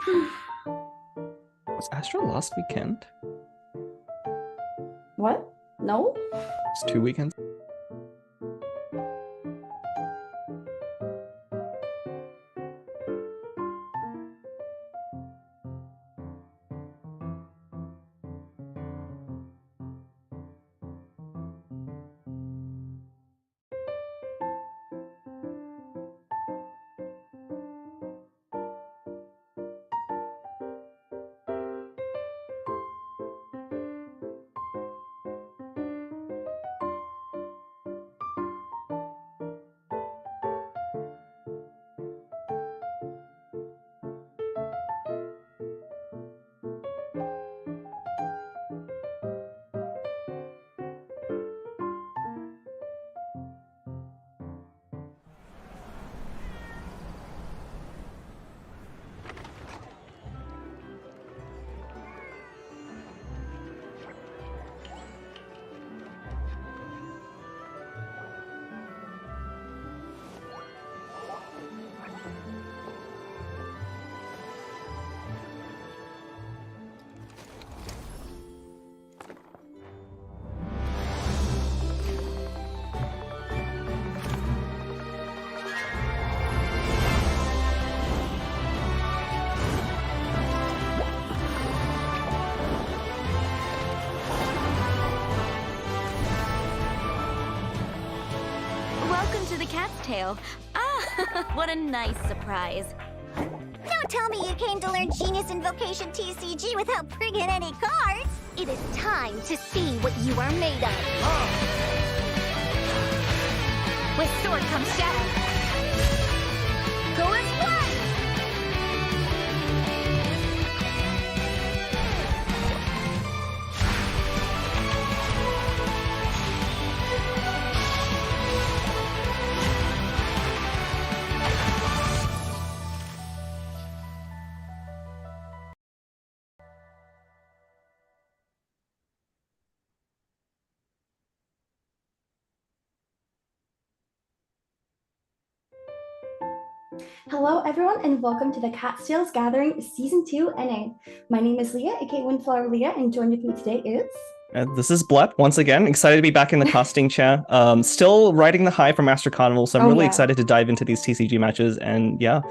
Was Astro last weekend? What? No? It's 2 weekends. Welcome to the Cat's Tail. Ah, what a nice surprise. Don't tell me you came to learn Genius Invocation TCG without bringing any cards! It is time to see what you are made of. With Sword comes Shadow. Go as one! Hello, everyone, and welcome to the Cat's Gathering Season 2 NA. My name is Leah, aka Windflower Leah, and joined with me today is... This is Blep, once again. Excited to be back in the casting chair. Still riding the high from Astro Carnival, so I'm really excited to dive into these TCG matches, and yeah.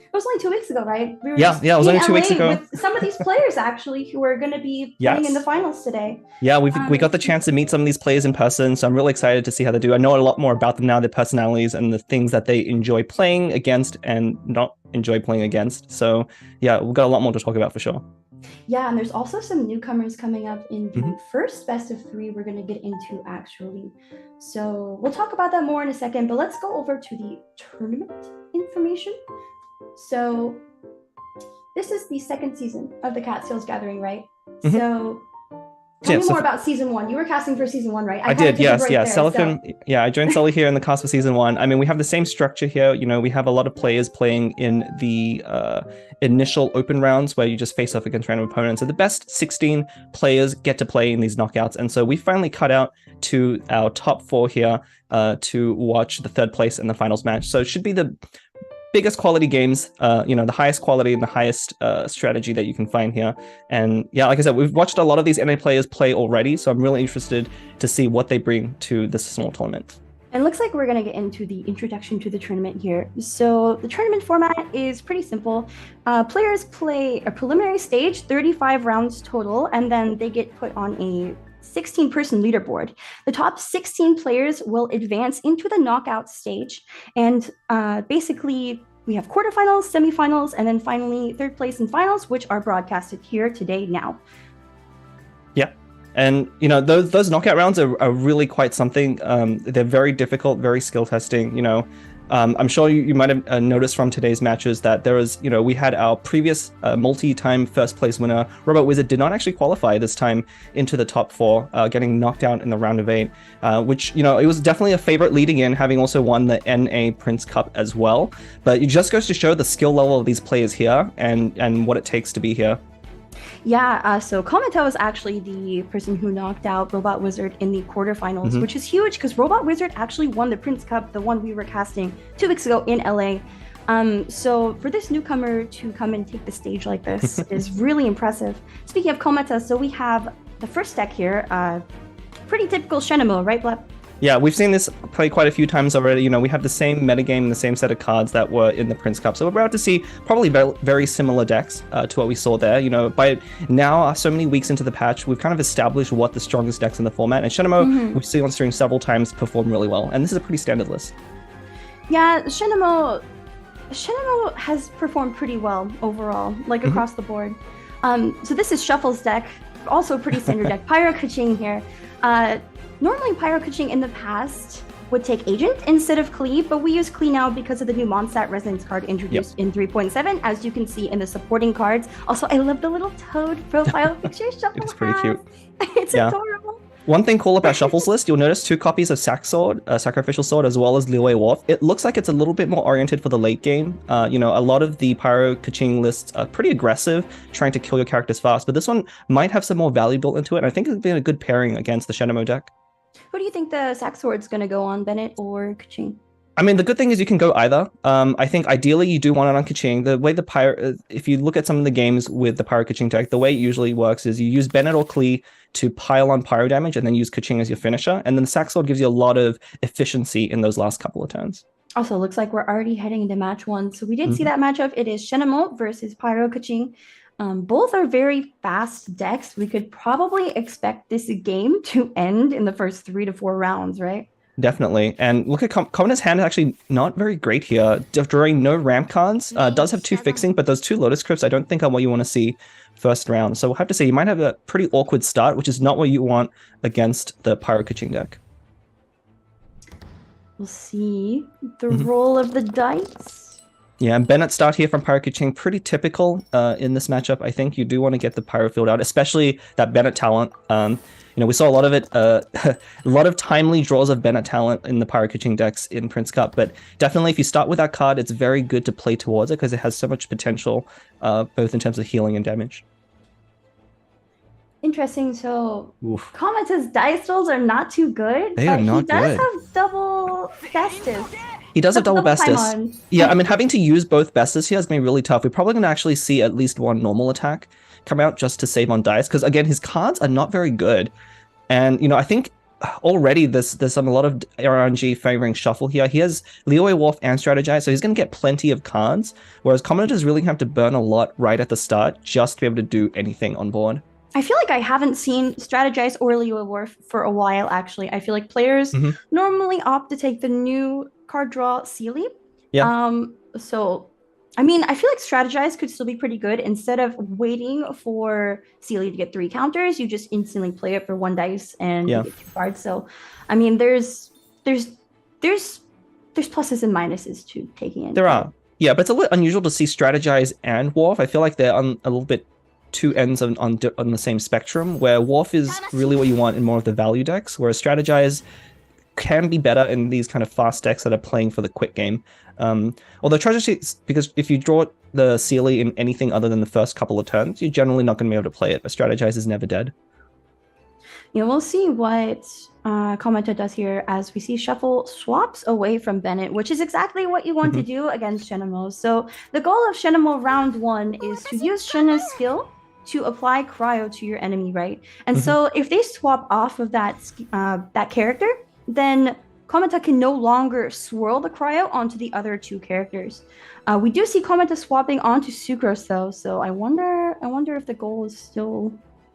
It was only 2 weeks ago, right? We were Yeah, it was only 2 weeks ago. With some of these players, actually, who are going to be playing in the finals today. Yeah, we got the chance to meet some of these players in person, so I'm really excited to see how they do. I know a lot more about them now, their personalities, and the things that they enjoy playing against and not enjoy playing against. So yeah, we've got a lot more to talk about for sure. Yeah, and there's also some newcomers coming up in the first best of 3 we're going to get into, actually. So we'll talk about that more in a second, but let's go over to the tournament information. So this is the second season of the Cat's Gathering, right? So tell me more about season 1. You were casting for season 1, right? I did, yes. I joined Sully here in the cast for season 1. I mean, we have the same structure here. You know, we have a lot of players playing in the initial open rounds where you just face off against random opponents. So the best 16 players get to play in these knockouts. And so we finally cut out to our top 4 here to watch the third place in the finals match. So it should be the biggest quality games, the highest quality and the highest strategy that you can find here. And yeah, like I said, we've watched a lot of these NA players play already, so I'm really interested to see what they bring to this small tournament. And it looks like we're going to get into the introduction to the tournament here. So the tournament format is pretty simple. Players play a preliminary stage, 35 rounds total, and then they get put on a 16-person leaderboard. The top 16 players will advance into the knockout stage, and basically we have quarterfinals, semifinals, and then finally third place in finals, which are broadcasted here today now. Yeah. And, you know, those knockout rounds are really quite something. They're very difficult, very skill testing, you know. I'm sure you might have noticed from today's matches that there was, you know, we had our previous multi-time first place winner, Robot Wizard, did not actually qualify this time into the top 4, getting knocked out in the round of 8, which, you know, it was definitely a favorite leading in, having also won the NA Prince Cup as well. But it just goes to show the skill level of these players here and what it takes to be here. Yeah, so Kometa was actually the person who knocked out Robot Wizard in the quarterfinals, which is huge because Robot Wizard actually won the Prince Cup, the one we were casting 2 weeks ago in LA. So for this newcomer to come and take the stage like this is really impressive. Speaking of Kometa, so we have the first deck here, pretty typical Shenmue, right, Blep? Yeah, we've seen this play quite a few times already. You know, we have the same metagame, the same set of cards that were in the Prince Cup. So we're about to see probably very similar decks to what we saw there. You know, by now, so many weeks into the patch, we've kind of established what the strongest decks in the format. And Shenmue, we've seen on stream several times perform really well. And this is a pretty standard list. Yeah, Shenmue has performed pretty well overall, like across the board. So this is Shuffle's deck, also a pretty standard deck. Pyro Kaching here. Normally, Pyro Kaching in the past would take Agent instead of Cleave, but we use Cleave now because of the new Mondstadt Resonance card introduced in 3.7, as you can see in the supporting cards. Also, I love the little toad profile picture Shuffle It's pretty cute. It's adorable. One thing cool about Shuffle's list, you'll notice 2 copies of Sacrificial Sword, as well as Liu Wharf. It looks like it's a little bit more oriented for the late game. You know, a lot of the Pyro Kaching lists are pretty aggressive, trying to kill your characters fast, but this one might have some more value built into it, and I think it's been a good pairing against the Shenmue deck. Who do you think the Sac Sword's going to go on, Bennett or Kaching? I mean, the good thing is you can go either. I think ideally you do want it on Kaching. The way the Pyro, if you look at some of the games with the Pyro Kaching deck, the way it usually works is you use Bennett or Klee to pile on Pyro damage and then use Kaching as your finisher. And then the Sac Sword gives you a lot of efficiency in those last couple of turns. Also, looks like we're already heading into match 1. So we did see that matchup. It is Shenmue versus Pyro Kaching. Both are very fast decks. We could probably expect this game to end in the first 3 to 4 rounds, right? Definitely. And look at Commoner's hand is actually not very great here. Drawing no ramp cards. Does have 2 fixing, but those 2 Lotus Crypts I don't think are what you want to see first round. So we'll have to say you might have a pretty awkward start, which is not what you want against the Pyro Kaching deck. We'll see the roll of the dice. Yeah, and Bennett start here from Pyro Kaching, pretty typical in this matchup. I think you do want to get the Pyro field out, especially that Bennett talent. You know, we saw a lot of it, a lot of timely draws of Bennett talent in the Pyro Kaching decks in Prince Cup, but definitely if you start with that card, it's very good to play towards it because it has so much potential, both in terms of healing and damage. Interesting. So Cometa's dice rolls are not too good. They are not good. He does good. have double Festus. He does have double Bestus. Yeah, I mean, having to use both Bestus here is going to be really tough. We're probably going to actually see at least one normal attack come out just to save on dice, because again, his cards are not very good. And, you know, I think already there's a lot of RNG favoring Shuffle here. He has Liu Wharf and Strategize, so he's going to get plenty of cards, whereas Commoners really have to burn a lot right at the start just to be able to do anything on board. I feel like I haven't seen Strategize or Liu Wharf for a while, actually. I feel like players normally opt to take the new card draw Sealy. Yeah. So, I mean, I feel like Strategize could still be pretty good. Instead of waiting for Sealy to get 3 counters, you just instantly play it for 1 dice and you get 2 cards. So, I mean, there's pluses and minuses to taking it. There are. Yeah, but it's a little unusual to see Strategize and Wharf. I feel like they're on a little bit 2 ends on the same spectrum, where Wharf is really what you want in more of the value decks, whereas Strategize can be better in these kind of fast decks that are playing for the quick game. Although Treasure Sheets, because if you draw the Sealy in anything other than the first couple of turns, you're generally not going to be able to play it, but Strategize is never dead. Yeah, we'll see what Kometa does here as we see Shuffle swaps away from Bennett, which is exactly what you want to do against Shenmue. So the goal of Shenmue round 1 is to use Shenmue's skill to apply cryo to your enemy, right? And so if they swap off of that character, then Kometa can no longer swirl the cryo onto the other 2 characters. We do see Kometa swapping onto Sucrose though, so I wonder if the goal is still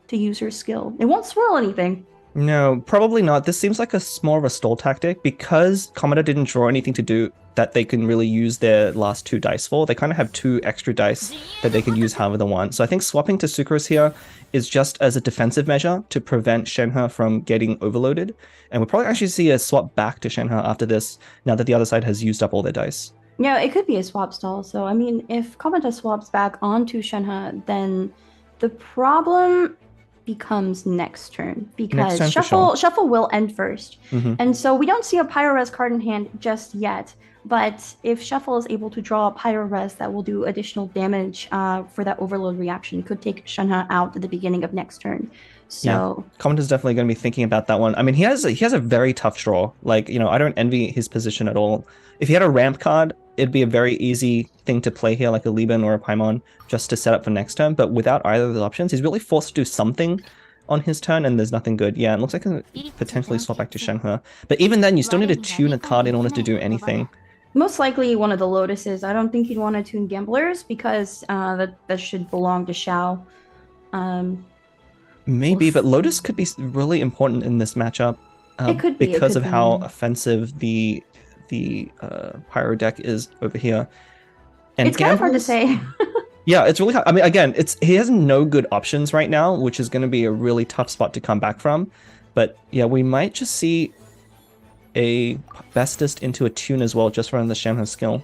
to use her skill. It won't swirl anything. No, probably not. This seems like more of a stall tactic because Kometa didn't draw anything to do that they can really use their last 2 dice for. They kind of have 2 extra dice that they can use however they want. So I think swapping to Sucrose here is just as a defensive measure to prevent Shenhe from getting overloaded. And we'll probably actually see a swap back to Shenhe after this, now that the other side has used up all their dice. Yeah, it could be a swap stall. So, I mean, if Kometa swaps back onto Shenhe, then the problem becomes next turn, because Shuffle will end first. And so we don't see a Pyro Res card in hand just yet. But if Shuffle is able to draw a Pyro Res that will do additional damage for that overload reaction, could take Shenhe out at the beginning of next turn. So Kometa's definitely going to be thinking about that one. I mean, he has a very tough draw. Like, you know, I don't envy his position at all. If he had a ramp card, it'd be a very easy thing to play here, like a Liban or a Paimon, just to set up for next turn. But without either of those options, he's really forced to do something on his turn, and there's nothing good. Yeah, it looks like I can potentially swap back to Shenhe. But even then, you still need to tune a card in order to do anything. Most likely one of the Lotuses. I don't think he'd want to tune Gamblers because that should belong to Xiao. Maybe, but Lotus could be really important in this matchup. It could be because of how offensive the Pyro deck is over here. And it's kind of hard to say. Yeah, it's really hard. I mean, again, he has no good options right now, which is going to be a really tough spot to come back from. But yeah, we might just see a Bestest into a tune as well, just from the Shenhe skill.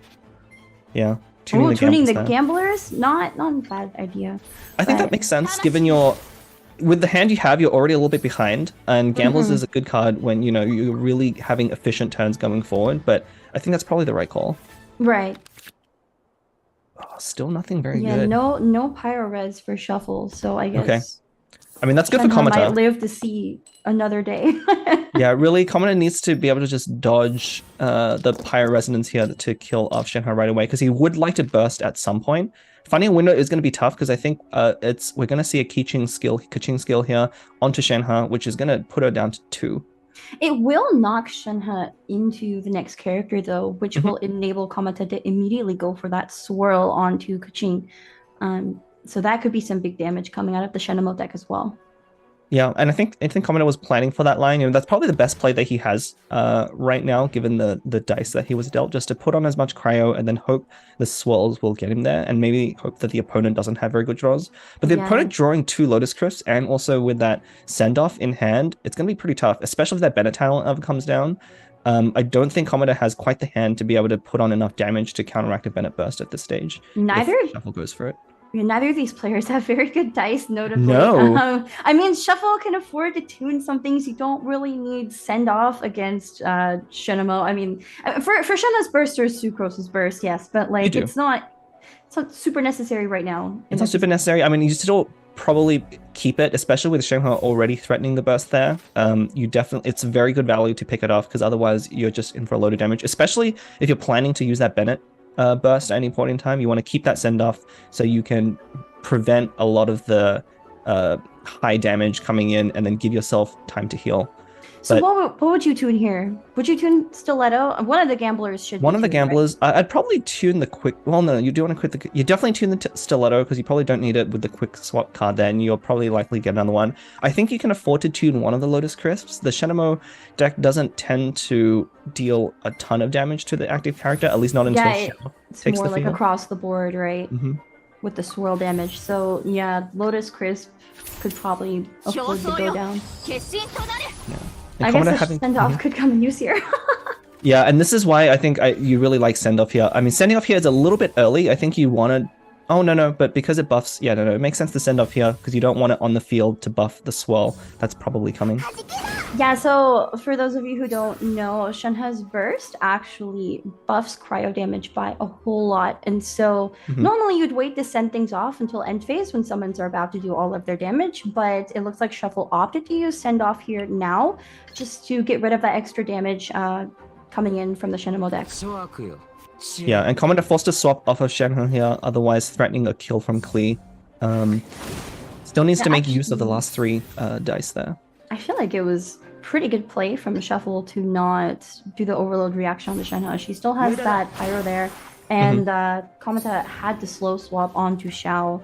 Yeah, tuning the Gamblers, not a bad idea. I think that makes sense, given with the hand you have, you're already a little bit behind, and Gamblers is a good card when you're really having efficient turns going forward. But I think that's probably the right call. Right. Oh, still nothing very good. Yeah, no Pyro Res for Shuffle, so I guess. Okay. I mean, that's good for Kometa. Might live to see another day. Yeah, really, Kometa needs to be able to just dodge the Pyro Resonance here to kill off Shenhe right away, because he would like to burst at some point. Finding a window is going to be tough, because I think we're going to see a Keqing skill here onto Shenhe, which is going to put her down to 2. It will knock Shenhe into the next character, though, which will enable Kometa to immediately go for that swirl onto Keqing. So that could be some big damage coming out of the Shenhe deck as well. Yeah, and I think Kometa was planning for that line. That's probably the best play that he has right now, given the dice that he was dealt, just to put on as much cryo and then hope the swirls will get him there, and maybe hope that the opponent doesn't have very good draws. But the opponent drawing 2 Lotus Crisps, and also with that send-off in hand, it's going to be pretty tough, especially if that Bennett tile ever comes down. I don't think Kometa has quite the hand to be able to put on enough damage to counteract a Bennett Burst at this stage. Neither Shuffle goes for it. Neither of these players have very good dice, notably. No. I mean, Shuffle can afford to tune some things. You don't really need send-off against Shenhe. I mean, for Shenhe's burst or Sucrose's burst, yes, but like it's not super necessary right now. It's not super necessary. I mean, you still probably keep it, especially with Shenhe already threatening the burst there. It's very good value to pick it off, because otherwise you're just in for a load of damage, especially if you're planning to use that Bennett burst at any point in time. You want to keep that send off so you can prevent a lot of the high damage coming in, and then give yourself time to heal. So what would you tune here? Would you tune Stiletto? One of the Gamblers should. One of the Gamblers. Right? I'd probably tune the quick. Well, no, you do want to quit you definitely tune the Stiletto, because you probably don't need it with the quick swap card. Then you'll probably likely get another one. I think you can afford to tune one of the Lotus Crisps. The Shenhe deck doesn't tend to deal a ton of damage to the active character, at least not until Xiao takes more the like field. Across the board, right? With the swirl damage. So yeah, Lotus Crisp could probably afford to go down. Yeah. I guess the send-off could come in use here. Yeah, and this is why I think you really like send-off here. I mean, sending off here is a little bit early. I think you want to... Oh, no, but because it buffs... Yeah, no, it makes sense to send off here, because you don't want it on the field to buff the swirl. That's probably coming. Yeah, so for those of you who don't know, Shenhe's burst actually buffs cryo damage by a whole lot. And so normally you'd wait to send things off until end phase when summons are about to do all of their damage, but it looks like Shuffle opted to use send off here now, just to get rid of that extra damage coming in from the Shenhe deck. Yeah, and Kometa forced to swap off of Shenhe here, otherwise threatening a kill from Klee. Still needs to make use of the last 3 dice there. I feel like it was pretty good play from Shuffle to not do the overload reaction on the Shenhe. She still has that Pyro there, and Kometa had to slow swap onto Xiao.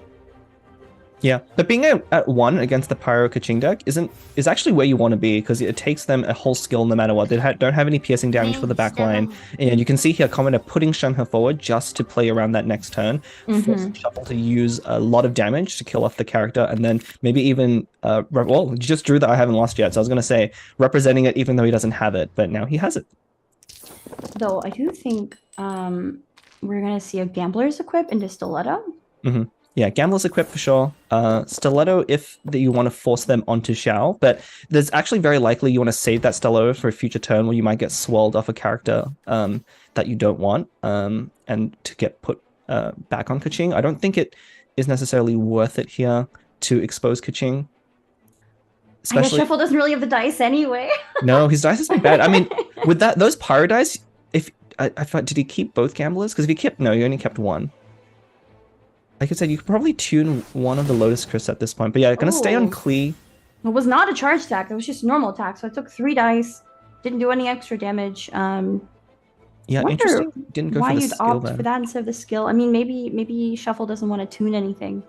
Yeah, but being at 1 against the Pyro Keqing deck is actually where you want to be, because it takes them a whole skill no matter what. They don't have any piercing damage for the backline, and you can see here Kometa putting Shenhe forward just to play around that next turn, forcing Shuffle to use a lot of damage to kill off the character, and then maybe even well, you just drew that I haven't lost yet, so I was going to say representing it even though he doesn't have it, but now he has it. Though I do think we're going to see a Gambler's equip into Stiletto. Yeah, Gambler's equipped for sure. Stiletto if you want to force them onto Xiao, but there's actually very likely you want to save that Stiletto for a future turn where you might get swirled off a character that you don't want, and to get put back on Keqing. I don't think it is necessarily worth it here to expose Keqing. I guess Shuffle doesn't really have the dice anyway. No, his dice isn't bad. I mean, with those Pyro dice, I thought, did he keep both gamblers? Because if he kept, no, he only kept one. Like I said, you could probably tune one of the Lotus Crisps at this point. But yeah, gonna stay on Klee. It was not a charge attack. It was just normal attack. So I took 3 dice. Didn't do any extra damage. Yeah, interesting. Didn't go why for the you'd skill opt then. for that instead of the skill. I mean, maybe Shuffle doesn't want to tune anything.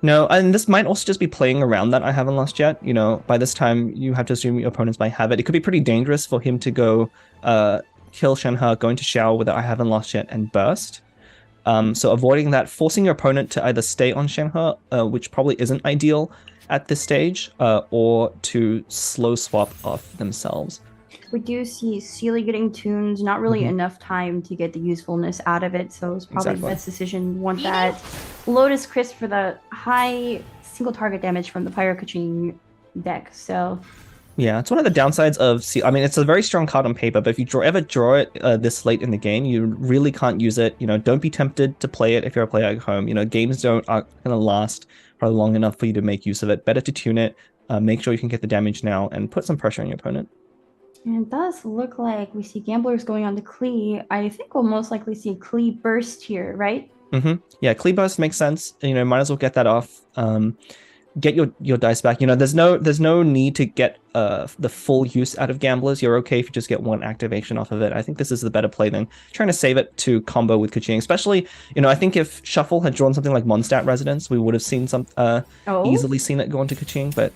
No, and this might also just be playing around that I haven't lost yet. You know, by this time, you have to assume your opponents might have it. It could be pretty dangerous for him to go kill Shenhe, go into Xiao with I haven't lost yet, and burst. So avoiding that, forcing your opponent to either stay on Shenhe, which probably isn't ideal at this stage, or to slow swap off themselves. We do see Sealy getting tunes, not really enough time to get the usefulness out of it, so it's probably the best decision. Want that Lotus Crisp for the high single target damage from the Pyro Kaching deck, so... Yeah, it's one of the downsides of... I mean, it's a very strong card on paper, but if you ever draw it this late in the game, you really can't use it. You know, don't be tempted to play it if you're a player at home. You know, games aren't going to last probably long enough for you to make use of it. Better to tune it, make sure you can get the damage now, and put some pressure on your opponent. And it does look like we see Gamblers going on to Klee. I think we'll most likely see Klee Burst here, right? Yeah, Klee Burst makes sense. You know, might as well get that off. Get your dice back. You know, there's no need to get the full use out of Gamblers. You're okay if you just get one activation off of it. I think this is the better play than trying to save it to combo with Kaching. Especially, you know, I think if Shuffle had drawn something like Mondstadt Residence, we would have seen some easily seen it go into Kaching. But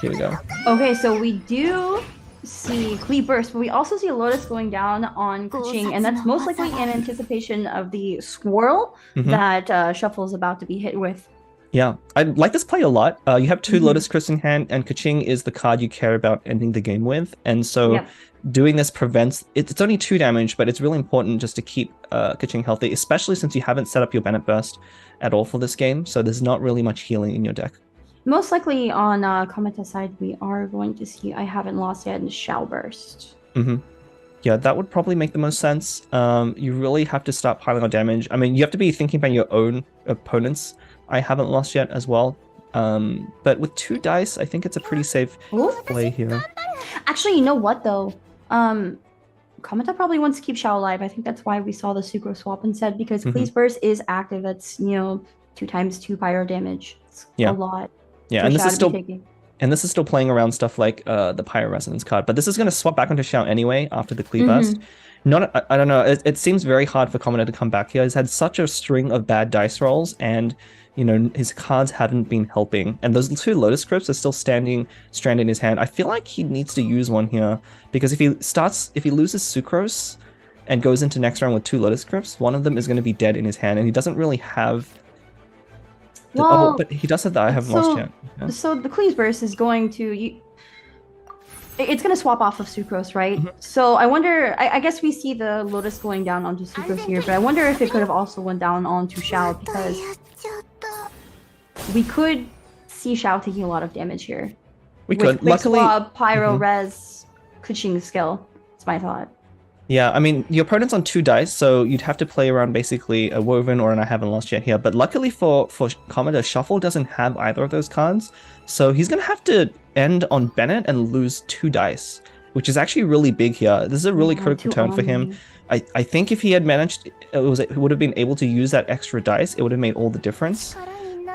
here we go. Okay, so we do see Klee Burst, but we also see Lotus going down on Kaching, and that's most likely in anticipation of the swirl that Shuffle is about to be hit with. Yeah, I like this play a lot. You have 2 Lotus Crisps in hand, and Kaching is the card you care about ending the game with. And so doing this prevents... It's only 2 damage, but it's really important just to keep Kaching healthy, especially since you haven't set up your Bennett Burst at all for this game. So there's not really much healing in your deck. Most likely on Kometa's side, we are going to see I haven't lost yet and Shall Burst. Yeah, that would probably make the most sense. You really have to start piling on damage. I mean, you have to be thinking about your own opponents. I haven't lost yet as well. But with 2 dice, I think it's a pretty safe play here. Actually, you know what though? Kometa probably wants to keep Shao alive. I think that's why we saw the Sucro swap instead, because Klee's Burst is active. That's, you know, 2 times 2 pyro damage. It's a lot. Yeah, and this is still playing around stuff like the Pyro Resonance card, but this is going to swap back onto Xiao anyway after the Klee Burst. I don't know. It seems very hard for Kometa to come back here. He's had such a string of bad dice rolls, and you know his cards haven't been helping. And those 2 Lotus Crisps are still stranded in his hand. I feel like he needs to use one here, because if he loses Sucrose and goes into next round with 2 Lotus Crisps, one of them is going to be dead in his hand, and he doesn't really have. Well, but he does have that I haven't lost yet. Yeah. So the Klee's Burst is going to... It's going to swap off of Sucrose, right? So I wonder... I guess we see the Lotus going down onto Sucrose here, but I wonder if it could have also went down onto Xiao, because we could see Xiao taking a lot of damage here. We could. Luckily... Pyro, Res, Kaching skill. That's my thought. Yeah, I mean, your opponent's on 2 dice, so you'd have to play around basically a Woven or an I haven't lost yet here. But luckily for Kometa, Shuffle doesn't have either of those cards, so he's going to have to end on Bennett and lose 2 dice, which is actually really big here. This is a really critical turn for him. I think if he had managed, it would have been able to use that extra dice, it would have made all the difference.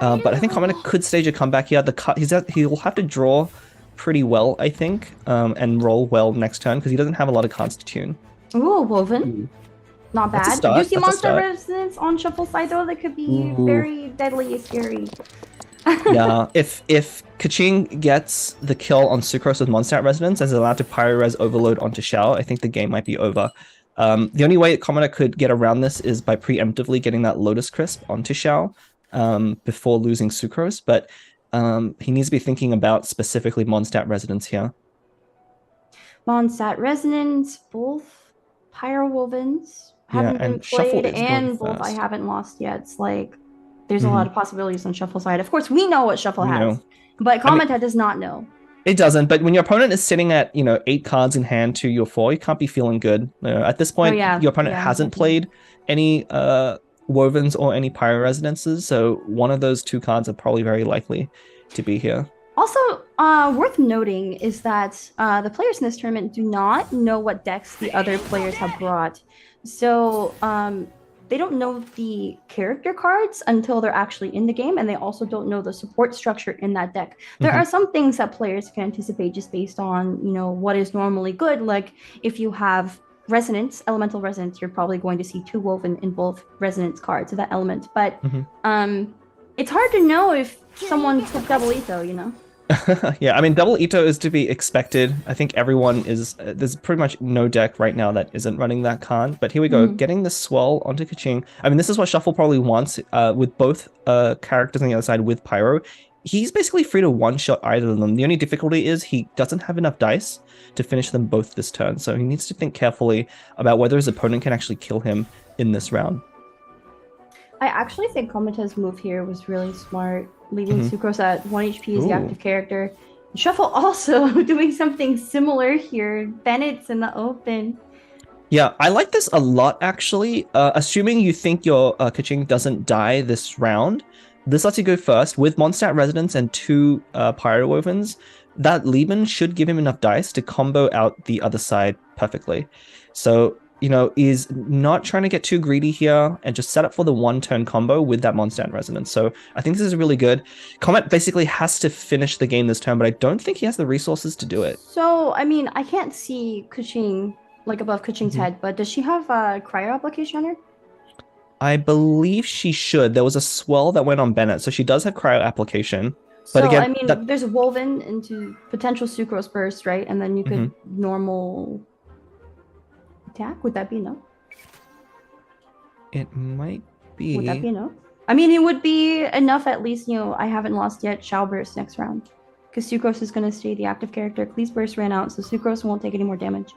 But I think Kometa could stage a comeback here. He'll have to draw pretty well, I think, and roll well next turn, because he doesn't have a lot of cards to tune. Ooh, Woven. Not bad. Do you see Monster Resonance on Shuffle side though? That could be very deadly scary. Yeah, if Kaching gets the kill on Sucrose with Mondstadt Resonance and is allowed to Pyro-Res Overload onto Xiao, I think the game might be over. The only way Kometa could get around this is by preemptively getting that Lotus Crisp onto Xiao before losing Sucrose, but he needs to be thinking about specifically Mondstadt Resonance here. Mondstadt Resonance, both Pyro Wovens haven't been played, and both I haven't lost yet. It's like there's a lot of possibilities on Shuffle side. Of course, we know what Shuffle has, but Kometa does not know. It doesn't, but when your opponent is sitting at 8 cards in hand to your 4, you can't be feeling good. At this point, your opponent hasn't played any Wovens or any Pyro Resonances, so one of those 2 cards are probably very likely to be here. Also, Worth noting is that the players in this tournament do not know what decks the other players have brought. So they don't know the character cards until they're actually in the game, and they also don't know the support structure in that deck. There are some things that players can anticipate just based on, what is normally good. Like if you have Resonance, Elemental Resonance, you're probably going to see 2 Woven in both Resonance cards of that element. But it's hard to know if someone took Double Ito, Yeah, I mean, double Ito is to be expected. I think everyone is... there's pretty much no deck right now that isn't running that card. But here we go, getting the swell onto Kaching. I mean, this is what Shuffle probably wants with both characters on the other side with Pyro. He's basically free to one-shot either of them. The only difficulty is he doesn't have enough dice to finish them both this turn. So he needs to think carefully about whether his opponent can actually kill him in this round. I actually think Komata's move here was really smart, leaving Sucrose at 1 HP as the active character. Shuffle also doing something similar here. Bennett's in the open. Yeah, I like this a lot, actually. Assuming you think your Kaching doesn't die this round, this lets you go first. With Mondstadt Resonance and 2 Pyro Wovens, that Lieben should give him enough dice to combo out the other side perfectly. So... is not trying to get too greedy here and just set up for the 1-turn combo with that Mondstadt Resonance. So I think this is really good. Comet basically has to finish the game this turn, but I don't think he has the resources to do it. So, I mean, I can't see Kaching, above Kaching's head, but does she have a cryo application on her? I believe she should. There was a swell that went on Bennett, so she does have cryo application. But so, again, I mean, there's a Woven into potential Sucrose Burst, right? And then you could normal... attack? Would that be enough? It might be. Would that be enough? I mean, it would be enough at least, I haven't lost yet. Shao Burst next round. Because Sucrose is going to stay the active character. Cleese Burst ran out, so Sucrose won't take any more damage.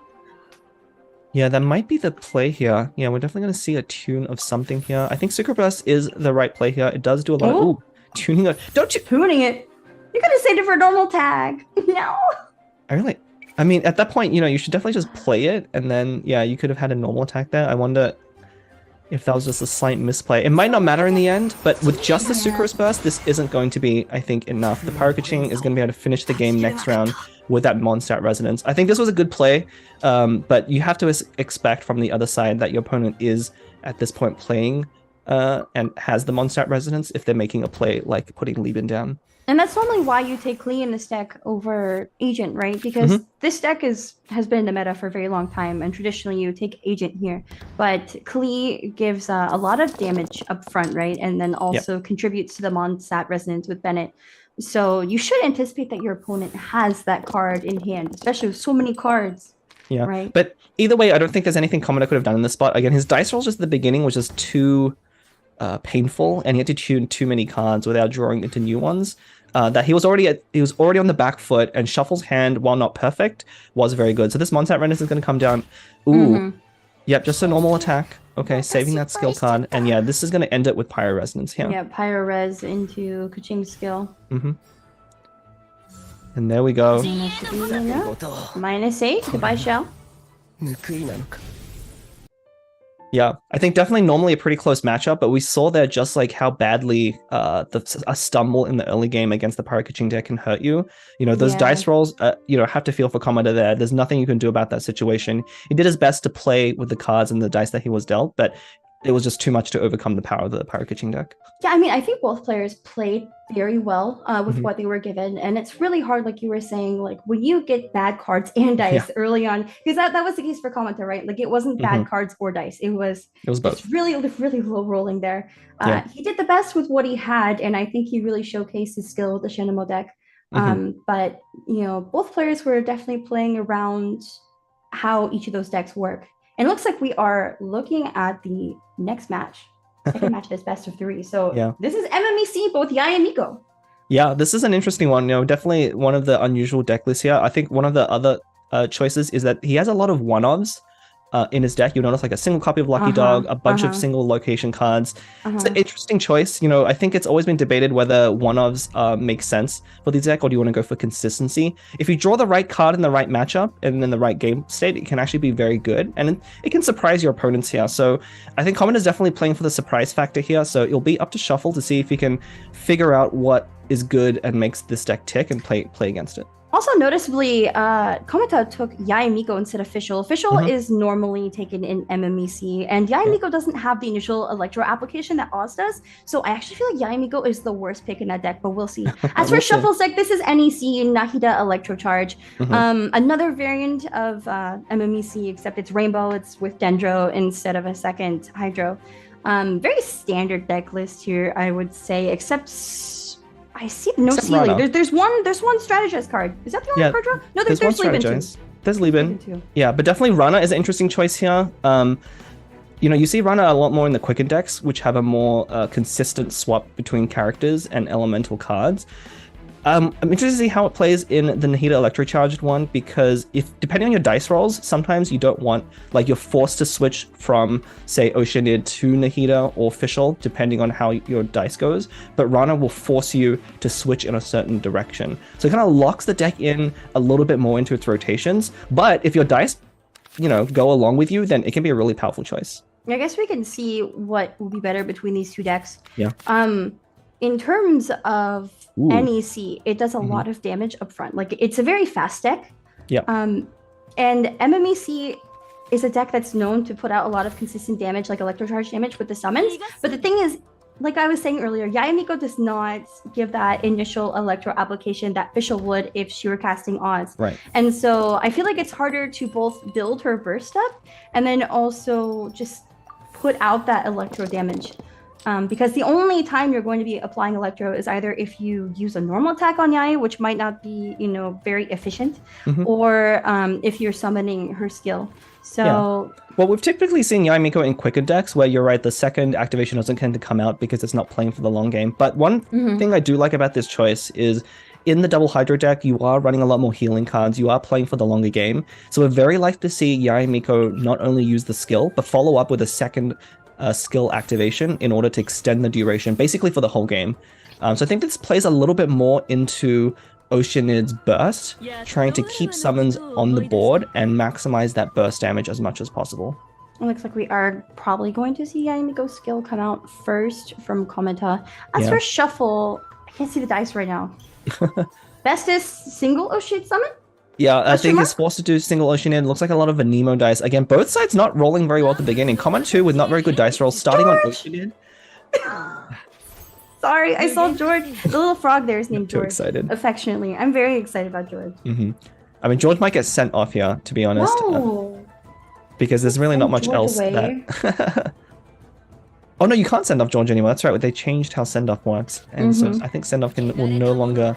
Yeah, that might be the play here. Yeah, we're definitely going to see a tune of something here. I think Sucrose Burst is the right play here. It does do a lot of... Ooh, tuning it. Don't you... Tuning it? You could have saved it for a normal tag. No. I mean, at that point, you should definitely just play it, and then, yeah, you could have had a normal attack there. I wonder if that was just a slight misplay. It might not matter in the end, but with just the Sucrose Burst, this isn't going to be, I think, enough. The Pyro Kaching is going to be able to finish the game next round with that Mondstadt Resonance. I think this was a good play, but you have to expect from the other side that your opponent is, at this point, playing and has the Mondstadt Resonance if they're making a play like putting Lieben down. And that's normally why you take Klee in this deck over Agent, right? Because this deck has been in the meta for a very long time, and traditionally you take Agent here. But Klee gives a lot of damage up front, right? And then also contributes to the Mondstadt Resonance with Bennett. So you should anticipate that your opponent has that card in hand, especially with so many cards. Yeah, right? But either way, I don't think there's anything Komata could have done in this spot. Again, his dice rolls just at the beginning was just too painful, and he had to tune too many cards without drawing into new ones. That he was already on the back foot, and Shuffle's hand, while not perfect, was very good. So this Mondstadt Resonance is going to come down. Ooh, yep, just a normal attack. Okay, saving that skill card, and yeah, this is going to end it with Pyro Resonance here. Yeah, Pyro Res into Kaching's skill. And there we go. -8. Goodbye, Shell. Yeah, I think definitely normally a pretty close matchup, but we saw there just like how badly a stumble in the early game against the Pyro Kaching deck can hurt you. Those dice rolls, have to feel for Komata there. There's nothing you can do about that situation. He did his best to play with the cards and the dice that he was dealt, but it was just too much to overcome the power of the Pyro Kaching deck. Yeah, I mean, I think both players played very well with what they were given, and it's really hard, like you were saying, like when you get bad cards and dice early on, because that was the case for Komata, right? Like it wasn't bad cards or dice; it was both. Really low rolling there. He did the best with what he had, and I think he really showcased his skill with the Shenmue deck. But both players were definitely playing around how each of those decks work. And it looks like we are looking at the next match. Second match of this best of 3. So this is MMEC, both Yai and Miko. Yeah, this is an interesting one. Definitely one of the unusual deck lists here. I think one of the other choices is that he has a lot of one-ofs in his deck. You'll notice like a single copy of Lucky Dog, a bunch of single location cards. It's an interesting choice. I think it's always been debated whether one-ofs make sense for the deck, or do you want to go for consistency? If you draw the right card in the right matchup and in the right game state, it can actually be very good, and it can surprise your opponents here. So I think Common is definitely playing for the surprise factor here. So it'll be up to Shuffle to see if he can figure out what is good and makes this deck tick and play against it. Also noticeably, Kometa took Yaemiko instead of Fischl. Fischl is normally taken in MMEC, and Yaemiko doesn't have the initial Electro application that Oz does, so I actually feel like Yaemiko is the worst pick in that deck, but we'll see. As for Shuffle's deck, this is NEC, Nahida Electro Charge. Another variant of MMEC, except it's Rainbow, it's with Dendro instead of a second Hydro. Very standard deck list here, I would say, except... I see no ceiling. There's one strategist card. Is that the only card draw? No, there's one strategist. There's Lieben. Yeah, but definitely Rana is an interesting choice here. You see Rana a lot more in the Quicken decks, which have a more consistent swap between characters and elemental cards. I'm interested to see how it plays in the Nahida Electrocharged one, because depending on your dice rolls, sometimes you don't want, like, you're forced to switch from, say, Oceanid to Nahida or Fischl, depending on how your dice goes, but Rana will force you to switch in a certain direction. So it kind of locks the deck in a little bit more into its rotations, but if your dice, go along with you, then it can be a really powerful choice. I guess we can see what will be better between these two decks. Yeah. In terms of NEC, it does a lot of damage up front. Like, it's a very fast deck. Yeah. And MMEC is a deck that's known to put out a lot of consistent damage, like Electrocharge damage with the summons. But the thing is, like I was saying earlier, Yaemiko does not give that initial Electro application that Fischl would if she were casting Oz. Right. And so I feel like it's harder to both build her burst up and then also just put out that Electro damage. Because the only time you're going to be applying Electro is either if you use a normal attack on Yae, which might not be, very efficient, or if you're summoning her skill. So, well, we've typically seen Yaemiko in quicker decks where you're right, the second activation doesn't tend to come out because it's not playing for the long game. But one thing I do like about this choice is in the double Hydro deck, you are running a lot more healing cards. You are playing for the longer game. So we're very likely to see Yaemiko not only use the skill, but follow up with a second skill activation in order to extend the duration, basically for the whole game. So I think this plays a little bit more into Oceanid's burst, trying to keep summons on the board and maximize that burst damage as much as possible. It looks like we are probably going to see Yaemiko's skill come out first from Kometa. As for Shuffle, I can't see the dice right now. Bestest single Oceanid summon? Yeah, I think it's forced to do single Oceanid. Looks like a lot of Venimo dice. Again, both sides not rolling very well at the beginning. Common 2 with not very good dice rolls, starting on Oceanid. Sorry, I saw George. The little frog there is named George. Too excited. Affectionately. I'm very excited about George. I mean, George might get sent off here, to be honest. No. Because there's really not much George else away. that... Oh no, you can't send off George anymore. That's right. They changed how send-off works. And so I think send-off will no longer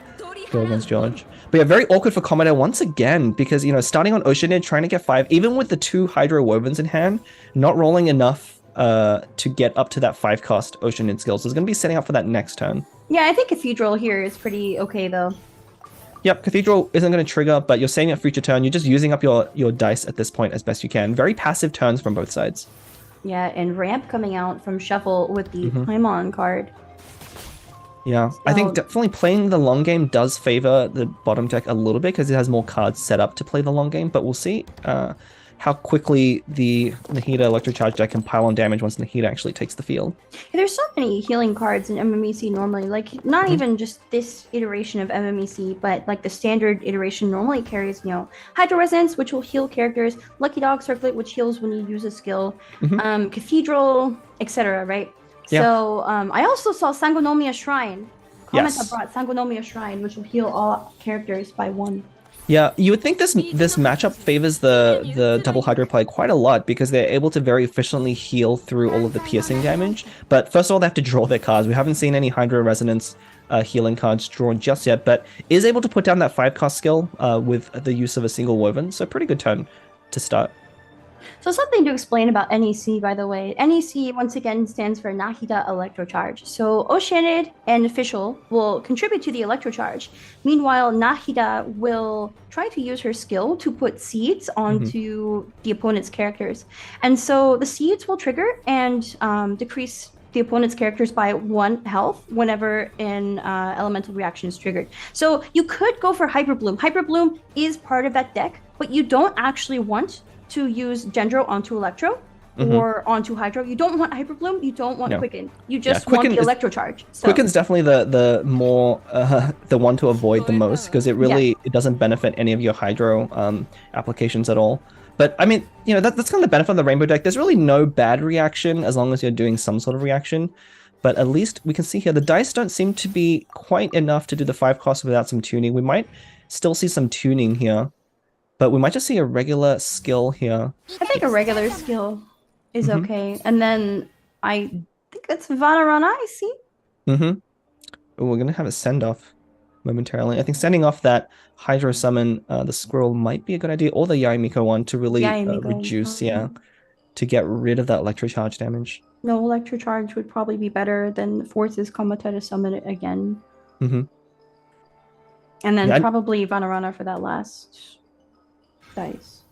go against George. But yeah, very awkward for Kometa once again, because, starting on Oceanid, trying to get 5, even with the 2 Hydro Wovens in hand, not rolling enough to get up to that 5-cost Oceanid skill. So it's going to be setting up for that next turn. Yeah, I think Cathedral here is pretty okay, though. Yep, Cathedral isn't going to trigger, but you're saving up future turn. You're just using up your dice at this point as best you can. Very passive turns from both sides. Yeah, and Ramp coming out from Shuffle with the Paimon card. Yeah, so, I think definitely playing the long game does favor the bottom deck a little bit because it has more cards set up to play the long game, but we'll see how quickly the Nahida Electrocharge deck can pile on damage once Nahida actually takes the field. Yeah, there's so many healing cards in MMEC normally, like not even just this iteration of MMEC, but like the standard iteration normally carries, Hydro Resonance, which will heal characters, Lucky Dog Circlet, which heals when you use a skill, Cathedral, etc., right? Yeah. So I also saw Sangonomiya Shrine. Yes. Brought Sangonomiya Shrine, which will heal all characters by 1. Yeah, you would think this matchup favors the double Hydro play quite a lot because they're able to very efficiently heal through all of the piercing damage. But first of all, they have to draw their cards. We haven't seen any Hydro Resonance healing cards drawn just yet, but is able to put down that 5-cost skill with the use of a single Woven. So pretty good turn to start. So something to explain about NEC, by the way. NEC, once again, stands for Nahida Electrocharge. So Oceanid and Official will contribute to the Electrocharge. Meanwhile, Nahida will try to use her skill to put seeds onto the opponent's characters. And so the seeds will trigger and decrease the opponent's characters by 1 health whenever an elemental reaction is triggered. So you could go for Hyper Bloom. Hyper Bloom is part of that deck, but you don't actually want to use Gendro onto Electro or onto Hydro. You don't want Hyper Bloom, you don't want Quicken. You just want the Electrocharge. So. Quicken's definitely the more the one to avoid the most, because it really it doesn't benefit any of your Hydro applications at all. But I mean, you know, that's kind of the benefit of the Rainbow deck. There's really no bad reaction as long as you're doing some sort of reaction. But at least we can see here the dice don't seem to be quite enough to do the 5 cost without some tuning. We might still see some tuning here. But we might just see a regular skill here. I think a regular skill is okay. And then I think it's Vanarana, I see. Ooh, we're going to have a send-off momentarily. I think sending off that Hydro Summon, the Squirrel, might be a good idea. Or the Yaimiko one to really reduce, to get rid of that Electrocharge damage. No, Electrocharge would probably be better than forces Komata to summon it again. And then probably Vanarana for that last dice.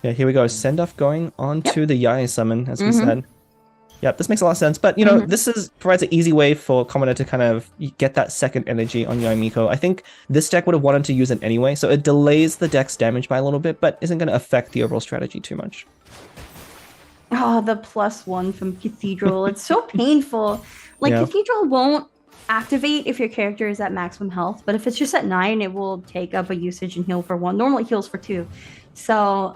Yeah, here we go. Send off going on to the Yai summon, as we said. Yep, this makes a lot of sense. But, you know, this provides an easy way for Komata to kind of get that second energy on Yaimiko. I think this deck would have wanted to use it anyway, so it delays the deck's damage by a little bit, but isn't going to affect the overall strategy too much. Oh, the +1 from Cathedral. It's so painful. Like, Cathedral won't activate if your character is at maximum health, but if it's just at 9, it will take up a usage and heal for 1. Normally heals for 2. So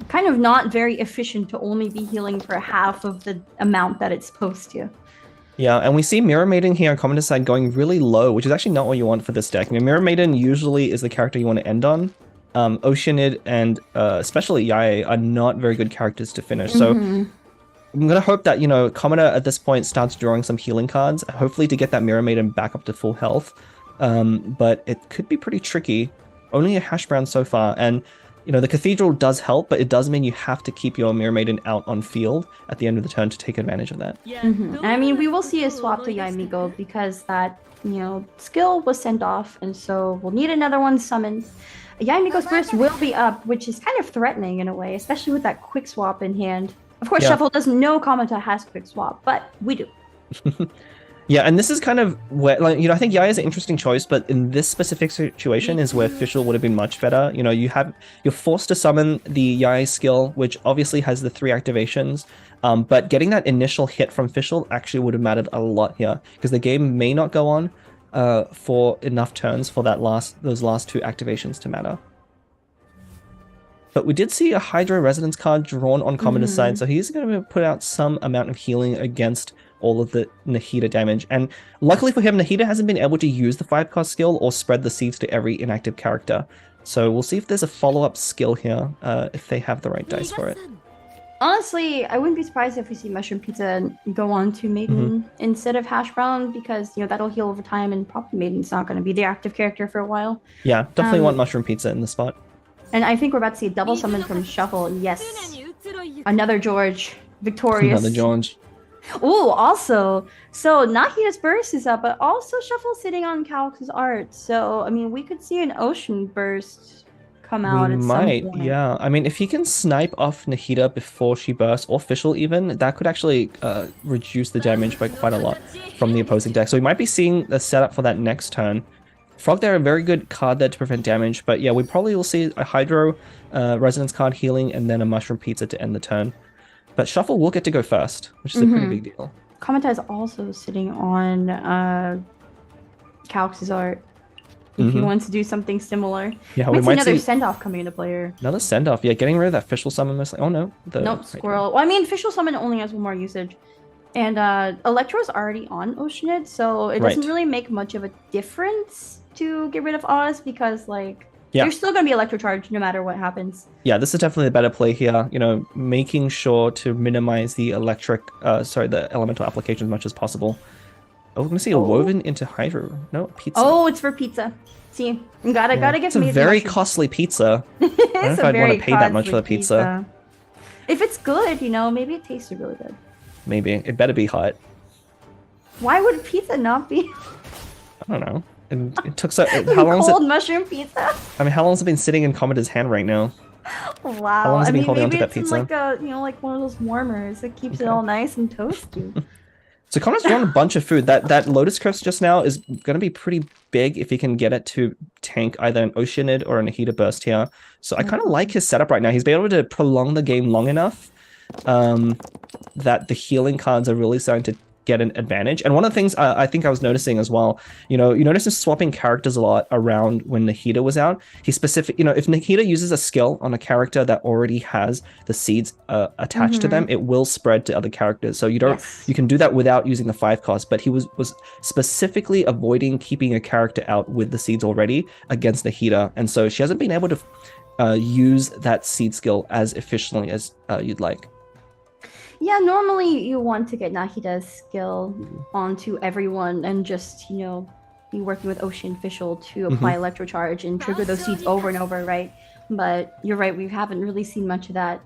kind of not very efficient to only be healing for half of the amount that it's supposed to. Yeah, and we see Mirror Maiden here on Komata's side going really low, which is actually not what you want for this deck. I mean, Mirror Maiden usually is the character you want to end on. Oceanid and especially Yae are not very good characters to finish. So I'm going to hope that, you know, Komata at this point starts drawing some healing cards, hopefully to get that Mirror Maiden back up to full health. But it could be pretty tricky. Only a Hash Brown so far. And, you know, the Cathedral does help, but it does mean you have to keep your Mirror Maiden out on field at the end of the turn to take advantage of that. I mean, we will see a swap to Yaimigo because that, you know, skill was sent off. And so we'll need another one summoned. Yaimigo's burst will be up, which is kind of threatening in a way, especially with that quick swap in hand. Of course, Shuffle doesn't know Komata has quick swap, but we do. Yeah, and this is kind of where, like, you know, I think Yai is an interesting choice, but in this specific situation is where Fischl would have been much better. You know, you're forced to summon the Yai skill, which obviously has the 3 activations, but getting that initial hit from Fischl actually would have mattered a lot here, because the game may not go on for enough turns for those last 2 activations to matter. But we did see a Hydro Resonance card drawn on Komata's side, so he's going to put out some amount of healing against all of the Nahida damage. And luckily for him, Nahida hasn't been able to use the 5-cost skill or spread the seeds to every inactive character. So we'll see if there's a follow-up skill here, if they have the right dice for it. Honestly, I wouldn't be surprised if we see Mushroom Pizza go on to Maiden instead of Hash Brown, because, you know, that'll heal over time, and probably Maiden's not going to be the active character for a while. Yeah, definitely want Mushroom Pizza in the spot. And I think we're about to see a double summon from Shuffle. Yes. Another George. Victorious. Another George. Oh, also, so Nahida's Burst is up, but also Shuffle sitting on Calix's art. So, I mean, we could see an Ocean Burst come out at some point. Yeah. I mean, if he can snipe off Nahida before she bursts, or Fischl even, that could actually reduce the damage by quite a lot from the opposing deck. So we might be seeing the setup for that next turn. Frog there, a very good card there to prevent damage, but yeah, we probably will see a Hydro Resonance card healing and then a Mushroom Pizza to end the turn. But Shuffle will get to go first, which is a pretty big deal. Komata is also sitting on Calix's art if he wants to do something similar. Yeah, we might see another send-off coming into play. Another send-off, yeah, getting rid of that Fischl summon. Oh no. Nope, Squirrel. Well, I mean, Fischl summon only has 1 more usage. And Electro's already on Oceanid, so it doesn't really make much of a difference to get rid of Oz, because, like, there's still going to be Electrocharge no matter what happens. Yeah, this is definitely a better play here. You know, making sure to minimize the the elemental application as much as possible. Oh, we're going to see a Woven into Hydro. No, Pizza. Oh, it's for Pizza. See, gotta get It's a very costly pizza. I don't know if I'd want to pay that much for the pizza. If it's good, you know, maybe it tasted really good. Maybe. It better be hot. Why would pizza not be? I don't know. It took so... How long is it... Cold mushroom pizza? I mean, how long has it been sitting in Comeda's hand right now? Wow. How long has it been holding maybe onto that it's pizza? like a, you know, like one of those warmers that keeps it all nice and toasty. So Comeda's drawn a bunch of food. That Lotus Crisp just now is going to be pretty big if he can get it to tank either an Oceanid or an Nahida Burst here. So I kind of like his setup right now. He's been able to prolong the game long enough that the healing cards are really starting to get an advantage. And one of the things I think I was noticing as well, you know, you notice him swapping characters a lot around when Nahida was out. He specific, you know, if Nahida uses a skill on a character that already has the seeds attached to them, it will spread to other characters. So you don't, you can do that without using the 5 cost, but he was specifically avoiding keeping a character out with the seeds already against Nahida. And so she hasn't been able to use that seed skill as efficiently as you'd like. Yeah, normally you want to get Nahida's skill onto everyone and just, you know, be working with Ocean Official to apply Electrocharge and trigger those seeds over and over, right? But you're right, we haven't really seen much of that.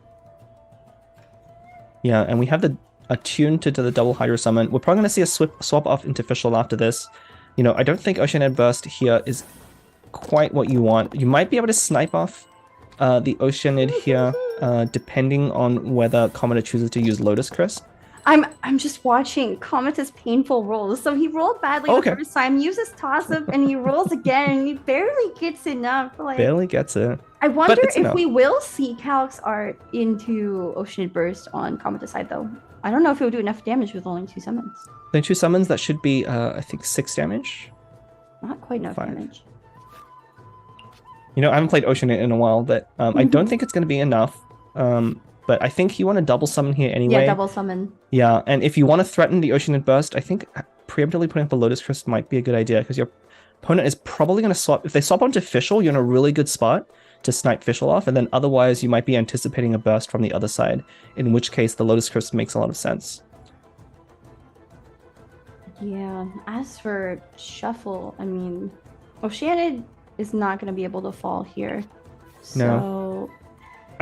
Yeah, and we have a tune to the double Hydro Summon. We're probably going to see a swap off into Official after this. You know, I don't think Oceanid Burst here is quite what you want. You might be able to snipe off the Oceanid here, depending on whether Cometa chooses to use Lotus Crisp. I'm just watching Cometa's painful rolls. So he rolled badly the first time, uses toss up, and he rolls again, and he barely gets enough. Like, barely gets it. I wonder if we will see Calyx art into Oceanid Burst on Cometa's side, though. I don't know if it will do enough damage with only 2 summons. Then 2 summons, that should be, I think, 6 damage. Not quite enough damage. You know, I haven't played Oceanid in a while, but I don't think it's going to be enough. But I think you want to double summon here anyway. Yeah, double summon. Yeah, and if you want to threaten the Oceanid Burst, I think preemptively putting up a Lotus Crisp might be a good idea, because your opponent is probably going to swap. If they swap onto Fischl, you're in a really good spot to snipe Fischl off, and then otherwise you might be anticipating a burst from the other side, in which case the Lotus Crisp makes a lot of sense. Yeah, as for Shuffle, I mean, Oceanid is not going to be able to fall here. So... No.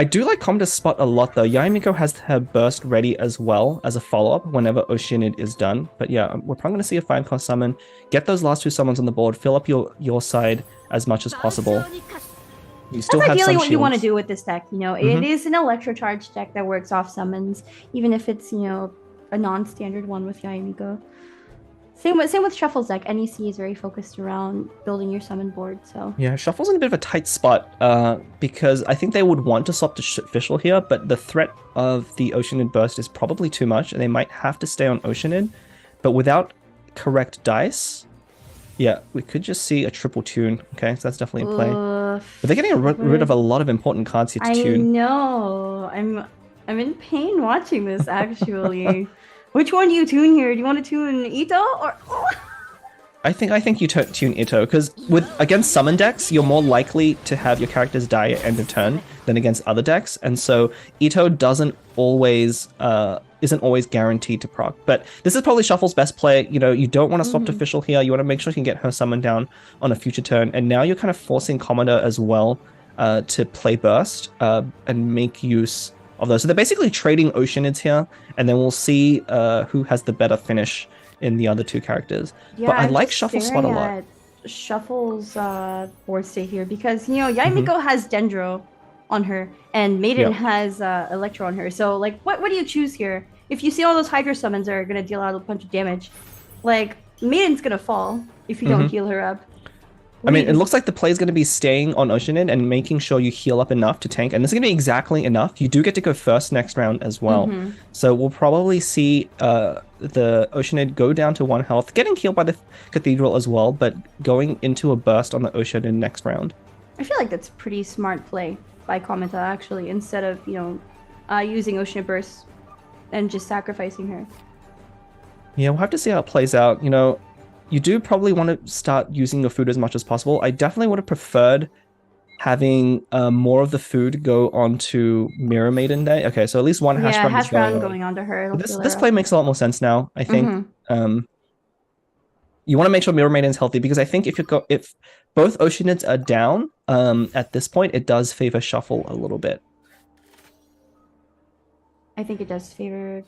I do like Cometa's spot a lot, though. Yaimiko has her burst ready as well as a follow-up whenever Oceanid is done. But yeah, we're probably going to see a 5-cost summon. Get those last 2 summons on the board. Fill up your side as much as possible. You still have ideally some what shields. you want to do with this deck. You know, it is an Electrocharge deck that works off summons, even if it's, you know, a non-standard one with Yaimiko. Same with Shuffle's deck. NEC is very focused around building your summon board, so... Yeah, Shuffle's in a bit of a tight spot, because I think they would want to swap to Fischl here, but the threat of the Oceanid Burst is probably too much, and they might have to stay on Oceanid. But without correct dice, yeah, we could just see a triple tune. Okay, so that's definitely in play. But they're getting rid of a lot of important cards here to tune. I know. I'm in pain watching this, actually. Which one do you tune here? Do you want to tune Ito or? I think you tune Ito, because against summon decks, you're more likely to have your characters die at end of turn than against other decks, and so Ito isn't always guaranteed to proc. But this is probably Shuffle's best play. You know, you don't want to swap to Fischl here. You want to make sure you can get her summon down on a future turn, and now you're kind of forcing Cometa as well to play Burst and make use of those. So they're basically trading Oceanids here, and then we'll see who has the better finish in the other 2 characters. Yeah, but I like Shuffle's spot a lot. Shuffle's board state here, because, you know, Yaimiko has Dendro on her, and Maiden has Electro on her. So, like, what do you choose here? If you see all those Hydro summons are going to deal out a bunch of damage, like, Maiden's going to fall if you don't heal her up. I mean, it looks like the play is going to be staying on Oceanid and making sure you heal up enough to tank. And this is going to be exactly enough. You do get to go first next round as well. So we'll probably see the Oceanid go down to 1 health, getting healed by the Cathedral as well, but going into a burst on the Oceanid next round. I feel like that's pretty smart play by Cometa, actually, instead of, you know, using Oceanid Burst and just sacrificing her. Yeah, we'll have to see how it plays out. You know, you do probably want to start using your food as much as possible. I definitely would have preferred having more of the food go onto Mirror Maiden Day. Okay, so at least 1 hash brown is going onto her. This play makes a lot more sense now, I think. You want to make sure Mirror Maiden's healthy, because I think if both Oceanids are down at this point, it does favor Shuffle a little bit. I think it does favor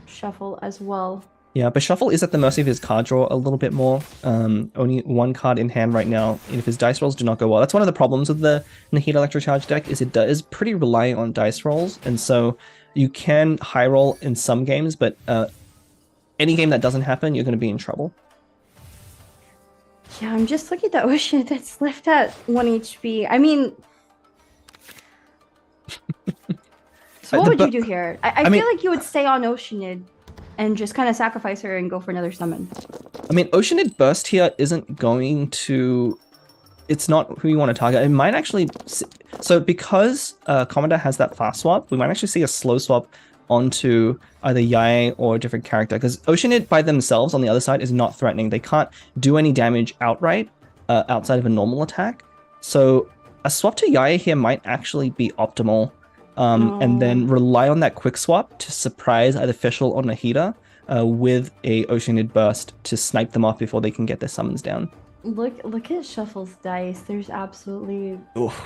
Shuffle as well. Yeah, but Shuffle is at the mercy of his card draw a little bit more. Only one card in hand right now. And if his dice rolls do not go well, that's one of the problems with the Nahida Electrocharge deck, is it is pretty reliant on dice rolls. And so you can high roll in some games, but any game that doesn't happen, you're going to be in trouble. Yeah, I'm just looking at the Ocean that's left at 1 HP. I mean... So what would you do here? I feel like you would stay on Oceanid and just kind of sacrifice her and go for another summon. I mean, Oceanid Burst here isn't going to... It's not who you want to target. It might actually... So because Commodore has that fast swap, we might actually see a slow swap onto either Yae or a different character. Because Oceanid by themselves on the other side is not threatening. They can't do any damage outright outside of a normal attack. So a swap to Yae here might actually be optimal. And then rely on that quick swap to surprise either Fischl or Nahida with a Oceanid Burst to snipe them off before they can get their summons down. Look at Shuffle's dice. There's absolutely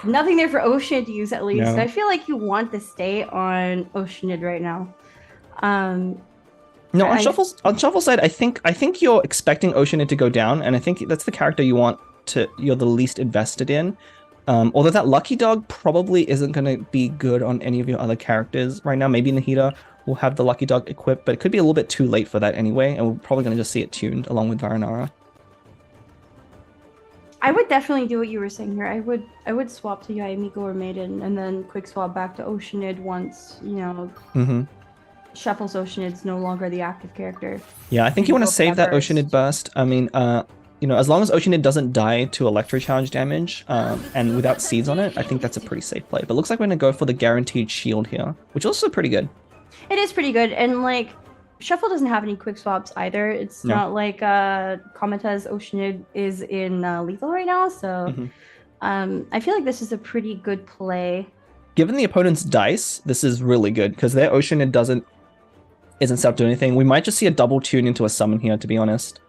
nothing there for Oceanid to use, at least. No. I feel like you want to stay on Oceanid right now. No, on Shuffle's side, I think you're expecting Oceanid to go down, and I think that's the character you're the least invested in. Although that Lucky Dog probably isn't going to be good on any of your other characters right now. Maybe Nahida will have the Lucky Dog equipped, but it could be a little bit too late for that anyway, and we're probably going to just see it tuned along with Varanara. I would definitely do what you were saying here. I would swap to Yaemiko or Maiden, and then quick swap back to Oceanid once, Shuffle's Oceanid's no longer the active character. Yeah, I think you want to save that Oceanid Burst. I mean, as long as Oceanid doesn't die to Electrocharge damage and without seeds on it, I think that's a pretty safe play. But it looks like we're going to go for the guaranteed shield here, which is also pretty good. It is pretty good, and like, Shuffle doesn't have any quick swaps either. It's not like Komata's Oceanid is in lethal right now, so I feel like this is a pretty good play. Given the opponent's dice, this is really good, because their Oceanid isn't set up to do anything. We might just see a double tune into a summon here, to be honest.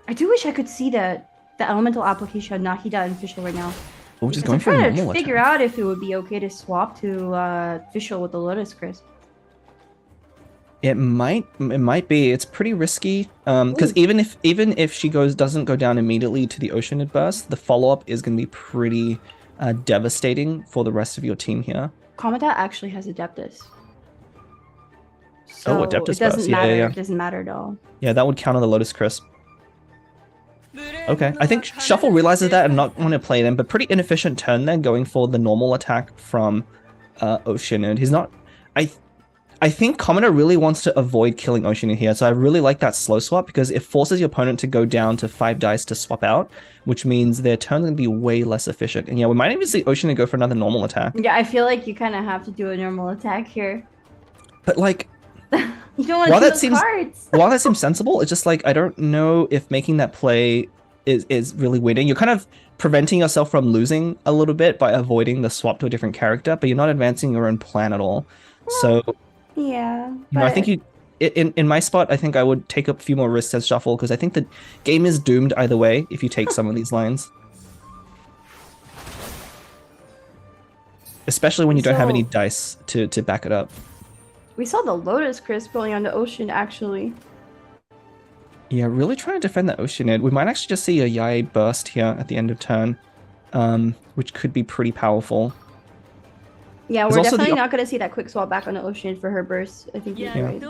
I do wish I could see the elemental application on Nahida and Fischl right now. We're just going for I'm a trying normal to figure attack. out if it would be okay to swap to Fischl with the Lotus Crisp. It might be. It's pretty risky. Because even if she doesn't go down immediately to the Oceanid Burst, the follow-up is going to be pretty devastating for the rest of your team here. Komata actually has Adeptus. So Adeptus it doesn't Burst. matter. Yeah. It doesn't matter at all. Yeah, that would counter the Lotus Crisp. Okay, I think Shuffle realizes that and not want to play them, but pretty inefficient turn there, going for the normal attack from Oceanid. He's not... I think Commoner really wants to avoid killing Oceanid here, so I really like that slow swap, because it forces your opponent to go down to 5 dice to swap out, which means their turn's going to be way less efficient. And yeah, we might even see Oceanid go for another normal attack. Yeah, I feel like you kind of have to do a normal attack here. But like... You don't want to do those cards. While that seems sensible, it's just like, I don't know if making that play is really winning. You're kind of preventing yourself from losing a little bit by avoiding the swap to a different character, but you're not advancing your own plan at all. So... Yeah. I think in my spot, I think I would take a few more risks as Shuffle, because I think the game is doomed either way if you take some of these lines. Especially when you don't have any dice to back it up. We saw the Lotus Crisp going on the Ocean, actually. Yeah, really trying to defend that Oceanid. We might actually just see a Yae Burst here at the end of turn, which could be pretty powerful. Yeah, we're definitely not going to see that quick swap back on the Ocean for her burst. I think you're right.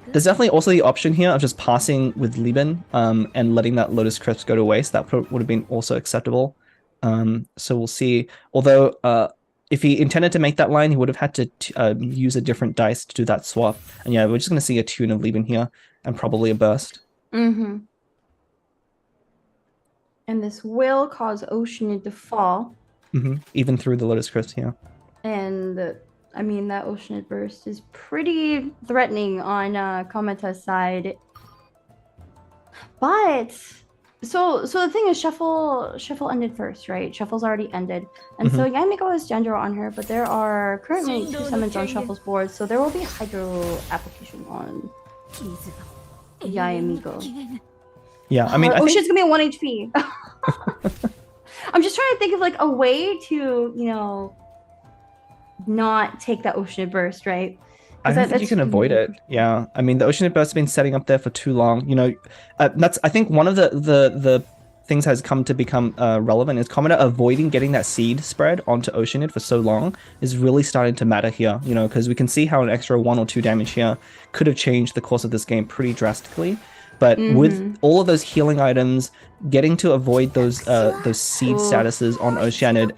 There's definitely also the option here of just passing with Lieben and letting that Lotus Crisp go to waste. That would have been also acceptable. So we'll see. Although, if he intended to make that line, he would have had to use a different dice to do that swap. And yeah, we're just going to see a tune of Lieben here and probably a burst. Mm-hmm. And this will cause Oceanid to fall. Even through the Lotus Crisp here. And I mean, that Oceanid Burst is pretty threatening on Komata's side. But so the thing is, Shuffle ended first, right? Shuffle's already ended. And so Yaemiko has Gendro on her, but there are currently 2 summons on Shuffle's board, so there will be Hydro application on Yaemiko. Yeah, I mean, Ocean's gonna be 1 HP. I'm just trying to think of like a way to, not take that Oceanid Burst, right? I don't think you can avoid it. Yeah, I mean the Oceanid Burst has been setting up there for too long. You know, that's I think one of the things has come to become relevant is Commoner avoiding getting that seed spread onto Oceanid for so long is really starting to matter here. You know, because we can see how an extra 1 or 2 damage here could have changed the course of this game pretty drastically. But with all of those healing items, getting to avoid those seed statuses on Oceanid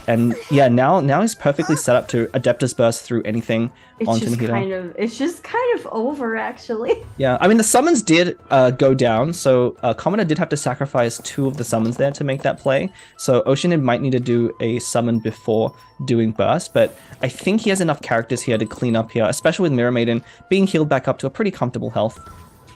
and yeah, now he's perfectly set up to Adeptus Burst through anything onto Nahida. It's just kind of over, actually. Yeah, I mean, the summons did go down, so Commoner did have to sacrifice 2 of the summons there to make that play. So Oceanid might need to do a summon before doing Burst, but I think he has enough characters here to clean up here, especially with Mirror Maiden being healed back up to a pretty comfortable health.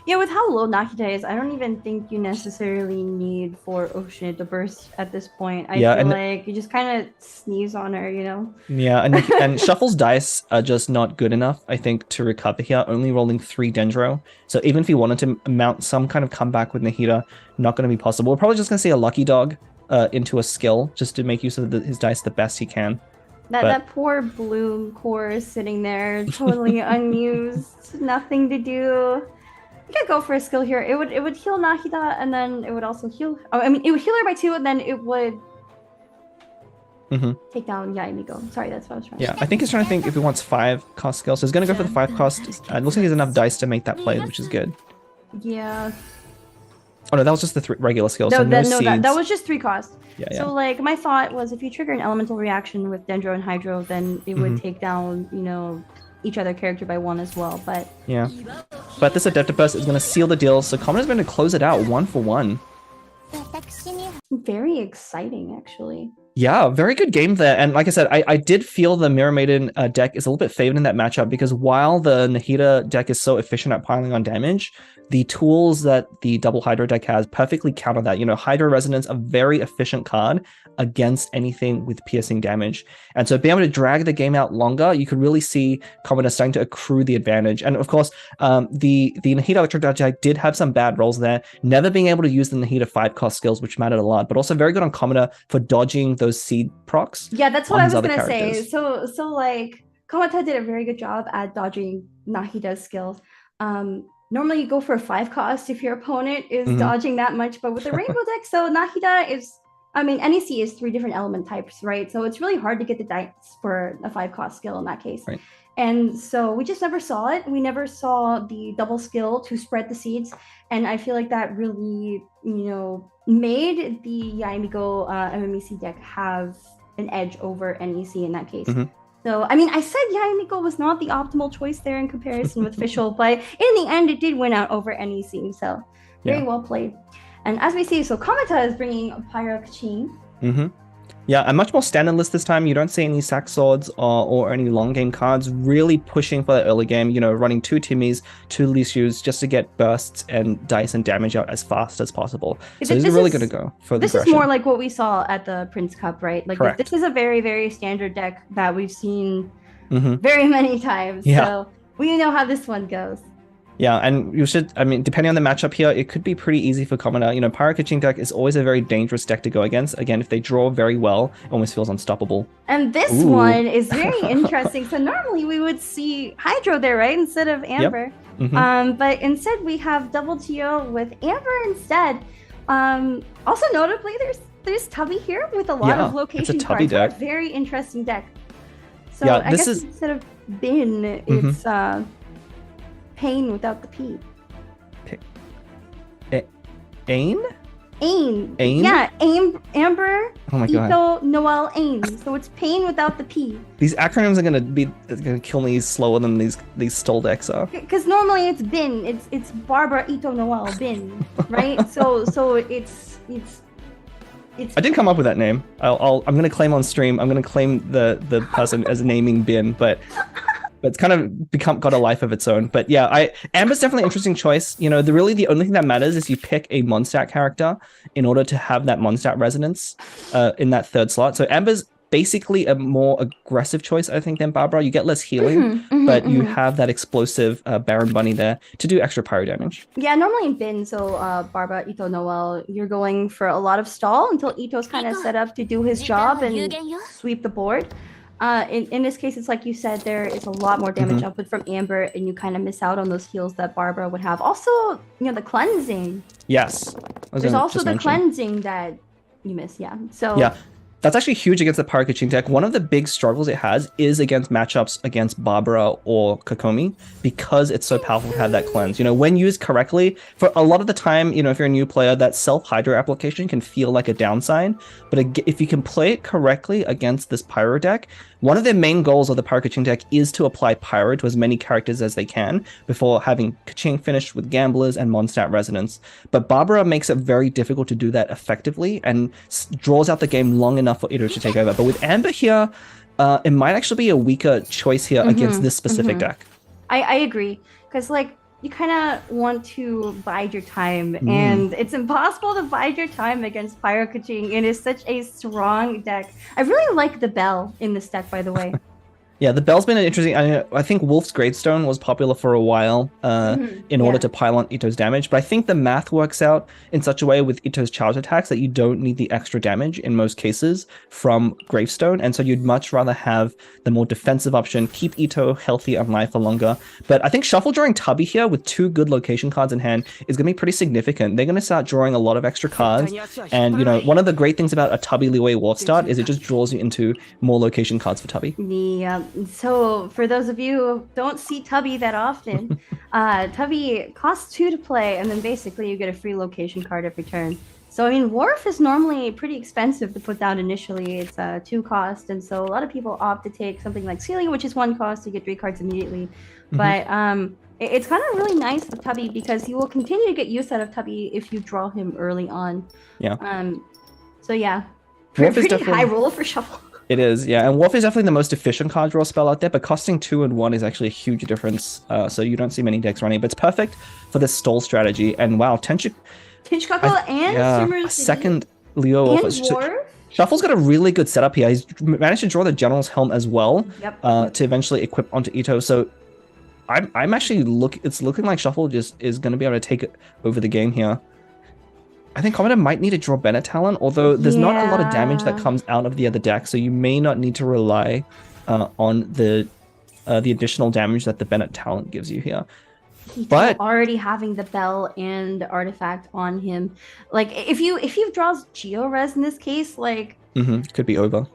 Yeah, with how low Nahida is, I don't even think you necessarily need for Oceanid to burst at this point. I feel like you just kind of sneeze on her, you know? Yeah, and Shuffle's dice are just not good enough, I think, to recover here, only rolling 3 Dendro. So even if he wanted to mount some kind of comeback with Nahida, not going to be possible. We're probably just going to see a Lucky Dog into a skill, just to make use of his dice the best he can. That poor Bloom core is sitting there, totally unused, nothing to do. You could go for a skill here. It would heal Nahida, and then it would also heal. Oh, I mean, it would heal her by 2, and then it would take down Yaimigo. Sorry, that's what I was trying to say. I think he's trying to think if he wants 5 cost skills. So he's going to go for the 5 cost. It looks like he has enough dice to make that play, which is good. Yeah. Oh no, that was just the regular skills. That was just 3 cost. Yeah. So like my thought was, if you trigger an elemental reaction with Dendro and Hydro, then it would take down, you know, each other character by 1 as well. But yeah, but this Adeptus Burst is going to seal the deal. So Commoner's going to close it out 1 for 1. Very exciting, actually. Yeah, very good game there. And like I said, I did feel the Mirror Maiden deck is a little bit favored in that matchup because while the Nahida deck is so efficient at piling on damage, the tools that the double Hydro deck has perfectly counter that. You know, Hydro Resonance, a very efficient card against anything with piercing damage. And so being able to drag the game out longer, you could really see Commoner starting to accrue the advantage. And of course, the Nahida Electric deck did have some bad rolls there, never being able to use the Nahida 5 cost skills, which mattered a lot, but also very good on Commoner for dodging those seed procs. Yeah, that's what I was going to say. So like, Komata did a very good job at dodging Nahida's skills. Normally you go for a 5 cost if your opponent is dodging that much, but with the Rainbow deck, so Nahida is, I mean, NEC is 3 different element types, right? So it's really hard to get the dice for a 5 cost skill in that case. Right. And so we just never saw it. We never saw the double skill to spread the seeds. And I feel like that really, you know, made the Yaimigo MMEC deck have an edge over NEC in that case. So, I mean, I said Yaimigo was not the optimal choice there in comparison with Fischl, but in the end, it did win out over NEC. So, very well played. And as we see, so Komata is bringing Pyro Kachin. Yeah, a much more standard list this time. You don't see any sack swords or any long game cards really pushing for the early game, you know, running 2 Timmies, 2 Lisius just to get bursts and dice and damage out as fast as possible. So these are really going to go for the aggression. This is more like what we saw at the Prince Cup, right? Like this is a very, very standard deck that we've seen very many times. Yeah. So we know how this one goes. Yeah, and you should, I mean, depending on the matchup here, it could be pretty easy for Commoner. You know, Pyro Kachin deck is always a very dangerous deck to go against. Again, if they draw very well, it almost feels unstoppable. And this one is very interesting. So normally we would see Hydro there, right? Instead of Amber. But instead we have double TO with Amber instead. Also notably, there's Tubby here with a lot of location it's a Tubby cards. Deck. Very interesting deck. So yeah, I guess instead of Bin, it's... Pain without the P. Ain? Ain. Ain? Yeah, Amber. Oh my god. Ito, Noel, Ain. So it's pain without the P. These acronyms are gonna kill me slower than these Stol decks are. Because normally it's Bin. It's Barbara, Ito, Noel, Bin, right? so it's. I didn't come up with that name. I'm gonna claim on stream. I'm gonna claim the person as naming Bin, but it's kind of got a life of its own. But yeah, Amber's definitely an interesting choice. You know, the only thing that matters is you pick a Mondstadt character in order to have that Mondstadt resonance in that 3rd slot. So Amber's basically a more aggressive choice, I think, than Barbara. You get less healing, but you have that explosive Baron Bunny there to do extra pyro damage. Yeah, normally in Bin, so Barbara, Ito, Noel, you're going for a lot of stall until Ito's kind of set up to do his job and sweep the board. In this case, it's like you said, there is a lot more damage output from Amber, and you kind of miss out on those heals that Barbara would have. Also, the cleansing. Yes. There's also the cleansing that you miss, yeah. So yeah. That's actually huge against the Pyro Kaching deck. One of the big struggles it has is against matchups against Barbara or Kokomi because it's so powerful to have that cleanse. When used correctly, for a lot of the time, if you're a new player, that self-hydro application can feel like a downside. But if you can play it correctly against this Pyro deck, one of the main goals of the Pyro Kaching deck is to apply Pyro to as many characters as they can before having Kaching finished with Gamblers and Mondstadt Resonance. But Barbara makes it very difficult to do that effectively and draws out the game long enough for Ito to take over. But with Amber here, it might actually be a weaker choice here against this specific deck. I agree. Because, you kind of want to bide your time, and it's impossible to bide your time against Pyro Kaching. It is such a strong deck. I really like the Bell in this deck, by the way. Yeah, the Bell's been an interesting... I think Wolf's Gravestone was popular for a while in order to pile on Ito's damage, but I think the math works out in such a way with Ito's charge attacks that you don't need the extra damage in most cases from Gravestone, and so you'd much rather have the more defensive option, keep Ito healthy and alive for longer. But I think Shuffle drawing Tubby here with 2 good location cards in hand is going to be pretty significant. They're going to start drawing a lot of extra cards, and one of the great things about a Tubby Liwei War start is it just draws you into more location cards for Tubby. Yeah. So for those of you who don't see Tubby that often, Tubby costs 2 to play, and then basically you get a free location card every turn. So Wharf is normally pretty expensive to put down initially. It's 2 cost, and so a lot of people opt to take something like Celia, which is 1 cost to get 3 cards immediately. But it's kind of really nice with Tubby because you will continue to get use out of Tubby if you draw him early on. Yeah. So yeah, Wolf is pretty high roll for Shuffle. It is, yeah, and Wolf is definitely the most efficient card draw spell out there, but costing 2 and 1 is actually a huge difference, so you don't see many decks running, but it's perfect for this stall strategy, and wow, Tinchkaku and Shimmer's second Leo Wolf. Shuffle's got a really good setup here. He's managed to draw the General's Helm as well to eventually equip onto Ito, so I'm actually it's looking like Shuffle just is going to be able to take it over the game here. I think Commodore might need to draw Bennett Talon, although there's not a lot of damage that comes out of the other deck, so you may not need to rely on the additional damage that the Bennett Talon gives you here. But already having the Bell and the Artifact on him, if he draws Geo-Res in this case, could be over.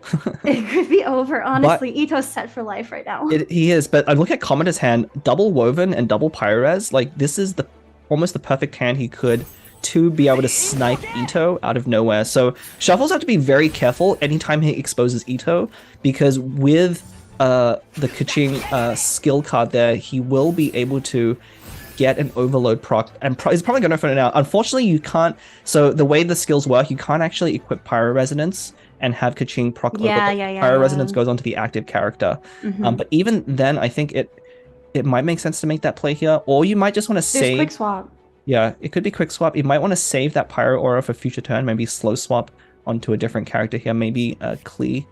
It could be over. Honestly, Ito's set for life right now. He is, but I look at Commodore's hand, double Woven and double Pyro-Res, this is almost the perfect hand he could to be able to snipe Ito out of nowhere. So Shuffles have to be very careful anytime he exposes Ito, because with the Kaching skill card there, he will be able to get an overload proc, and he's probably going to find it out. Unfortunately, you can't. So the way the skills work, you can't actually equip Pyro Resonance and have Kaching proc overload. Pyro Resonance goes onto the active character. But even then, I think it might make sense to make that play here, or you might just want to save. Quick swap. Yeah, it could be quick swap. You might want to save that Pyro Aura for future turn, maybe slow swap onto a different character here, maybe Klee.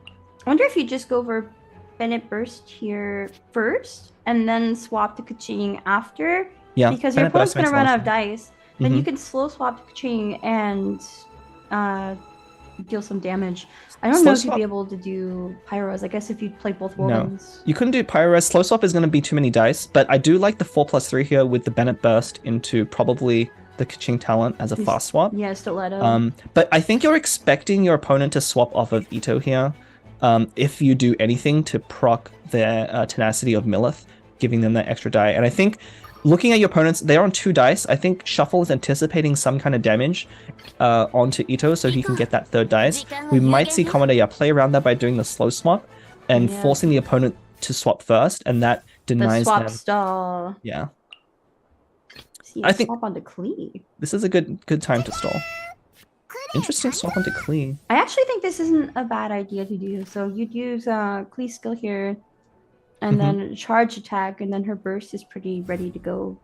I wonder if you just go for Bennett Burst here first, and then swap to Kaching after. Yeah, because your opponent's going to run out of dice. Then you can slow swap to Kaching and deal some damage. I don't know if you'd be able to do Pyros. I guess if you play both Wovens. No, you couldn't do Pyros. Slow swap is going to be too many dice, but I do like the 4+3 here with the Bennett Burst into probably the Kaching Talent as a fast swap. Yeah, Stiletto. But I think you're expecting your opponent to swap off of Ito here if you do anything to proc their Tenacity of Millith, giving them that extra die. And I think looking at your opponents, they're on 2 dice. I think Shuffle is anticipating some kind of damage onto Ito so he can get that 3rd dice. We might see Commodore play around that by doing the slow swap and forcing the opponent to swap first, and that denies them. The swap stall. Yeah. I think swap onto Klee. This is a good time to stall. Interesting swap onto Klee. I actually think this isn't a bad idea to do. So you'd use Klee's skill here, and then charge attack, and then her burst is pretty ready to go.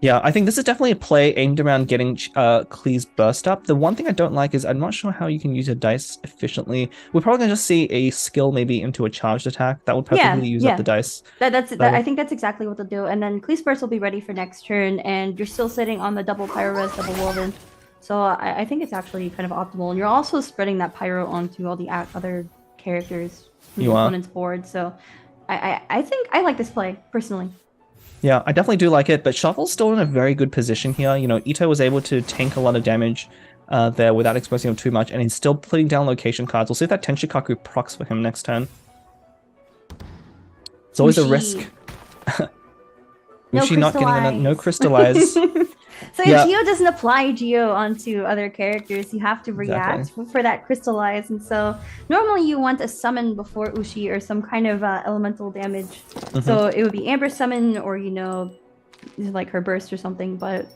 Yeah, I think this is definitely a play aimed around getting Klee's burst up. The one thing I don't like is I'm not sure how you can use your dice efficiently. We're probably going to just see a skill maybe into a charged attack. That would perfectly use up the dice. I think that's exactly what they'll do. And then Klee's burst will be ready for next turn, and you're still sitting on the double Pyro-Res, double Woven. So I think it's actually kind of optimal. And you're also spreading that Pyro onto all the other characters from You the are. opponent's board. So I think I like this play personally. Yeah, I definitely do like it, but Shuffle's still in a very good position here. You know, Ito was able to tank a lot of damage there without exposing him too much, and he's still putting down location cards. We'll see if that Tenshikaku procs for him next turn. It's always a risk. No Ushi not getting no crystallize. crystallize. So Yeah. Geo doesn't apply Geo onto other characters. You have to react for that crystallize. And so normally you want a summon before Ushi or some kind of elemental damage. So it would be Amber summon or, you know, like her burst or something. But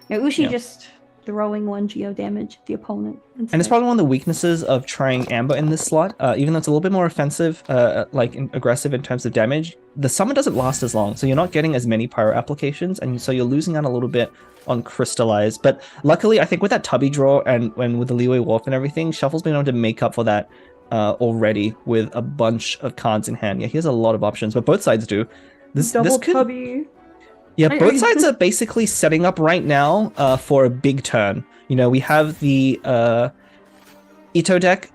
you know, Ushi just throwing one Geo damage at the opponent. And it's probably one of the weaknesses of trying Amber in this slot. Even though it's a little bit more offensive, aggressive in terms of damage, the summon doesn't last as long. So you're not getting as many pyro applications, and so you're losing out a little bit on crystallize. But luckily, I think with that tubby draw and with the leeway warp and everything, Shuffle's been able to make up for that already with a bunch of cards in hand. Yeah, he has a lot of options, but both sides do. This could... tubby. Yeah, both sides are basically setting up right now for a big turn. You know, we have the Ito deck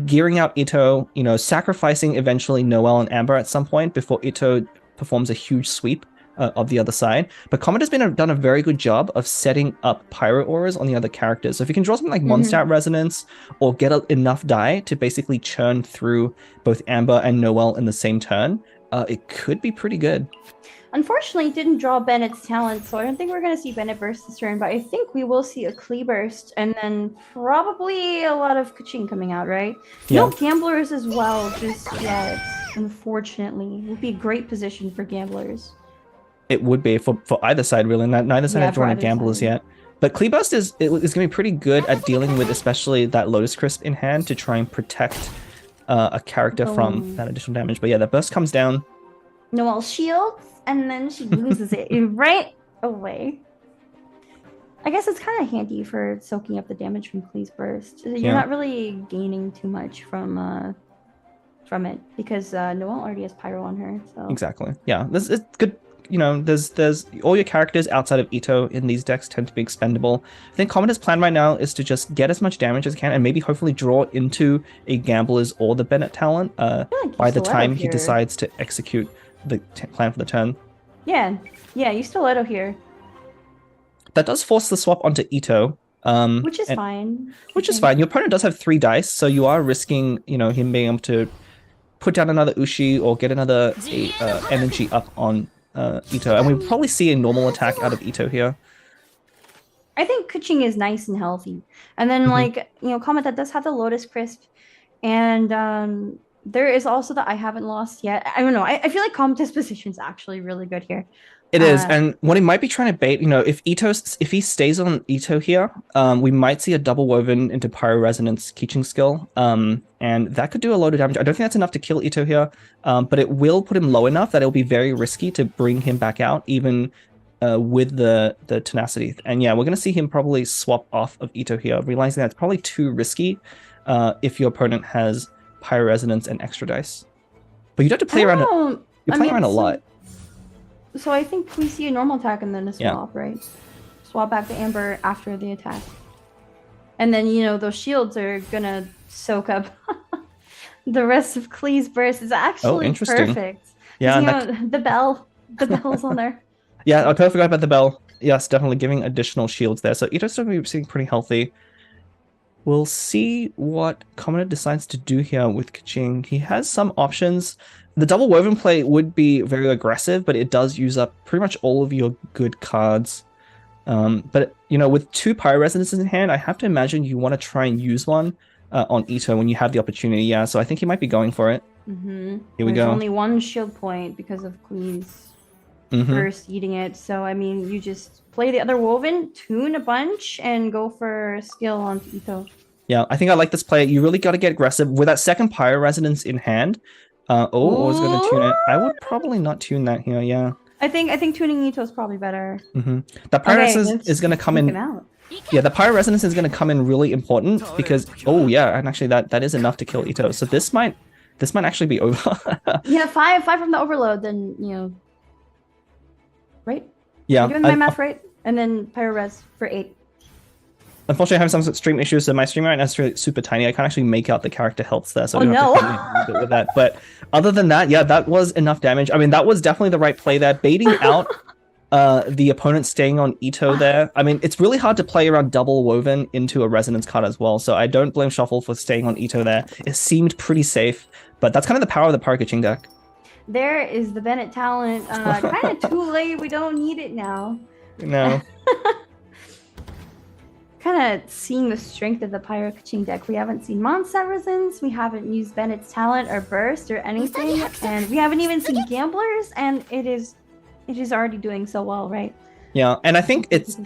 gearing out Ito, you know, sacrificing eventually Noelle and Amber at some point before Ito performs a huge sweep of the other side. But Comet has done a very good job of setting up Pyro Auras on the other characters. So if you can draw something like Mondstadt Resonance or get enough die to basically churn through both Amber and Noelle in the same turn, it could be pretty good. Unfortunately, didn't draw Bennett's talent, so I don't think we're going to see Bennett burst this turn, but I think we will see a Klee burst, and then probably a lot of Kaching coming out, right? Yeah. No Gamblers as well, just yet, unfortunately. It would be a great position for Gamblers. It would be for either side, really. Neither side have drawn a Gamblers yet. But Klee burst is going to be pretty good at dealing with especially that Lotus Crisp in hand to try and protect a character from that additional damage. But yeah, the burst comes down. Noelle shields, and then she loses it right away. I guess it's kind of handy for soaking up the damage from Klee's burst. You're not really gaining too much from it because Noelle already has Pyro on her. So Exactly. Yeah, this is good. You know, there's all your characters outside of Ito in these decks tend to be expendable. I think Cometer's plan right now is to just get as much damage as he can and maybe hopefully draw into a Gambler's or the Bennett talent by the time he decides to execute the plan for the turn. Yeah, you stiletto here. That does force the swap onto Ito. Which is fine. Which is fine. Your opponent does have 3 dice, so you are risking, you know, him being able to put down another Ushi or get another energy up on Ito. And we'll probably see a normal attack out of Ito here. I think Kaching is nice and healthy. And then, like, you know, Comet that does have the Lotus Crisp. And there is also the I haven't lost yet. I don't know. I feel like Comet's position is actually really good here. It is, and what he might be trying to bait, you know, if he stays on Ito here, we might see a double woven into Pyro Resonance Keaching skill, and that could do a lot of damage. I don't think that's enough to kill Ito here, but it will put him low enough that it'll be very risky to bring him back out, even with the tenacity. And yeah, we're going to see him probably swap off of Ito here, realizing that's probably too risky if your opponent has Pyro Resonance and extra dice. But you don't have to play around. You're playing around a lot. So I think we see a normal attack and then a swap, right? Swap back to Amber after the attack. And then, you know, those shields are gonna soak up the rest of Klee's burst. Is actually perfect. Yeah, you know, the bell's on there. Yeah, I totally forgot about the bell. Yes, definitely giving additional shields there. So Ito's still seeming pretty healthy. We'll see what Commoner decides to do here with Kaching. He has some options. The double woven play would be very aggressive, but it does use up pretty much all of your good cards. But, you know, with 2 Pyro Resonances in hand, I have to imagine you want to try and use one on Ito when you have the opportunity. Yeah, so I think he might be going for it. Here we go. There's only 1 shield point because of Queen's first eating it. So, I mean, you just play the other woven, tune a bunch, and go for skill on Ito. Yeah, I think I like this play. You really got to get aggressive. With that second Pyro Resonance in hand, I was going to tune it. I would probably not tune that here, yeah. I think tuning Ito is probably better. The Pyro Resonance is going to come in. Yeah, the Pyro Resonance is going to come in really important because, and actually that is enough to kill Ito. So this might actually be over. Yeah, 5 from the overload, then, you know. Right? Yeah. Am I doing my math right? And then Pyro Res for 8. Unfortunately, I have some stream issues, so my stream right now is really super tiny. I can't actually make out the character healths there, so Oh, I have no. to help me a little bit with that. But other than that, yeah, that was enough damage. I mean, that was definitely the right play there. Baiting out the opponent staying on Ito there. I mean, it's really hard to play around double woven into a resonance card as well, so I don't blame Shuffle for staying on Ito there. It seemed pretty safe, but that's kind of the power of the Paracaching deck. There is the Bennett talent. Kind of too late. We don't need it now. No. Kind of seeing the strength of the Pyro-Kaching deck. We haven't seen Mondstadt Resonance, we haven't used Bennett's talent or Burst or anything, and we haven't even seen Gamblers, and it is already doing so well, right? Yeah, and I think it's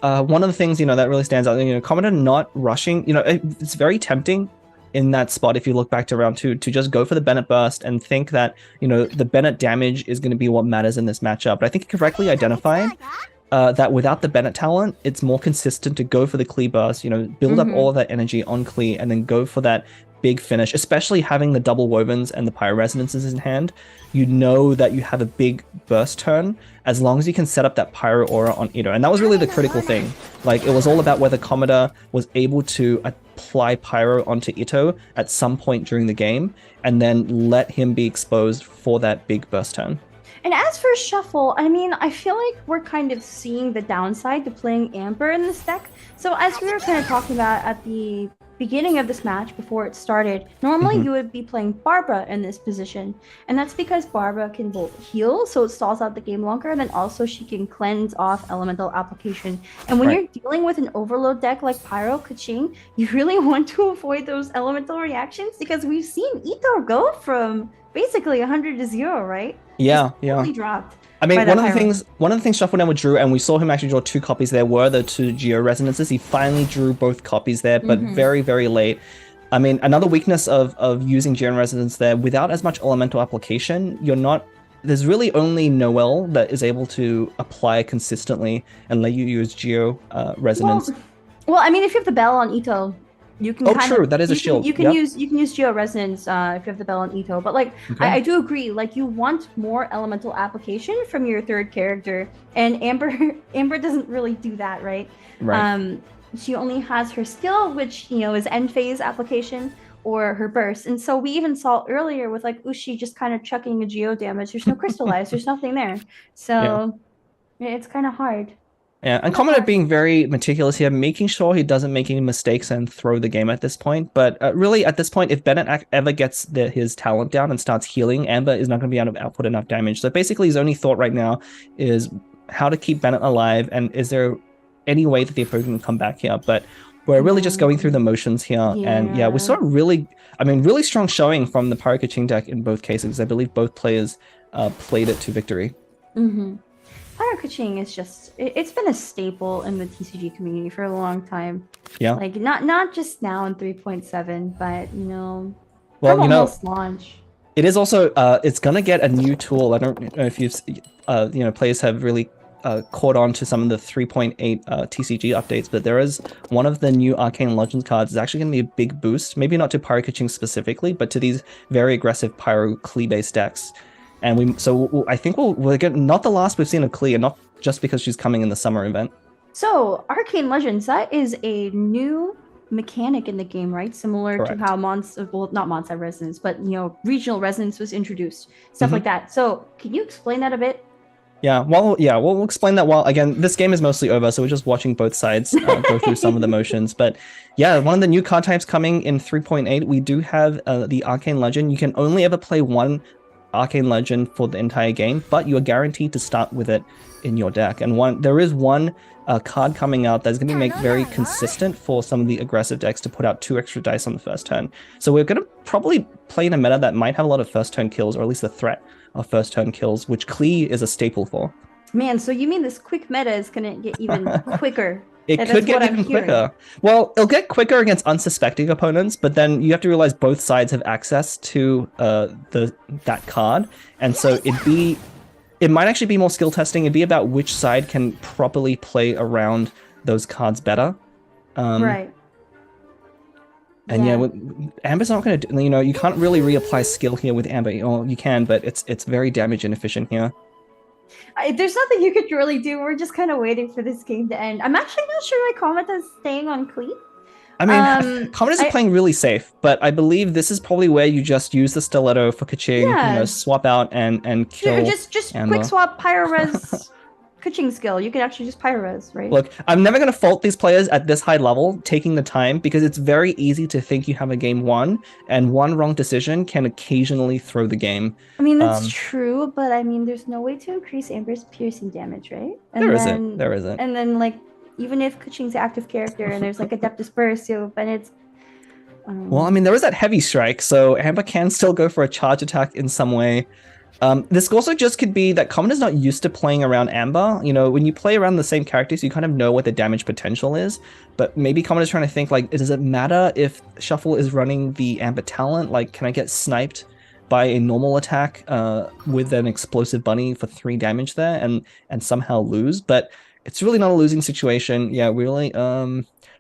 one of the things, you know, that really stands out. You know, Commodore not rushing, you know, it's very tempting in that spot if you look back to round 2 to just go for the Bennett burst and think that, you know, the Bennett damage is going to be what matters in this matchup. But I think he correctly identified that without the Bennett talent, it's more consistent to go for the Klee burst, you know, build up all of that energy on Klee and then go for that big finish, especially having the double wovens and the pyro resonances in hand. You know that you have a big burst turn as long as you can set up that pyro aura on Ito. And that was really the critical thing. Like, it was all about whether Commodore was able to apply pyro onto Ito at some point during the game and then let him be exposed for that big burst turn. And as for Shuffle, I mean, I feel like we're kind of seeing the downside to playing Amber in this deck. So as we were kind of talking about at the beginning of this match before it started, normally you would be playing Barbara in this position. And that's because Barbara can both heal, so it stalls out the game longer, and then also she can cleanse off elemental application. And when you're dealing with an overload deck like Pyro Kaching, you really want to avoid those elemental reactions because we've seen Ito go from basically 100 to 0, right? Yeah, Totally dropped. I mean, one of the things Shuffle never drew, and we saw him actually draw 2 copies there, were the 2 Geo Resonances. He finally drew both copies there, but very, very late. I mean, another weakness of using Geo Resonance there, without as much elemental application, there's really only Noelle that is able to apply consistently and let you use Geo Resonance. Well, I mean, if you have the Bell on Ito, you can true, that is a shield. You can use Geo Resonance if you have the Bell on Ito, but like I do agree, like you want more elemental application from your third character, and Amber doesn't really do that, right? She only has her skill, which, you know, is end phase application, or her burst, and so we even saw earlier with like Ushi just kind of chucking a Geo damage. There's no crystallize, there's nothing there, so it's kind of hard. Yeah, and Commodore being very meticulous here, making sure he doesn't make any mistakes and throw the game at this point. But really, at this point, if Bennett ever gets his talent down and starts healing, Amber is not going to be able to output enough damage. So basically, his only thought right now is how to keep Bennett alive, and is there any way that the opponent can come back here? But we're really just going through the motions here. And yeah, we saw really strong showing from the Pyro Kaching deck in both cases. I believe both players played it to victory. Pyro Kaching is just, it's been a staple in the TCG community for a long time. Yeah. Like, not just now in 3.7, but, you know, well, you know, launch. It is also, it's going to get a new tool. I don't know if you've, you know, players have really caught on to some of the 3.8 TCG updates, but there is one of the new Arcane Legends cards is actually going to be a big boost, maybe not to Pyro Kaching specifically, but to these very aggressive Pyro Klee-based decks. And I think we'll get not the last we've seen of Klee, and not just because she's coming in the summer event. So Arcane Legends, that is a new mechanic in the game, right? Similar to how not Mondstadt Resonance, but, you know, Regional Resonance was introduced, stuff like that. So can you explain that a bit? Yeah, we'll explain that. While again, this game is mostly over, so we're just watching both sides go through some of the motions. But yeah, one of the new card types coming in 3.8, we do have the Arcane Legend. You can only ever play one Arcane Legend for the entire game, but you are guaranteed to start with it in your deck. And there is one card coming out that's going to make very consistent for some of the aggressive decks to put out 2 extra dice on the first turn. So we're going to probably play in a meta that might have a lot of first turn kills, or at least the threat of first turn kills, which Klee is a staple for. Man, so you mean this quick meta is going to get even quicker? It could get even quicker. Well, it'll get quicker against unsuspecting opponents, but then you have to realize both sides have access to that card, and so it might actually be more skill testing. It'd be about which side can properly play around those cards better. Right. And Amber's not going to, you know, you can't really reapply skill here with Amber. Or you can, but it's very damage inefficient here. There's nothing you could really do. We're just kind of waiting for this game to end. I'm actually not sure why Komata's staying on Cleat. I mean, Commoners are playing really safe, but I believe this is probably where you just use the stiletto for Kaching, Yeah. you know, swap out and kill. Just Amber. quick swap Pyro-Res Kaching skill. You can actually just Pyro-Res, right? Look, I'm never going to fault these players at this high level taking the time, because it's very easy to think you have a game won, and one wrong decision can occasionally throw the game. I mean, that's true, but I mean, there's no way to increase Amber's piercing damage, right? There isn't. And then, like, even if Kaching's an active character and there's like Adeptus Burst, Bennett's. Well, I mean, there is that heavy strike, so Amber can still go for a charge attack in some way. This also just could be that Common is not used to playing around Amber. You know, when you play around the same characters, you kind of know what the damage potential is. But maybe Common is trying to think, like, does it matter if Shuffle is running the Amber talent? Like, can I get sniped by a normal attack with an explosive bunny for 3 damage there and somehow lose? But it's really not a losing situation. Yeah, really.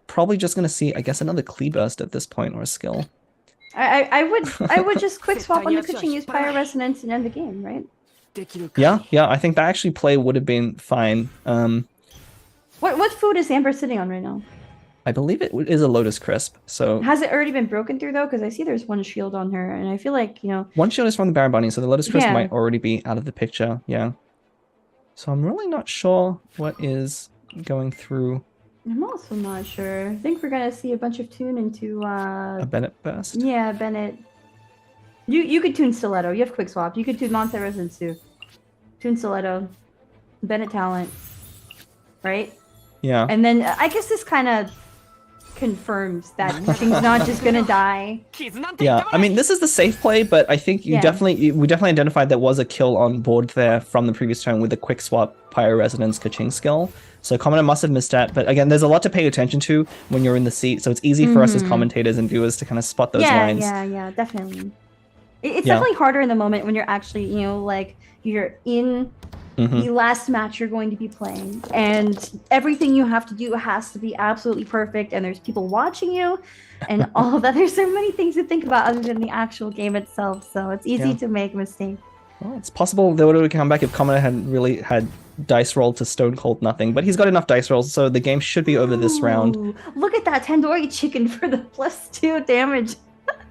Probably just gonna see, I guess, another Klee burst at this point, or a skill. I would just quick swap on the Kaching, use Pyro Resonance, and end the game, right? Yeah, I think that actually play would have been fine. What food is Amber sitting on right now? I believe it is a Lotus Crisp. So has it already been broken through though? Because I see there's one shield on her, and I feel like, you know, one shield is from the Baron Bunny, so the Lotus Crisp might already be out of the picture. Yeah. So I'm really not sure what is going through. I'm also not sure. I think we're gonna see a bunch of tune into a Bennett burst. Yeah, Bennett. You could tune Stiletto. You have quick swap. You could tune Monster Resonance too. Tune Stiletto, Bennett talent, right? Yeah. And then I guess this kind of confirms that Kaching's not just gonna die. Yeah, I mean, this is the safe play, but I think we definitely identified there was a kill on board there from the previous turn with the quick swap Pyro Resonance Kaching skill. So Commoner must have missed that, but again, there's a lot to pay attention to when you're in the seat, so it's easy for us as commentators and viewers to kind of spot those lines. Yeah, definitely. It's definitely harder in the moment when you're actually, you know, like, you're in the last match you're going to be playing, and everything you have to do has to be absolutely perfect, and there's people watching you, and all of that. There's so many things to think about other than the actual game itself, so it's easy to make a mistake. Well, it's possible they would have come back if Commoner had really had dice roll to stone cold nothing, but he's got enough dice rolls, so the game should be over this round. Look at that tandoori chicken for the +2 damage.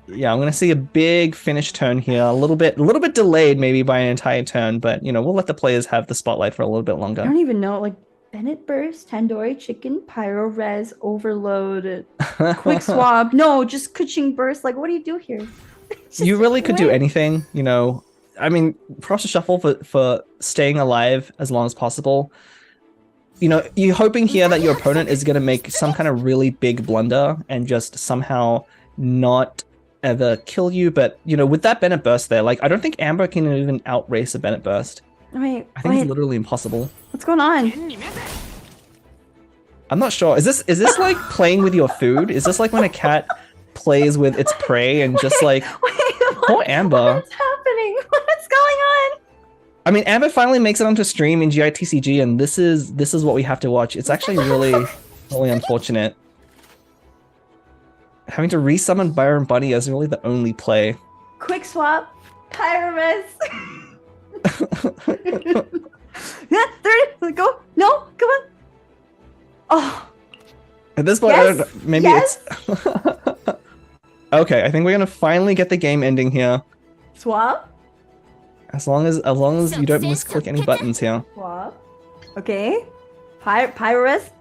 Yeah, I'm gonna see a big finish turn here, a little bit delayed maybe by an entire turn, but you know, we'll let the players have the spotlight for a little bit longer. I don't even know, like, Bennett burst, tandoori chicken, pyro res, overload, quick swap. No, just Kaching burst. Like, what do you do here? You really could do anything, you know. I mean, props to Shuffle for staying alive as long as possible. You know, you're hoping here that your opponent is gonna make some kind of really big blunder and just somehow not ever kill you, but you know, with that Bennett burst there, like, I don't think Amber can even outrace a Bennett burst. Wait, I think it's literally impossible. What's going on? I'm not sure. Is this like playing with your food? Is this like when a cat plays with its prey and just like poor Amber? What's happening? What's going on? I mean, Amber finally makes it onto stream in GITCG, and this is what we have to watch. It's actually really unfortunate. Having to resummon Byron Bunny is really the only play. Quick swap, Pyromes. Yeah, 30. Go. No, come on. Oh. At this point, I don't know. Maybe it's. Okay, I think we're gonna finally get the game ending here. Swap. As long as you don't misclick any buttons here. Swap. Okay. Pyros.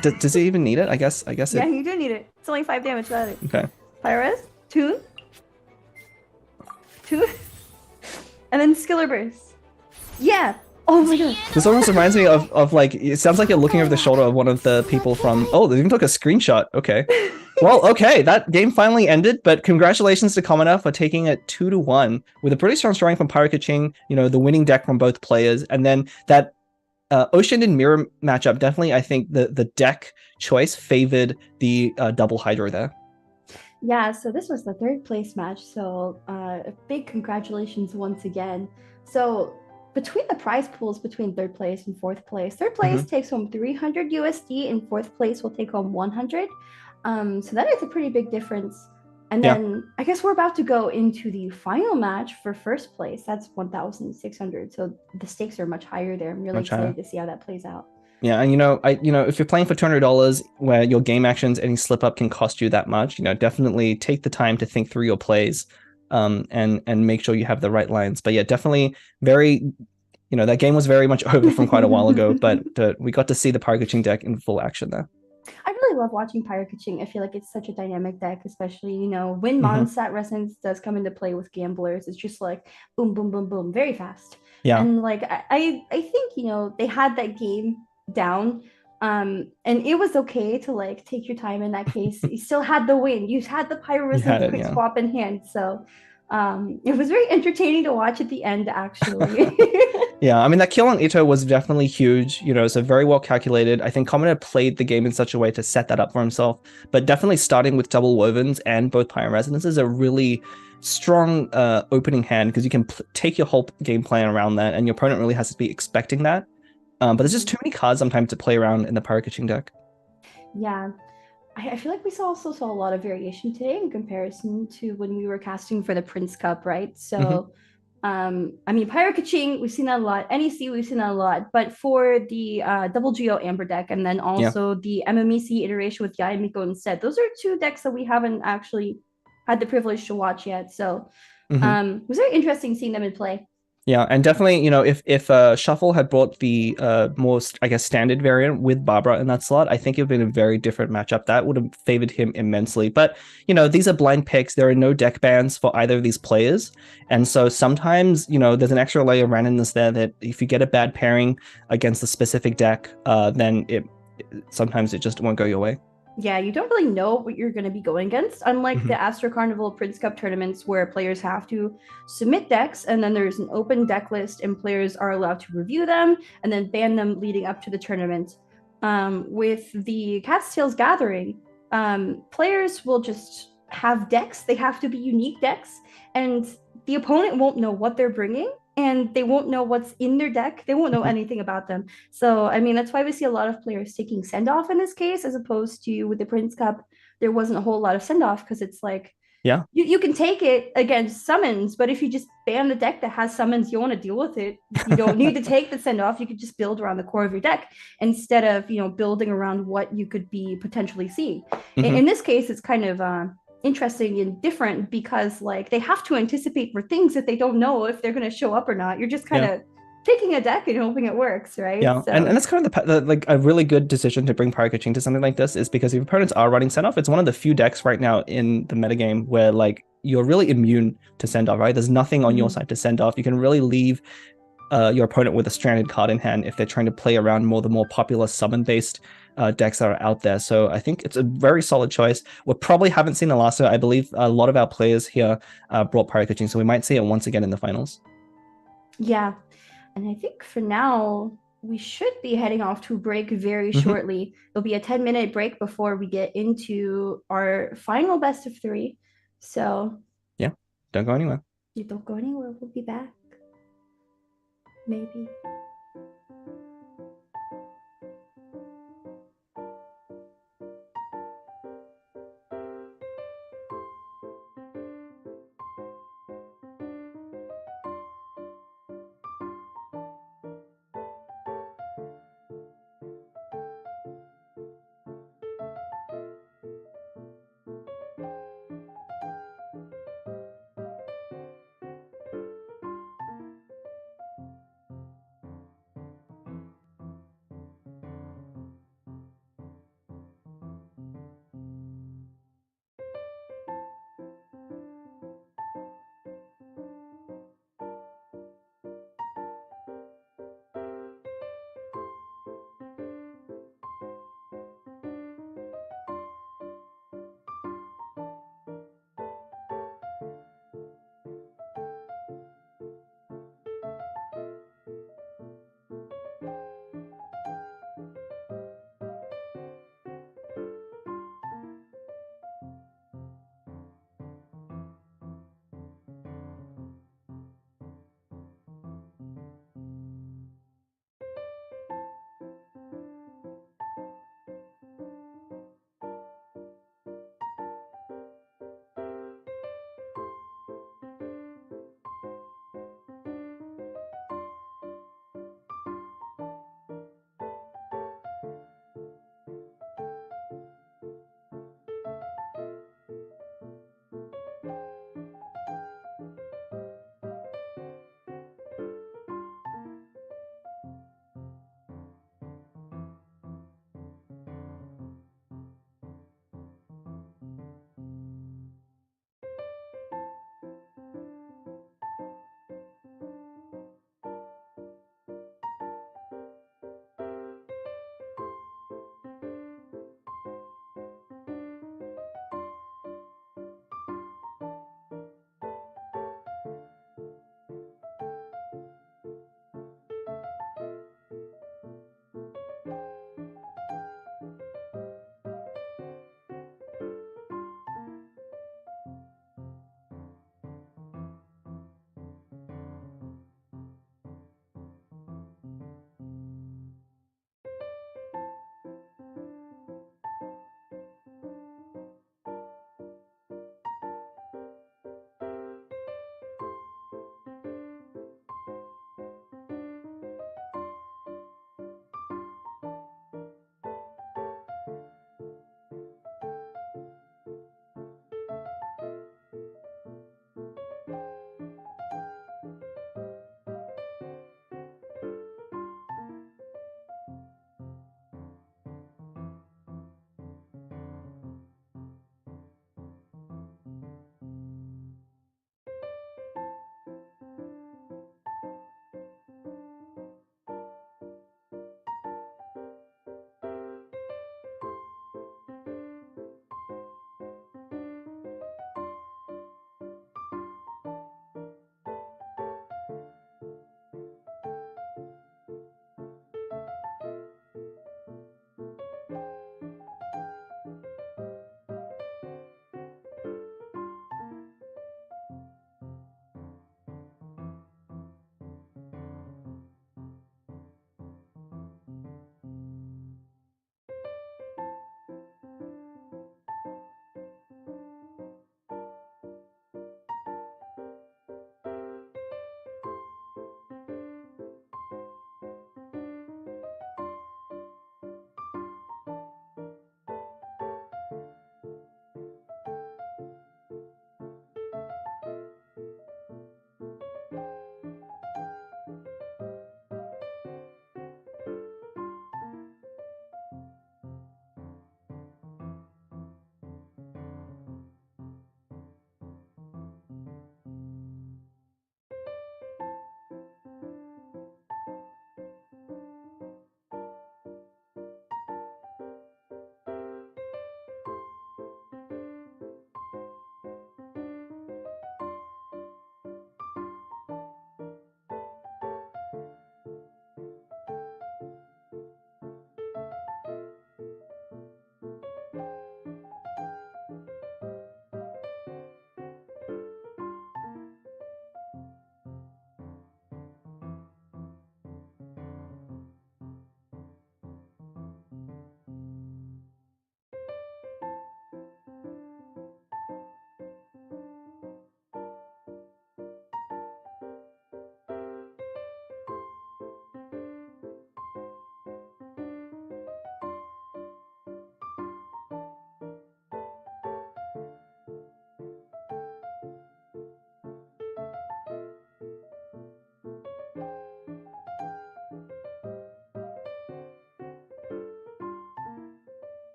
Does it even need it? I guess Yeah, you do need it. It's only 5 damage without it. Okay. Pyros. Two. And then Skiller Burst. Yeah. Oh my god. This almost reminds me of like, it sounds like you're looking over the shoulder of one of the people from, oh, they even took a screenshot. Okay. Well, okay, that game finally ended, but congratulations to Commoner for taking it 2-1 with a pretty strong scoring from Pyro Kaching, you know, the winning deck from both players, and then that Ocean and Mirror matchup, definitely, I think the deck choice favored the double Hydro there. Yeah, so this was the 3rd place match, so a big congratulations once again. So between the prize pools between 3rd place and 4th place, 3rd place takes home 300 USD and 4th place will take home 100. So that is a pretty big difference. And Yeah, then I guess we're about to go into the final match for first place. That's 1,600. So the stakes are much higher there. I'm really much higher. excited to see how that plays out. Yeah, and if you're playing for $200 where your game actions, any slip up can cost you that much, definitely take the time to think through your plays, and make sure you have the right lines. But yeah, definitely very, that game was very much over from quite a while ago, but we got to see the Paragaching deck in full action there. I really love watching Pirate Kaching. I feel like it's such a dynamic deck, especially, when Hmm. Mondstadt Resonance does come into play with gamblers. It's just like boom, boom, boom, boom, very fast. Yeah, And like I think, they had that game down. And it was okay to like take your time in that case. You still had the win. You had the Pyro you had Resonance it. quick Yeah. swap in hand. So it was very entertaining to watch at the end, actually. Yeah, I mean, that kill on Ito was definitely huge, so very well calculated. I think Commoner played the game in such a way to set that up for himself, but definitely starting with double wovens and both Pyre Resonances, a really strong opening hand, because you can take your whole game plan around that, and your opponent really has to be expecting that. But there's just too many cards sometimes to play around in the Paracaching deck. Yeah. I feel like we also saw a lot of variation today in comparison to when we were casting for the Prince Cup, right? Hmm. So, I mean, Pyro Kaching, we've seen that a lot. NEC, we've seen that a lot. But for the Double Geo Amber deck, and then Yeah. also the MMEC iteration with Yaimiko instead, those are two decks that we haven't actually had the privilege to watch yet. So, Hmm. it was very interesting seeing them in play. Yeah, and definitely, if Shuffle had brought the most, I guess, standard variant with Barbara in that slot, I think it would have been a very different matchup. That would have favored him immensely. But, these are blind picks. There are no deck bans for either of these players. And so sometimes, there's an extra layer of randomness there that if you get a bad pairing against a specific deck, then sometimes it just won't go your way. Yeah, you don't really know what you're going to be going against, unlike Mhm. the Astro Carnival Prince Cup tournaments where players have to submit decks and then there's an open deck list and players are allowed to review them and then ban them leading up to the tournament. With the Cat's Tails Gathering, players will just have decks. They have to be unique decks, and the opponent won't know what they're bringing and they won't know what's in their deck. They won't know Mhm. anything about them. So, I mean, that's why we see a lot of players taking send off in this case, as opposed to with the Prince Cup, there wasn't a whole lot of send off because it's like Yeah. you can take it against summons, but if you just ban the deck that has summons, you want to deal with it. You don't need to take the send off. You could just build around the core of your deck instead of building around what you could be potentially seeing. In Hmm. this case, it's kind of interesting and different because like they have to anticipate for things that they don't know if they're going to show up or not. You're just kind Yeah. of picking a deck and hoping it works, right? Yeah, and So that's kind of like a really good decision to bring Pyro to something like this, is because if opponents are running send off, it's one of the few decks right now in the metagame where like you're really immune to send off, right? There's nothing on your side to send off. You can really leave your opponent with a stranded card in hand if they're trying to play around the more popular summon based decks that are out there. So I think it's a very solid choice. We probably haven't seen the last of it. I believe a lot of our players here brought Pyro, so we might see it once again in the finals. yeah, and I think for now, we should be heading off to break very Hmm. shortly. There'll be a 10-minute break before we get into our final best of three. So Yeah, don't go anywhere. you don't go anywhere. We'll be back. Maybe.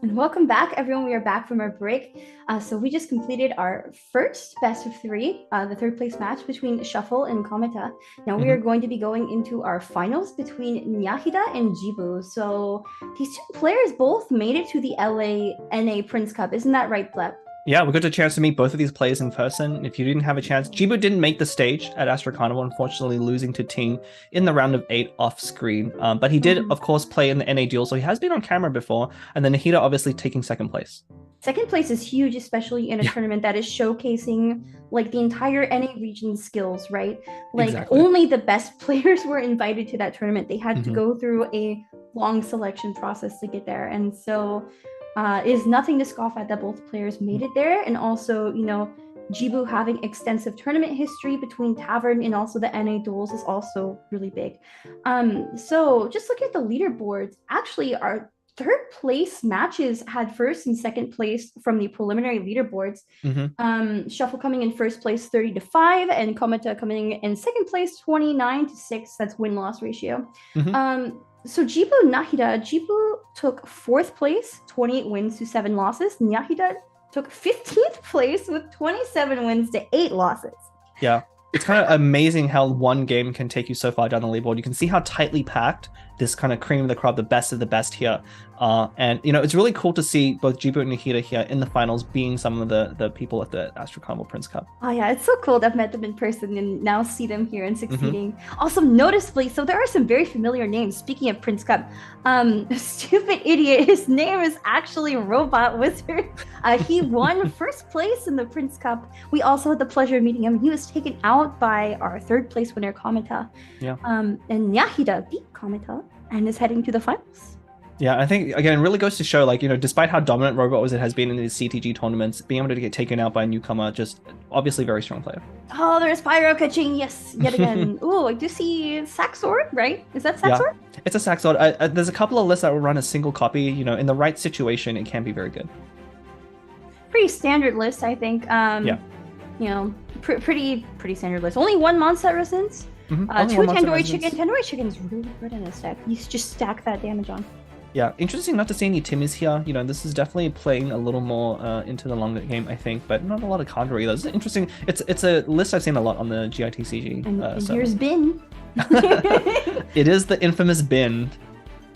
And welcome back, everyone. We are back from our break. So we just completed our first best of three, the third place match between Shuffle and Kometa. Now we are going to be going into our finals between Nyahida and Jibu. So these two players both made it to the LA NA Prince Cup. Isn't that right, Blep? Yeah, we got a chance to meet both of these players in person. If you didn't have a chance, Jibu didn't make the stage at Astro Carnival, unfortunately losing to Ting in the round of 8 off screen. But he did, of course, play in the NA duel, so he has been on camera before. And then Nahida obviously taking second place. Second place is huge, especially in a tournament that is showcasing like the entire NA region skills, right? Like only the best players were invited to that tournament. They had to go through a long selection process to get there. And so it is nothing to scoff at that both players made it there. And also, you know, Jibu having extensive tournament history between Tavern and also the NA duels is also really big. So just looking at the leaderboards, actually our third place matches had first and second place from the preliminary leaderboards. Shuffle coming in first place 30-5 and Kometa coming in second place 29-6. That's win-loss ratio. So Jibu Nahida, Jibu took 4th place, 28 wins to 7 losses. Nahida took 15th place with 27 wins to 8 losses. Yeah, it's kind of amazing how one game can take you so far down the leaderboard. You can see how tightly packed this kind of cream of the crop, the best of the best here. And, you know, it's really cool to see both Jibu and Nahida here in the finals being some of the people at the Astro Carnival Prince Cup. Oh, yeah, it's so cool to have met them in person and now see them here and succeeding. Also, noticeably, so there are some very familiar names. Speaking of Prince Cup, stupid idiot, his name is actually Robot Wizard. He won first place in the Prince Cup. We also had the pleasure of meeting him. He was taken out by our third place winner, Kometa. And Nahida beat Kometa and is heading to the finals. Yeah, I think, again, it really goes to show, like, you know, despite how dominant Robot Wizard has been in these CTG tournaments, being able to get taken out by a newcomer, just obviously very strong player. Oh, there's Pyro catching, yes, yet again. Ooh, I do see Saxord, right? Is that Saxord? Yeah, it's a Saxord. There's a couple of lists that will run a single copy. You know, in the right situation, it can be very good. Pretty standard list, I think. You know, pretty standard list. Only one Mondstadt Resonance. 2 Tandoori Chicken. Tandoori Chicken is really good in this deck. You just stack that damage on. Yeah, interesting not to see any Timmies here. You know, this is definitely playing a little more into the longer game, I think, but not a lot of Condor either. This is interesting. It's a list I've seen a lot on the GITCG. And here's Bin. It is the infamous Bin.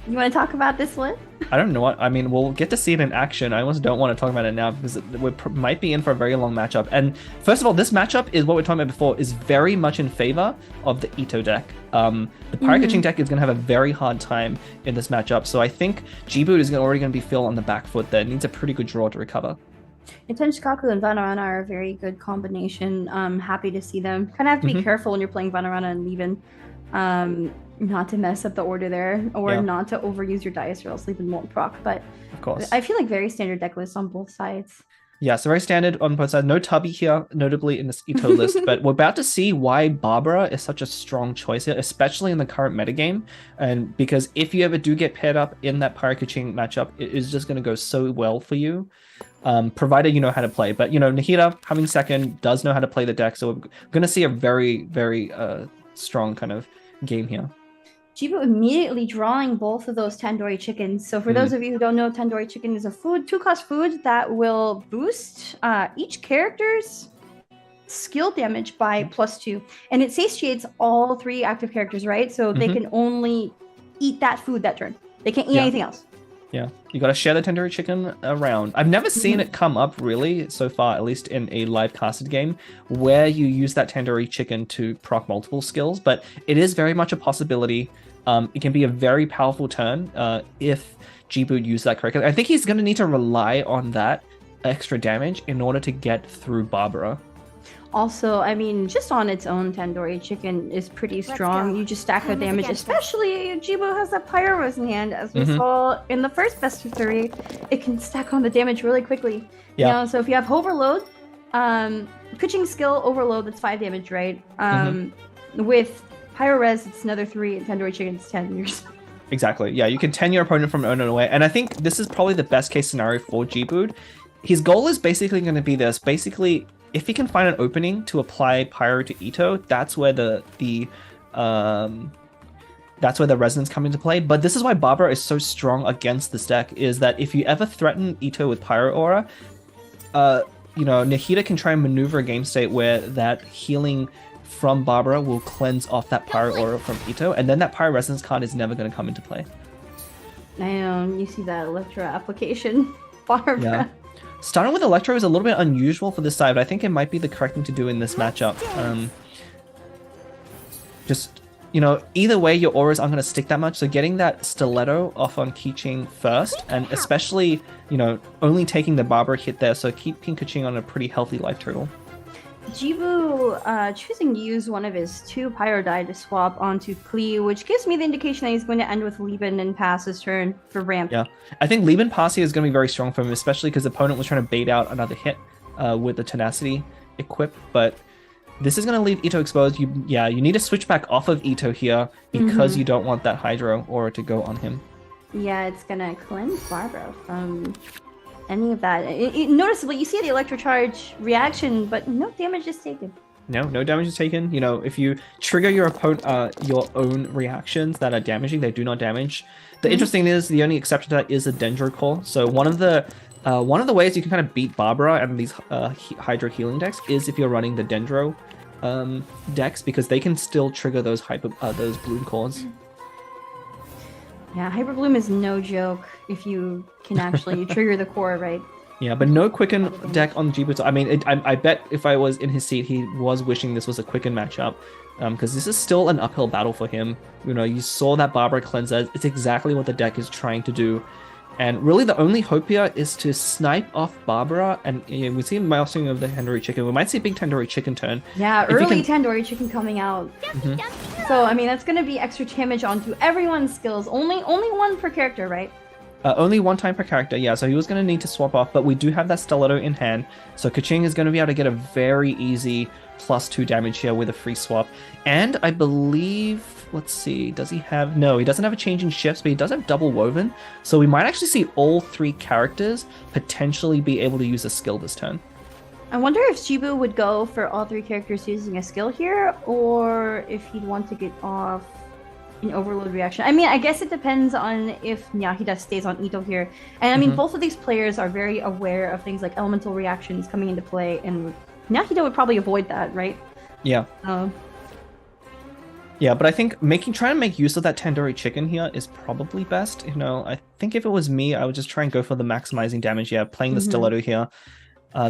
You want to talk about this one? I don't know what. I mean, we'll get to see it in action. I almost don't want to talk about it now because we might be in for a very long matchup. And first of all, this matchup is what we were talking about before, is very much in favor of the Ito deck. The Pyro-Catching deck is going to have a very hard time in this matchup. So I think Jibu is already going to be Phil on the back foot there. It needs a pretty good draw to recover. Tenshikaku and Vanarana are a very good combination. I'm happy to see them. Kind of have to be careful when you're playing Vanarana and Levin. Not to mess up the order there, or not to overuse your dice, or else Levin won't proc. But of course, I feel like very standard deck lists on both sides. Yeah, so very standard on both sides. No Tubby here, notably in this Ito list, but we're about to see why Barbara is such a strong choice here, especially in the current metagame. And because if you ever do get paired up in that Pyro-Catching matchup, it is just going to go so well for you, provided you know how to play. But, you know, Nahida, coming second, does know how to play the deck, so we're going to see a very, very strong kind of game here. Jibu immediately drawing both of those tandoori chickens. So for those of you who don't know, tandoori chicken is a food, 2-cost food that will boost each character's skill damage by +2. And it satiates all 3 active characters, right? So they can only eat that food that turn. They can't eat anything else. Yeah, you got to share the tandoori chicken around. I've never seen it come up really so far, at least in a live casted game, where you use that tandoori chicken to proc multiple skills, but it is very much a possibility. It can be a very powerful turn if Jibu used that correctly. I think he's going to need to rely on that extra damage in order to get through Barbara. Also, I mean, just on its own, tandoori chicken is pretty strong. You just stack the damage, especially Jibu has that Pyros in hand, as we saw in the first best of 3. It can stack on the damage really quickly. Yeah. You know, so if you have Overload, pitching skill Overload, that's 5 damage, right? With Pyro Res, it's another 3, and tandoori chicken, it's 10 years. Exactly. Yeah, you can 10 your opponent from owner away, and I think this is probably the best case scenario for Jibu. His goal is basically going to be this. Basically, if he can find an opening to apply Pyro to Ito, that's where the that's where the resonance come into play. But this is why Barbara is so strong against this deck, is that if you ever threaten Ito with Pyro Aura, you know, Nahida can try and maneuver a game state where that healing from Barbara will cleanse off that Pyro Aura from Ito, and then that Pyro Resonance card is never going to come into play. I know, you see that Electro application, Barbara. Yeah. Starting with Electro is a little bit unusual for this side, but I think it might be the correct thing to do in this matchup. Just, you know, either way, your auras aren't going to stick that much, so getting that Stiletto off on Keeching first, and especially, you know, only taking the Barbara hit there, so keeping Keeching on a pretty healthy life total. Jibu choosing to use one of his 2 Pyro die to swap onto Klee, which gives me the indication that he's going to end with Lieben and pass his turn for ramp. Yeah, I think Lieben pass here is going to be very strong for him, especially because the opponent was trying to bait out another hit with the Tenacity equip, but this is going to leave Ito exposed. You need to switch back off of Ito here because you don't want that Hydro Aura to go on him. Yeah, it's going to cleanse Barbara from any of that. Noticeably, you see the Electrocharge reaction, but no damage is taken. No damage is taken. You know, if you trigger your opponent, your own reactions that are damaging, they do not damage. The interesting thing is the only exception to that is a Dendro Core. So one of the ways you can kind of beat Barbara and these Hydro healing decks is if you're running the Dendro decks, because they can still trigger those those Bloom Cores. Yeah, Hyper Bloom is no joke if you can actually trigger the core, right? Yeah, but no Quicken deck on Jibu. I mean, I bet if I was in his seat, he was wishing this was a Quicken matchup, because this is still an uphill battle for him. You know, you saw that Barbara cleanser. It's exactly what the deck is trying to do. And really the only hope here is to snipe off Barbara, and you know, we see mousing of the Tandoori Chicken. We might see a big Tandoori Chicken turn. Yeah, early Tandoori Chicken coming out. So, I mean, that's going to be extra damage onto everyone's skills. Only 1 per character, right? Only 1 time per character, yeah, so he was going to need to swap off, but we do have that Stiletto in hand, so Keeching is going to be able to get a very easy +2 damage here with a free swap. And I believe, let's see, does he have... No, he doesn't have a change in shifts, but he does have double woven, so we might actually see all 3 characters potentially be able to use a skill this turn. I wonder if Jibu would go for all 3 characters using a skill here, or if he'd want to get off an overload reaction. I mean, I guess it depends on if Nahida stays on Ito here. And I mean, both of these players are very aware of things like elemental reactions coming into play, and Nahida would probably avoid that, right? Yeah. Yeah, but I think trying to make use of that Tandoori Chicken here is probably best. You know, I think if it was me, I would just try and go for the maximizing damage. Yeah, playing the Stiletto here.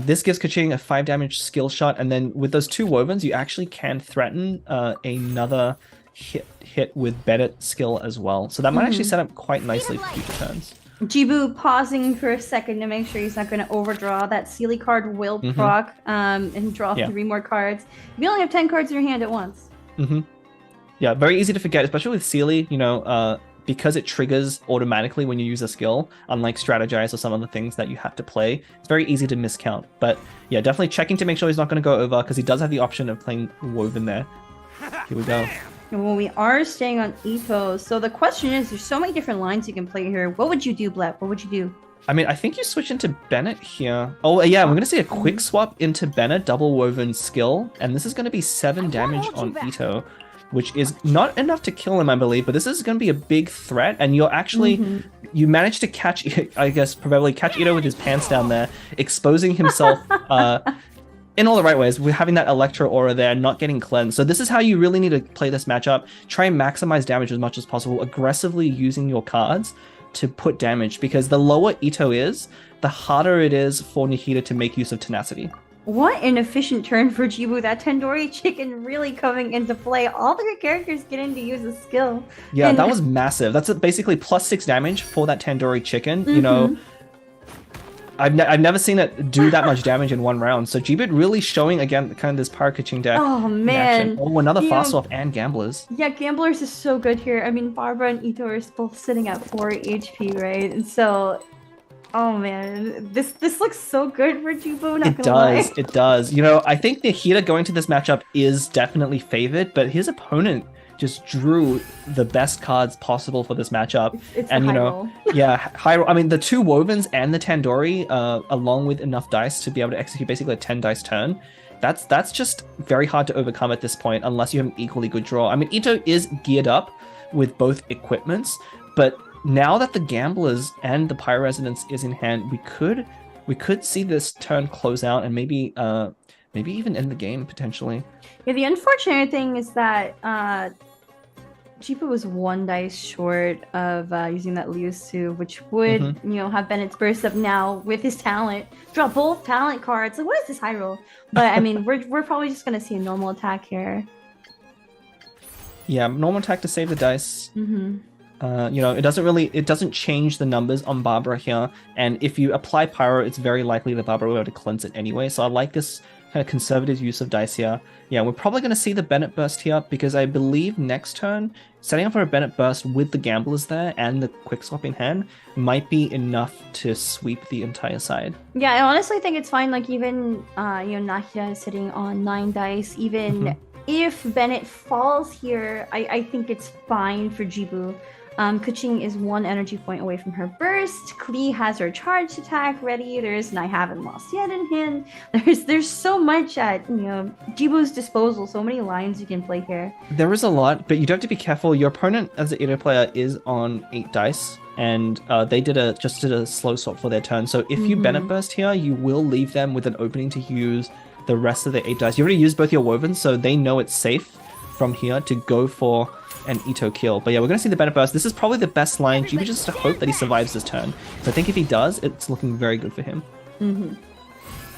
This gives Keeching a 5 damage skill shot, and then with those 2 wovens, you actually can threaten another hit with Bennett skill as well. So that might actually set up quite nicely for future turns. Jibu pausing for a second to make sure he's not going to overdraw. That Sealy card will proc and draw 3 more cards. You only have 10 cards in your hand at once. Yeah, very easy to forget, especially with Sealy, you know, because it triggers automatically when you use a skill, unlike Strategize or some of the things that you have to play. It's very easy to miscount. But yeah, definitely checking to make sure he's not going to go over, because he does have the option of playing Woven there. Here we go. Well, we are staying on Ito, so the question is, there's so many different lines you can play here. What would you do, Blep? What would you do? I mean, I think you switch into Bennett here. Oh, yeah, we're going to see a quick swap into Bennett, double woven skill, and this is going to be 7 damage on Ito, which is not enough to kill him, I believe, but this is going to be a big threat, and you're actually, you managed to catch, I guess, probably catch Ito with his pants down there, exposing himself in all the right ways. We're having that Electro Aura there, not getting cleansed. So this is how you really need to play this matchup. Try and maximize damage as much as possible, aggressively using your cards to put damage, because the lower Ito is, the harder it is for Nahida to make use of Tenacity. What an efficient turn for Jibu. That Tandoori Chicken really coming into play. All 3 characters getting to use a skill. Yeah, and that was massive. That's basically +6 damage for that Tandoori Chicken. You know, I've never seen it do that much damage in 1 round. So Jibu really showing, again, kind of this Power Keeching deck. Oh, man. Oh, another fast swap and Gamblers. Yeah, Gamblers is so good here. I mean, Barbara and Ito are both sitting at 4 HP, right? And so... Oh man, this looks so good for Jibu, not gonna lie. It does. You know, I think Nahida going to this matchup is definitely favored, but his opponent just drew the best cards possible for this matchup. It's and the you high know, roll. yeah, high roll. I mean, the 2 Wovens and the Tandoori, along with enough dice to be able to execute basically a 10 dice turn. That's just very hard to overcome at this point, unless you have an equally good draw. I mean, Ito is geared up with both equipments. But now that the Gamblers and the Pyro Resonance is in hand, we could see this turn close out and maybe even end the game potentially. Yeah, the unfortunate thing is that Jibu was 1 dice short of using that Liusu, which would, have Bennett's burst up now with his talent. Draw both talent cards. Like, what is this high roll? But I mean, we're probably just gonna see a normal attack here. Yeah, normal attack to save the dice. It doesn't change the numbers on Barbara here. And if you apply Pyro, it's very likely that Barbara will be able to cleanse it anyway. So I like this kind of conservative use of dice here. Yeah, we're probably going to see the Bennett burst here because I believe next turn, setting up for a Bennett burst with the Gamblers there and the quick swap in hand might be enough to sweep the entire side. Yeah, I honestly think it's fine. Like even Nahida is sitting on 9 dice. Even if Bennett falls here, I think it's fine for Jibu. Kuching is 1 energy point away from her burst. Klee has her charge attack ready. There's an I haven't lost yet in hand. There's so much at Jibu's disposal. So many lines you can play here. There is a lot, but you do have to be careful. Your opponent as the Ito player is on 8 dice, and they just did a slow swap for their turn. So if you Bennett burst here, you will leave them with an opening to use the rest of the 8 dice. You already used both your Wovens, so they know it's safe from here to go for an Ito kill. But yeah, we're going to see the Bennett burst. This is probably the best line. Jibu just to hope that he survives this turn. So I think if he does, it's looking very good for him.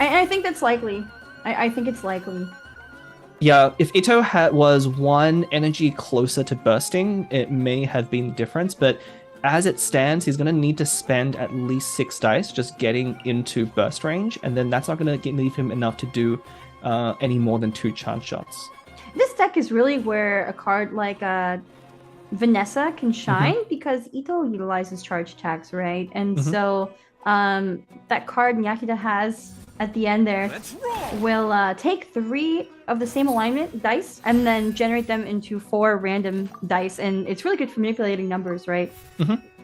I think that's likely. I think it's likely. Yeah, if Ito was 1 energy closer to bursting, it may have been the difference. But as it stands, he's going to need to spend at least 6 dice just getting into burst range. And then that's not going to leave him enough to do any more than 2 chance shots. This deck is really where a card like Vanessa can shine because Ito utilizes charge attacks, right? And so that card Nyakita has at the end there will take 3 of the same alignment dice and then generate them into 4 random dice. And it's really good for manipulating numbers, right?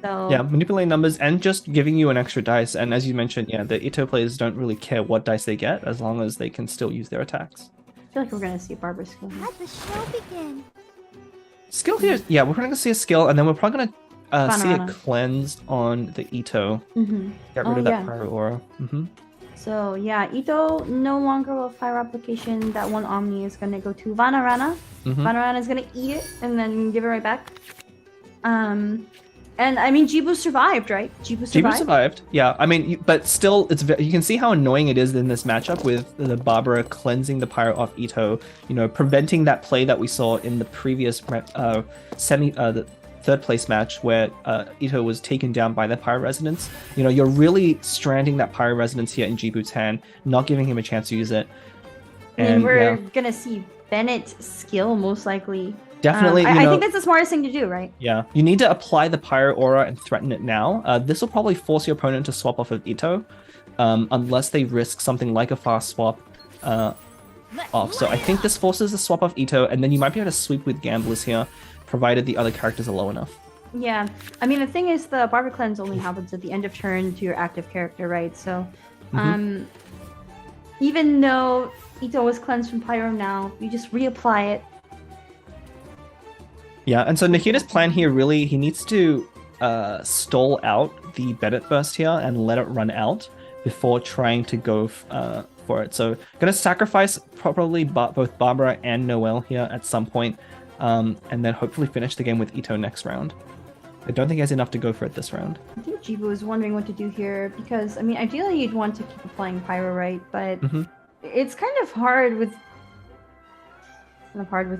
So yeah, manipulating numbers and just giving you an extra dice. And as you mentioned, yeah, the Ito players don't really care what dice they get as long as they can still use their attacks. I feel like we're going to see Barbara's skill here. Let the show begin. Skill here, yeah, we're going to see a skill, and then we're probably going to see a cleanse on the Ito. Get rid of that Pyro Aura. So yeah, Ito no longer will Fire Application. That 1 Omni is going to go to Vanarana. Vanarana is going to eat it and then give it right back. And I mean, Jibu survived, right? Jibu survived. Yeah, I mean, but still, you can see how annoying it is in this matchup with the Barbara cleansing the Pyro off Ito, preventing that play that we saw in the previous the 3rd place match where Ito was taken down by the Pyro Resonance. You're really stranding that Pyro Resonance here in Jibu's hand, not giving him a chance to use it. And we're gonna see Bennett's skill most likely. Definitely, I think that's the smartest thing to do, right? Yeah, you need to apply the Pyro Aura and threaten it now. This will probably force your opponent to swap off of Ito, unless they risk something like a fast swap off. So I think this forces the swap off Ito, and then you might be able to sweep with Gamblers here, provided the other characters are low enough. Yeah, I mean, the thing is, the Barbara cleanse only happens at the end of turn to your active character, right? So, even though Ito was cleansed from Pyro now, you just reapply it. Yeah, and so Nahida's plan here really, he needs to stall out the Bennett burst here and let it run out before trying to go for it. So going to sacrifice probably both Barbara and Noelle here at some point, and then hopefully finish the game with Ito next round. I don't think he has enough to go for it this round. I think Jibu is wondering what to do here because, I mean, ideally you'd want to keep applying Pyro, right? But it's kind of hard with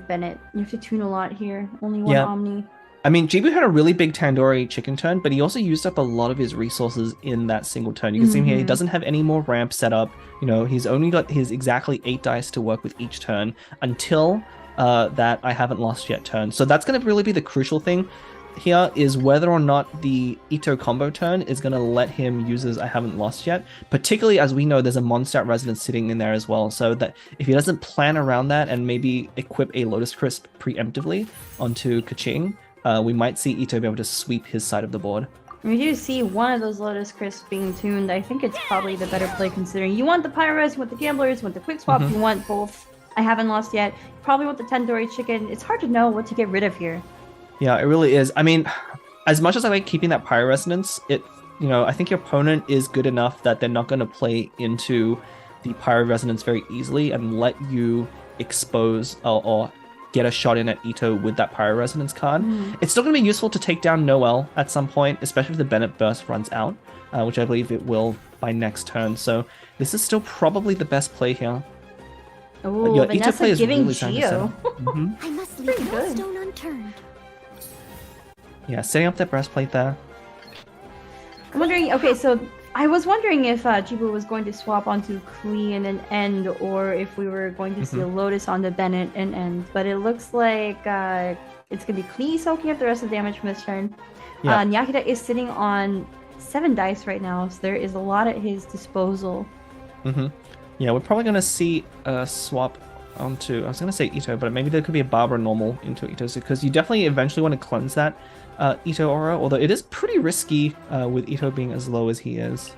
Bennett. You have to tune a lot here. Only 1 Omni. I mean, Jibu had a really big Tandoori chicken turn, but he also used up a lot of his resources in that single turn. You can see him here, he doesn't have any more ramp set up. He's only got his exactly 8 dice to work with each turn until that I haven't lost yet turn. So that's going to really be the crucial thing here, is whether or not the Ito combo turn is going to let him use his I haven't lost yet, particularly as we know there's a Mondstadt Resonance sitting in there as well, so that if he doesn't plan around that and maybe equip a Lotus Crisp preemptively onto Kaching, we might see Ito be able to sweep his side of the board. We do see one of those Lotus Crisps being tuned. I think it's probably the better play considering you want the Pyros, you want the Gamblers, you want the Quick Swap, you want both I haven't lost yet. You probably want the Tandoori chicken. It's hard to know what to get rid of here. Yeah, it really is. I mean, as much as I like keeping that Pyro Resonance, I think your opponent is good enough that they're not going to play into the Pyro Resonance very easily and let you expose or get a shot in at Ito with that Pyro Resonance card. It's still going to be useful to take down Noel at some point, especially if the Bennett Burst runs out, which I believe it will by next turn. So this is still probably the best play here. Oh, Ito Vanessa play is giving really trying to set Geo. up. I must leave Pretty no good. stone unturned. Yeah, setting up that breastplate there. I'm wondering. Okay, so I was wondering if Jibu was going to swap onto Klee and an end, or if we were going to see a Lotus on the Bennett and end. But it looks like it's going to be Klee soaking up the rest of the damage from this turn. Yeah. Nyakita is sitting on 7 dice right now, so there is a lot at his disposal. Yeah, we're probably going to see a swap onto, I was going to say Ito, but maybe there could be a Barbara normal into Ito, because you definitely eventually want to cleanse that Ito aura, although it is pretty risky with Ito being as low as he is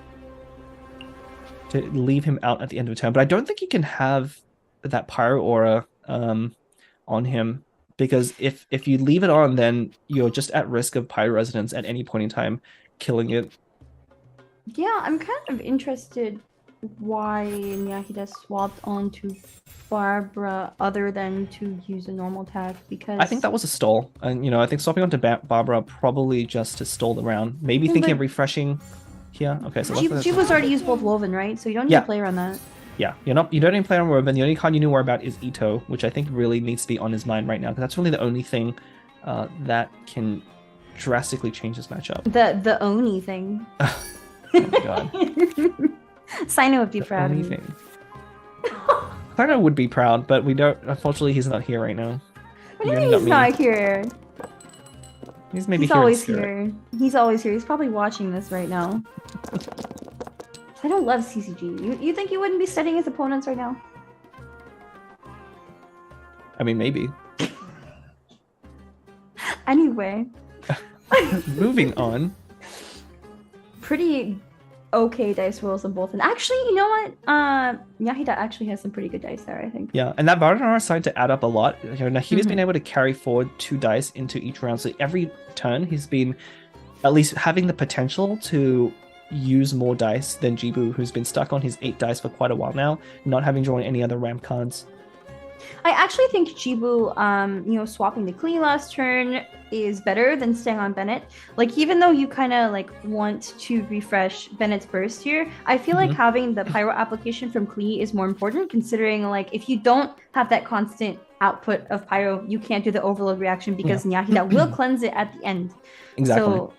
to leave him out at the end of a turn. But I don't think you can have that Pyro aura on him, because if you leave it on, then you're just at risk of Pyro Resonance at any point in time, killing it. Yeah, I'm kind of interested why Nyakita swapped onto Barbara other than to use a normal attack, because I think that was a stall, and I think swapping onto Barbara probably just to stall the round. Maybe thinking of refreshing here. Okay, so Jibu's already used both Woven, right? So you don't need to play around that. Yeah, you don't need to play on Woven. The only card you need to worry about is Ito, which I think really needs to be on his mind right now, because that's really the only thing that can drastically change this matchup. The Oni thing. Oh my god. Sino would be proud of me. Sino would be proud, but we don't. Unfortunately, he's not here right now. What do you mean he's not here? He's maybe He's here. always here. He's always here. He's probably watching this right now. I don't love CCG. You think he wouldn't be studying his opponents right now? I mean, maybe. Anyway. Moving on. Pretty okay dice rolls on both. And actually, you know what? Nyahida actually has some pretty good dice there, I think. Yeah, and that Varanara started to add up a lot. Nahida's been able to carry forward 2 dice into each round. So every turn, he's been at least having the potential to use more dice than Jibu, who's been stuck on his 8 dice for quite a while now, not having drawn any other ramp cards. I actually think Jibu, swapping the Klee last turn is better than staying on Bennett. Like, even though you kind of want to refresh Bennett's burst here, I feel like having the Pyro application from Klee is more important, considering if you don't have that constant output of Pyro, you can't do the overload reaction because Nyahida will cleanse it at the end. Exactly. So,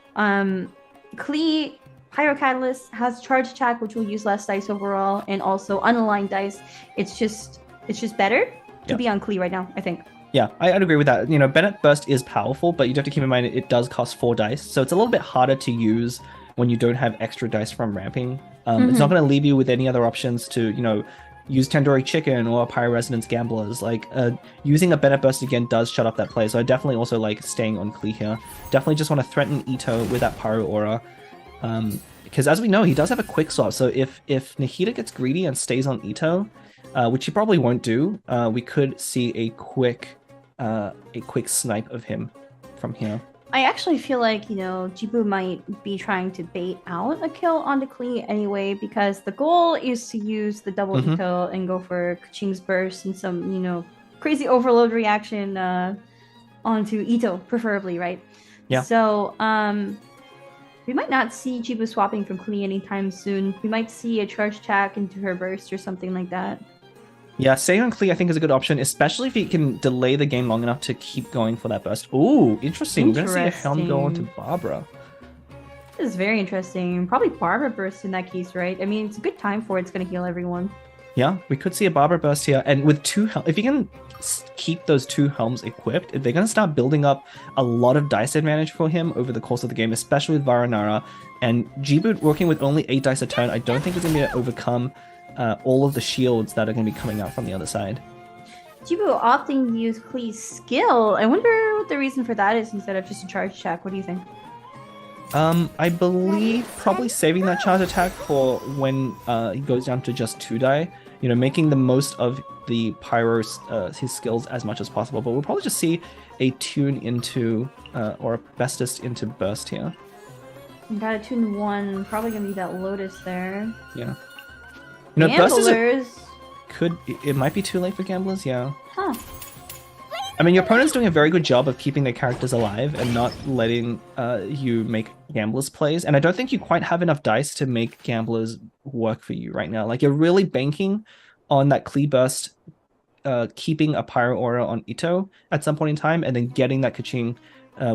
Klee Pyro Catalyst has charge attack, which will use less dice overall, and also unaligned dice. It's just better to be on Klee right now, I think. Yeah, I'd agree with that. Bennett Burst is powerful, but you have to keep in mind it does cost 4 dice, so it's a little bit harder to use when you don't have extra dice from ramping. It's not going to leave you with any other options to, use Tandoori Chicken or Pyro Resonance Gamblers. Using a Bennett Burst again does shut up that play, so I definitely also like staying on Klee here. Definitely just want to threaten Ito with that Pyro Aura. Because as we know, he does have a quick swap, so if Nahida gets greedy and stays on Ito, which he probably won't do, we could see a quick snipe of him from here. I actually feel like, Jibu might be trying to bait out a kill onto Klee anyway, because the goal is to use the double Ito and go for Kaching's burst and some, crazy overload reaction onto Ito, preferably, right? Yeah. So, we might not see Jibu swapping from Klee anytime soon. We might see a charge attack into her burst or something like that. Yeah, staying on Klee I think is a good option, especially if he can delay the game long enough to keep going for that burst. Ooh, interesting. We're going to see a Helm go onto Barbara. This is very interesting. Probably Barbara burst in that case, right? I mean, it's a good time for it. It's going to heal everyone. Yeah, we could see a Barbara burst here. And with 2 if you can keep those 2 helms equipped, they're going to start building up a lot of dice advantage for him over the course of the game, especially with Varanara. And Jibu working with only 8 dice a turn, I don't think is going to be able to overcome all of the shields that are going to be coming out from the other side. Jibu opting to use Klee's skill. I wonder what the reason for that is instead of just a charge attack. What do you think? I believe probably saving that charge attack for when he goes down to just 2 die. making the most of the Pyro, his skills as much as possible. But we'll probably just see a tune into, or a bestest into Burst here. Got a tune 1, probably gonna be that Lotus there. Yeah. Gamblers. It might be too late for Gamblers, yeah. Huh. I mean, your opponent's doing a very good job of keeping their characters alive and not letting you make Gamblers plays. And I don't think you quite have enough dice to make Gamblers work for you right now. Like, you're really banking on that Klee Burst, keeping a Pyro Aura on Ito at some point in time, and then getting that Kaching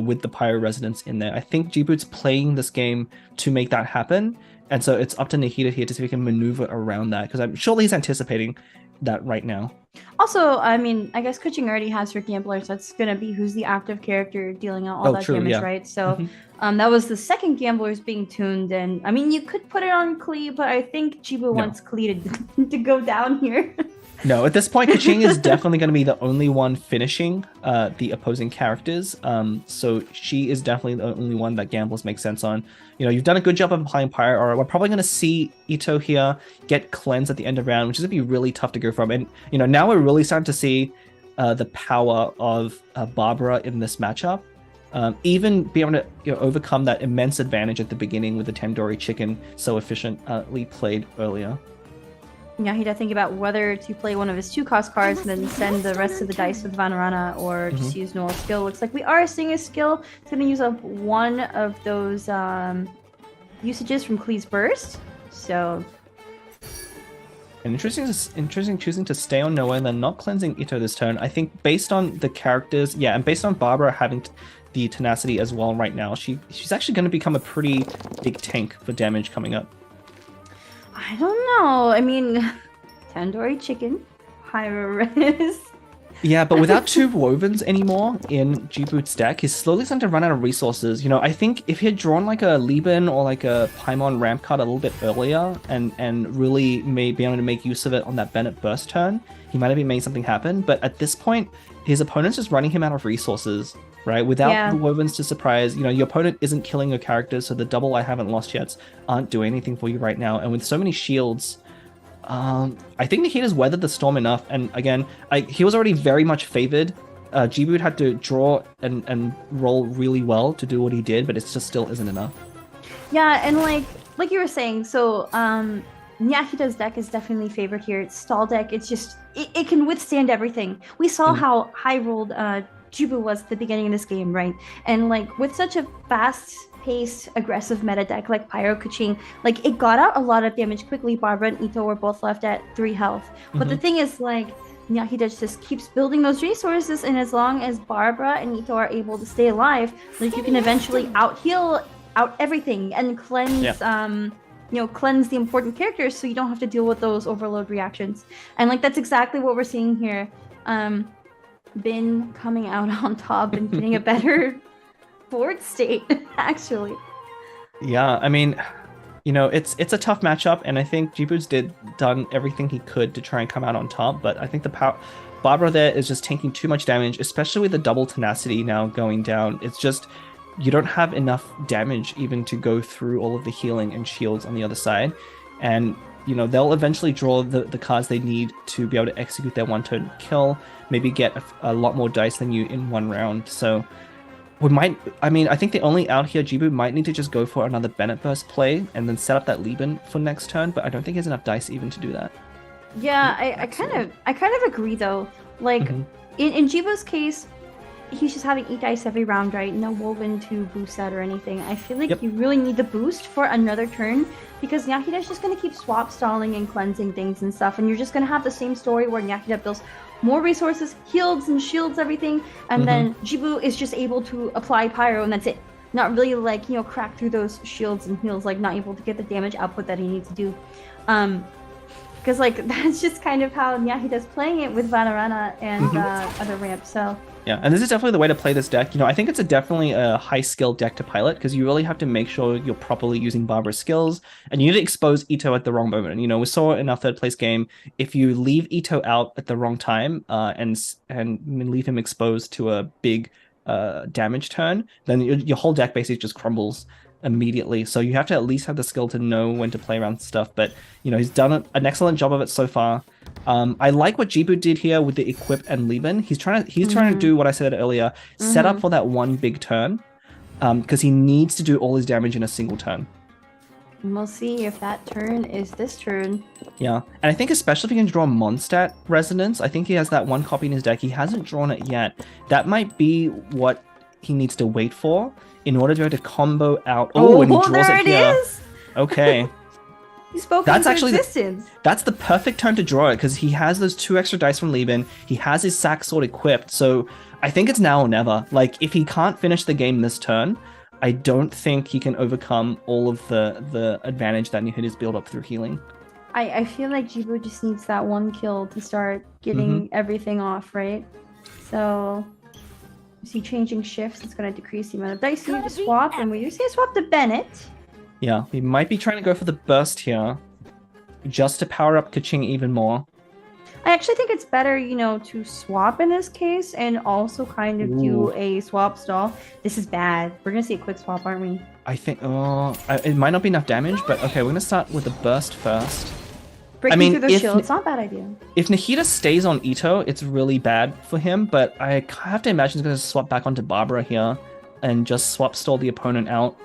with the Pyro Resonance in there. I think G-Boot's playing this game to make that happen. And so it's up to Nahida here to see if he can maneuver around that, because I'm sure he's anticipating that right now. Also, I mean, I guess Kuching already has her Gamblers. That's going to be who's the active character dealing out all that damage, right? So that was the second Gamblers being tuned. And I mean, you could put it on Klee, but I think Jibu wants Klee to go down here. No, at this point, Kaching is definitely going to be the only one finishing the opposing characters. So she is definitely the only one that Gamblers make sense on. You've done a good job of applying Pyro Aura. We're probably going to see Ito here get cleansed at the end of round, which is going to be really tough to go from. And, now we're really starting to see the power of Barbara in this matchup. Even be able to overcome that immense advantage at the beginning with the Tandoori Chicken so efficiently played earlier. Nahida thinking about whether to play one of his 2-cost cards and then send the rest of the dice with Vanarana, or just use Noel's skill. Looks like we are seeing a skill. It's going to use up one of those usages from Klee's Burst. So... And interesting choosing to stay on Noah and then not cleansing Ito this turn. I think based on the characters, and based on Barbara having the tenacity as well right now, she's actually going to become a pretty big tank for damage coming up. I don't know. I mean, Tandoori Chicken, Pyro Res. Yeah, but without 2 Wovens anymore in G-Boot's deck, he's slowly starting to run out of resources. I think if he had drawn like a Liban or like a Paimon ramp card a little bit earlier and really may be able to make use of it on that Bennett Burst turn, he might have been making something happen. But at this point, his opponent's just running him out of resources, right? Without the Wovens to surprise, your opponent isn't killing your characters, so the double I haven't lost yet aren't doing anything for you right now. And with so many shields... I think Nahida's weathered the storm enough, and again, he was already very much favored. G-Boot had to draw and roll really well to do what he did, but it just still isn't enough. Yeah, and like you were saying, so Nahida's deck is definitely favored here. It's stall deck. It's just it can withstand everything. We saw how high rolled Jibu was at the beginning of this game, right? And with such a fast-paced, aggressive meta deck like Pyro Kaching, it got out a lot of damage quickly. Barbara and Ito were both left at 3 health. But the thing is, Nahida just keeps building those resources, and as long as Barbara and Ito are able to stay alive, you can eventually out-heal out everything and cleanse cleanse the important characters, so you don't have to deal with those overload reactions. And that's exactly what we're seeing here. Bin coming out on top and getting a better board state, actually. Yeah, I mean, it's a tough matchup, and I think G-Boot's done everything he could to try and come out on top, but I think Barbara there is just taking too much damage, especially with the double tenacity now going down. It's just, you don't have enough damage even to go through all of the healing and shields on the other side, and they'll eventually draw the cards they need to be able to execute their one-turn kill, maybe get a lot more dice than you in one round. So I think the only out here, G-Boot might need to just go for another Bennett Burst play and then set up that Liban for next turn, but I don't think he has enough dice even to do that. Yeah, I kind of agree though. In Jibo's case, he's just having 8 dice every round, right? No Woven to boost that or anything. I feel like you really need the boost for another turn, because Nyahida's just going to keep swap stalling and cleansing things and stuff, and you're just going to have the same story where Nyahida builds more resources, heals and shields everything, and then Jibu is just able to apply Pyro, and that's it. Not really crack through those shields and heals, not able to get the damage output that he needs to do. Because that's just kind of how Nyahida's playing it with Vanarana and other ramps, so... Yeah, and this is definitely the way to play this deck. I think it's definitely a high-skill deck to pilot, because you really have to make sure you're properly using Barbara's skills, and you need to expose Ito at the wrong moment. We saw in our third-place game, if you leave Ito out at the wrong time and leave him exposed to a big damage turn, then your whole deck basically just crumbles. immediately. So you have to at least have the skill to know when to play around stuff. But, you know, he's done an excellent job of it so far. I like what Jibu did here with the equip and leave-in. He's trying to do what I said earlier, set up for that one big turn, because he needs to do all his damage in a single turn. And we'll see if that turn is this turn. Yeah, and I think especially if he can draw Mondstadt Resonance, I think he has that one copy in his deck. He hasn't drawn it yet. That might be what he needs to wait for in order to be able to combo out. Oh, and he draws there it here. Is. Okay. He spoke That's into actually existence. That's the perfect turn to draw it because he has those 2 extra dice from leave-in. He has his sack sword equipped, so I think it's now or never. Like, if he can't finish the game this turn, I don't think he can overcome all of the advantage that Nihida's built up through healing. I feel like Jibu just needs that one kill to start getting everything off, right? So, is he changing shifts? It's going to decrease the amount of dice you need to swap, and we do see a swap to Bennett. Yeah, he might be trying to go for the burst here, just to power up Kaching even more. I actually think it's better, you know, to swap in this case and also kind of do a swap stall. This is bad. We're going to see a quick swap, aren't we? I think, it might not be enough damage, but okay, we're going to start with the burst first. Breaking through the shield, it's not a bad idea. If Nihida stays on Ito, it's really bad for him, but I have to imagine he's going to swap back onto Barbara here and just swap stall the opponent out.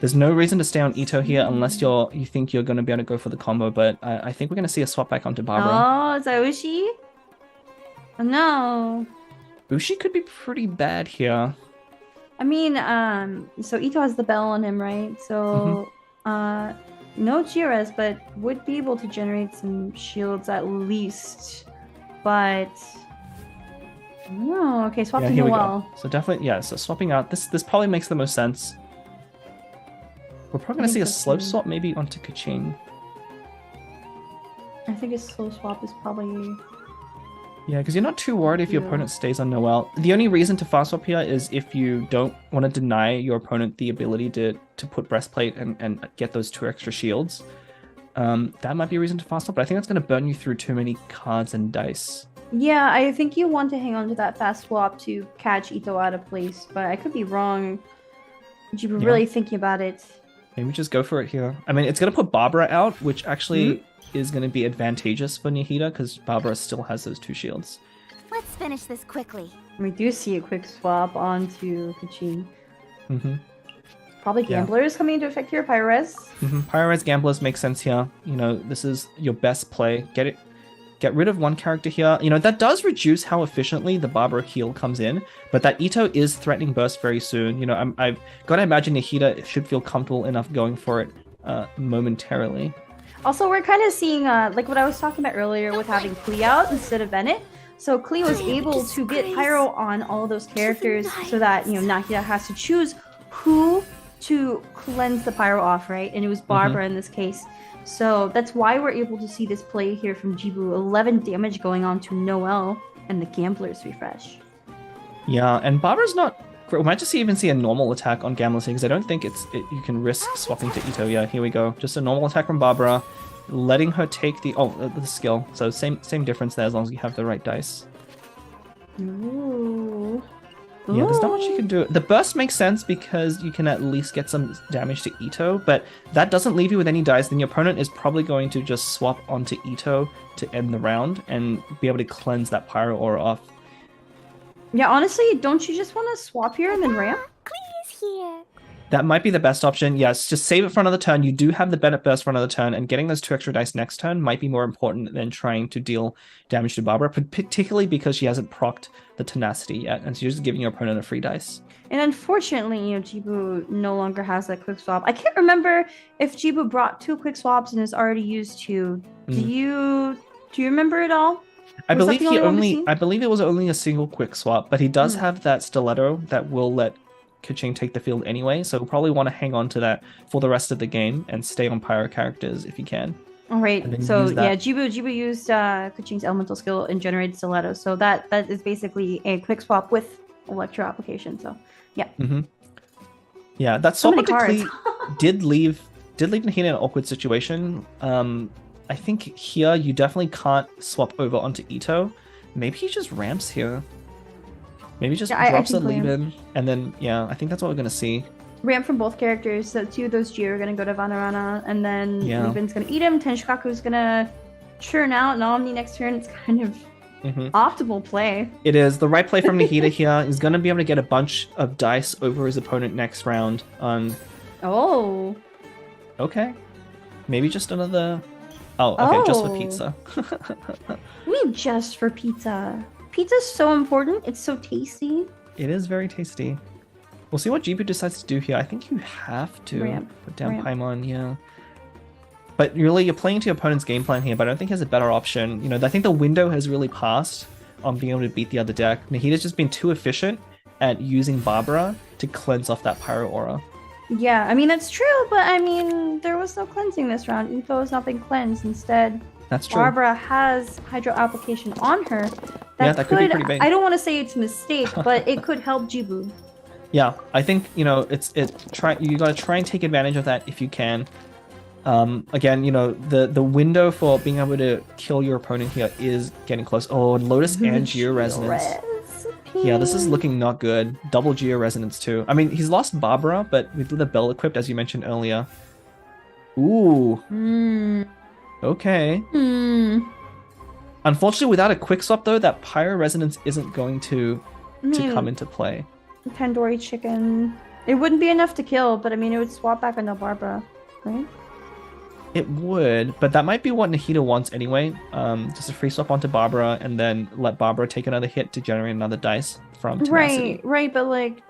There's no reason to stay on Ito here unless you think you're going to be able to go for the combo, but I think we're going to see a swap back onto Barbara. Oh, is that Ushi? Oh, no. Ushi could be pretty bad here. I mean, so Ito has the bell on him, right? So, no Jiras, but would be able to generate some shields at least. But, no. Okay, swap to Noel. So definitely, yeah, so swapping out. This probably makes the most sense. We're probably going to see a slow swap maybe onto Kaching. I think a slow swap is probably... Yeah, because you're not too worried if your opponent stays on Noel. The only reason to fast swap here is if you don't want to deny your opponent the ability to put breastplate and get those 2 extra shields. That might be a reason to fast swap, but I think that's going to burn you through too many cards and dice. Yeah, I think you want to hang on to that fast swap to catch Ito out of place, but I could be wrong. You were really thinking about it. Maybe just go for it here. I mean, it's going to put Barbara out, which actually is going to be advantageous for Nihida because Barbara still has those 2 shields. Let's finish this quickly. We do see a quick swap onto Kaching. Probably Yeah. Gamblers coming into effect here, Pyres. Pyres, Gamblers makes sense here. You know, this is your best play. Get rid of one character here. You know, that does reduce how efficiently the Barbara heal comes in, but that Ito is threatening burst very soon. You know, I've got to imagine Nihida should feel comfortable enough going for it momentarily. Also, we're kind of seeing, like what I was talking about earlier with having Klee out instead of Bennett. So Klee was able to get Pyro on all those characters so that, you know, Nahida has to choose who to cleanse the Pyro off, right? And it was Barbara in this case. So that's why we're able to see this play here from Jibu. 11 damage going on to Noel and the Gamblers refresh. Yeah, and Barbara's not... We might just even see a normal attack on Gamblers here because I don't think you can risk swapping to Ito. Yeah, here we go. Just a normal attack from Barbara. Letting her take the skill. So same difference there as long as you have the right dice. Ooh. Yeah, there's not much you can do. The burst makes sense because you can at least get some damage to Ito, but that doesn't leave you with any dice. Then your opponent is probably going to just swap onto Ito to end the round and be able to cleanse that Pyro aura off. Yeah, honestly, don't you just want to swap here and then ramp? Klee is here. That might be the best option. Yes, just save it for another turn. You do have the Bennett burst for another turn, and getting those 2 extra dice next turn might be more important than trying to deal damage to Barbara, particularly because she hasn't procced the tenacity yet, and so you're just giving your opponent a free dice. And unfortunately, you know, Jibu no longer has that quick swap. I can't remember if Jibu brought 2 quick swaps and has already used 2. Do you remember it all? I believe it was only a single quick swap, but he does have that stiletto that will let Kaching take the field anyway, so we'll probably want to hang on to that for the rest of the game and stay on Pyro characters if you can. All right, so yeah, Jibu used Kaching's elemental skill and generated stiletto, so that is basically a quick swap with electro application. So yeah. Yeah, that swap onto Klee did leave Nahida in an awkward situation. I think here you definitely can't swap over onto Ito. Maybe he just ramps here. Maybe just drops a leave in, and then, yeah, I think that's what we're going to see. ramp from both characters. So 2 of those G are gonna go to Vanarana, and then Yeah. Leben's gonna eat him. Tenshikaku's gonna churn out an Omni next turn. It's kind of optimal play. It is. The right play from Nahida here is going to be able to get a bunch of dice over his opponent next round. Oh. Okay. Maybe just another... Oh, okay, just for pizza. I mean, just for pizza. Pizza's so important. It's so tasty. It is very tasty. We'll see what Jibu decides to do here. I think you have to Ramp. put down Ramp. Paimon, yeah. But really, you're playing to your opponent's game plan here, but I don't think he has a better option. You know, I think the window has really passed on being able to beat the other deck. Nahida's just been too efficient at using Barbara to cleanse off that Pyro Aura. Yeah, I mean, that's true, but I mean, there was no cleansing this round. Etho has not been cleansed. Instead, That's true. Barbara has Hydro application on her. That could be pretty big. I don't want to say it's a mistake, but it could help Jibu. Yeah, I think, you know, you gotta try and take advantage of that if you can. Again, you know, the window for being able to kill your opponent here is getting close. Oh, and Lotus and Geo Resonance. Yeah, this is looking not good. Double Geo Resonance too. I mean, he's lost Barbara, but with the Bell equipped, as you mentioned earlier. Ooh. Okay. Unfortunately, without a quick swap though, that Pyro Resonance isn't going to come into play. Tandoori chicken. It wouldn't be enough to kill, but I mean, it would swap back onto Barbara, right? It would, but that might be what Nahida wants anyway. Just a free swap onto Barbara and then let Barbara take another hit to generate another dice from Tenacity. Right, but like...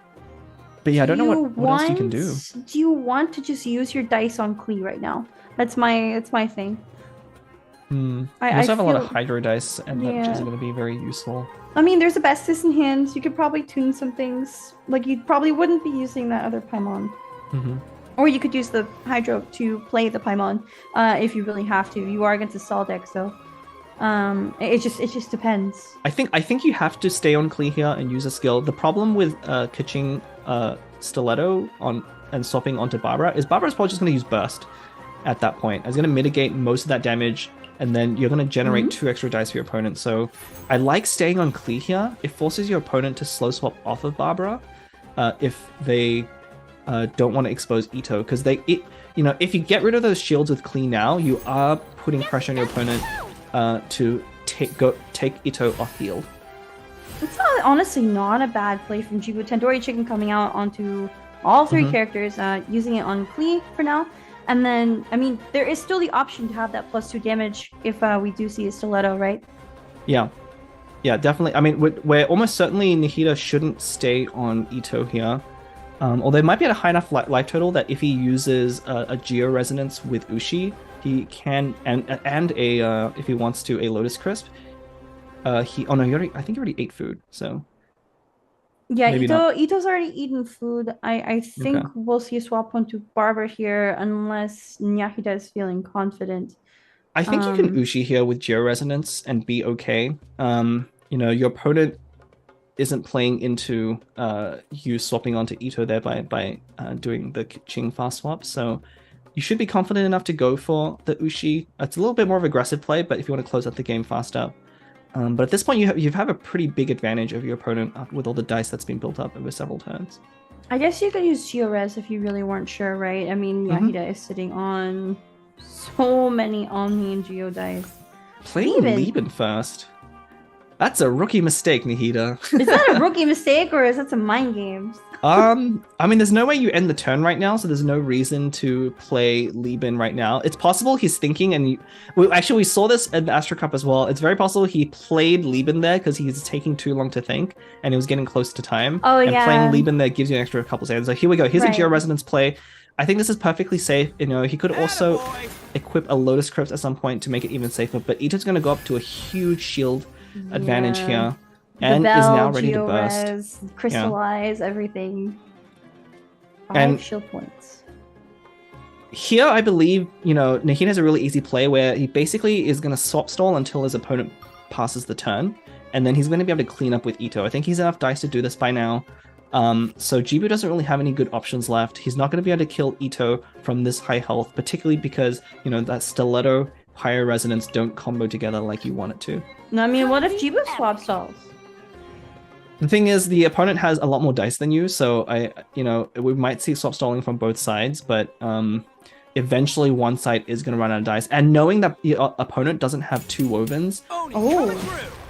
But yeah, I don't know what else you can do. Do you want to just use your dice on Klee right now? That's my thing. You also have a lot of Hydro dice, and that is going to be very useful. I mean, there's a Bestis in hand, so you could probably tune some things. Like, you probably wouldn't be using that other Paimon. Or you could use the Hydro to play the Paimon, if you really have to. You are against a Sol deck, so it just depends. I think you have to stay on Klee here and use a skill. The problem with catching Stiletto and swapping onto Barbara is Barbara's probably just going to use Burst at that point. It's going to mitigate most of that damage, and then you're going to generate 2 extra dice for your opponent. So I like staying on Klee here. It forces your opponent to slow swap off of Barbara if they don't want to expose Ito, because if you get rid of those shields with Klee now, you are putting pressure on your opponent to take Ito off field. It's honestly not a bad play from Jibu. Tandoori Chicken coming out onto all 3 characters, using it on Klee for now. And then, I mean, there is still the option to have that +2 damage if we do see a Stiletto, right? Yeah, definitely. I mean, we're almost certainly Nahida shouldn't stay on Ito here. Although it might be at a high enough life total that if he uses a Geo Resonance with Ushi, he can, and if he wants to, a Lotus Crisp. I think he already ate food, so... Yeah, Ito's already eaten food. I think we'll see a swap onto Barbara here unless Nahida is feeling confident. I think you can Ushi here with Geo Resonance and be okay. Your opponent isn't playing into you swapping onto Ito there by doing the Ching fast swap, so you should be confident enough to go for the Ushi. It's a little bit more of aggressive play, but if you want to close out the game faster. But at this point, you have a pretty big advantage over your opponent with all the dice that's been built up over several turns. I guess you could use Geo-Res if you really weren't sure, right? I mean, Nahida is sitting on so many Omni and Geo dice. Play Lieben first. That's a rookie mistake, Nahida. Is that a rookie mistake, or is that some mind games? I mean, there's no way you end the turn right now, so there's no reason to play Lieben right now. It's possible he's thinking, and we saw this in the Astro Cup as well. It's very possible he played Lieben there because he's taking too long to think, and he was getting close to time. Oh, and playing Lieben there gives you an extra couple seconds. So here we go. Here's a Geo Resonance play. I think this is perfectly safe. He could also equip a Lotus Crypt at some point to make it even safer, but Ito's going to go up to a huge shield advantage here. And is now ready to burst. Crystallize everything. 5 shield points. Here, I believe, Nahida has a really easy play where he basically is going to swap stall until his opponent passes the turn, and then he's going to be able to clean up with Ito. I think he's enough dice to do this by now. So Jibu doesn't really have any good options left. He's not going to be able to kill Ito from this high health, particularly because, that Stiletto, Pyro Resonance don't combo together like you want it to. No, I mean, what if Jibu swap stalls? The thing is, the opponent has a lot more dice than you, so we might see swap stalling from both sides, but eventually one side is going to run out of dice. And knowing that the opponent doesn't have 2 wovens,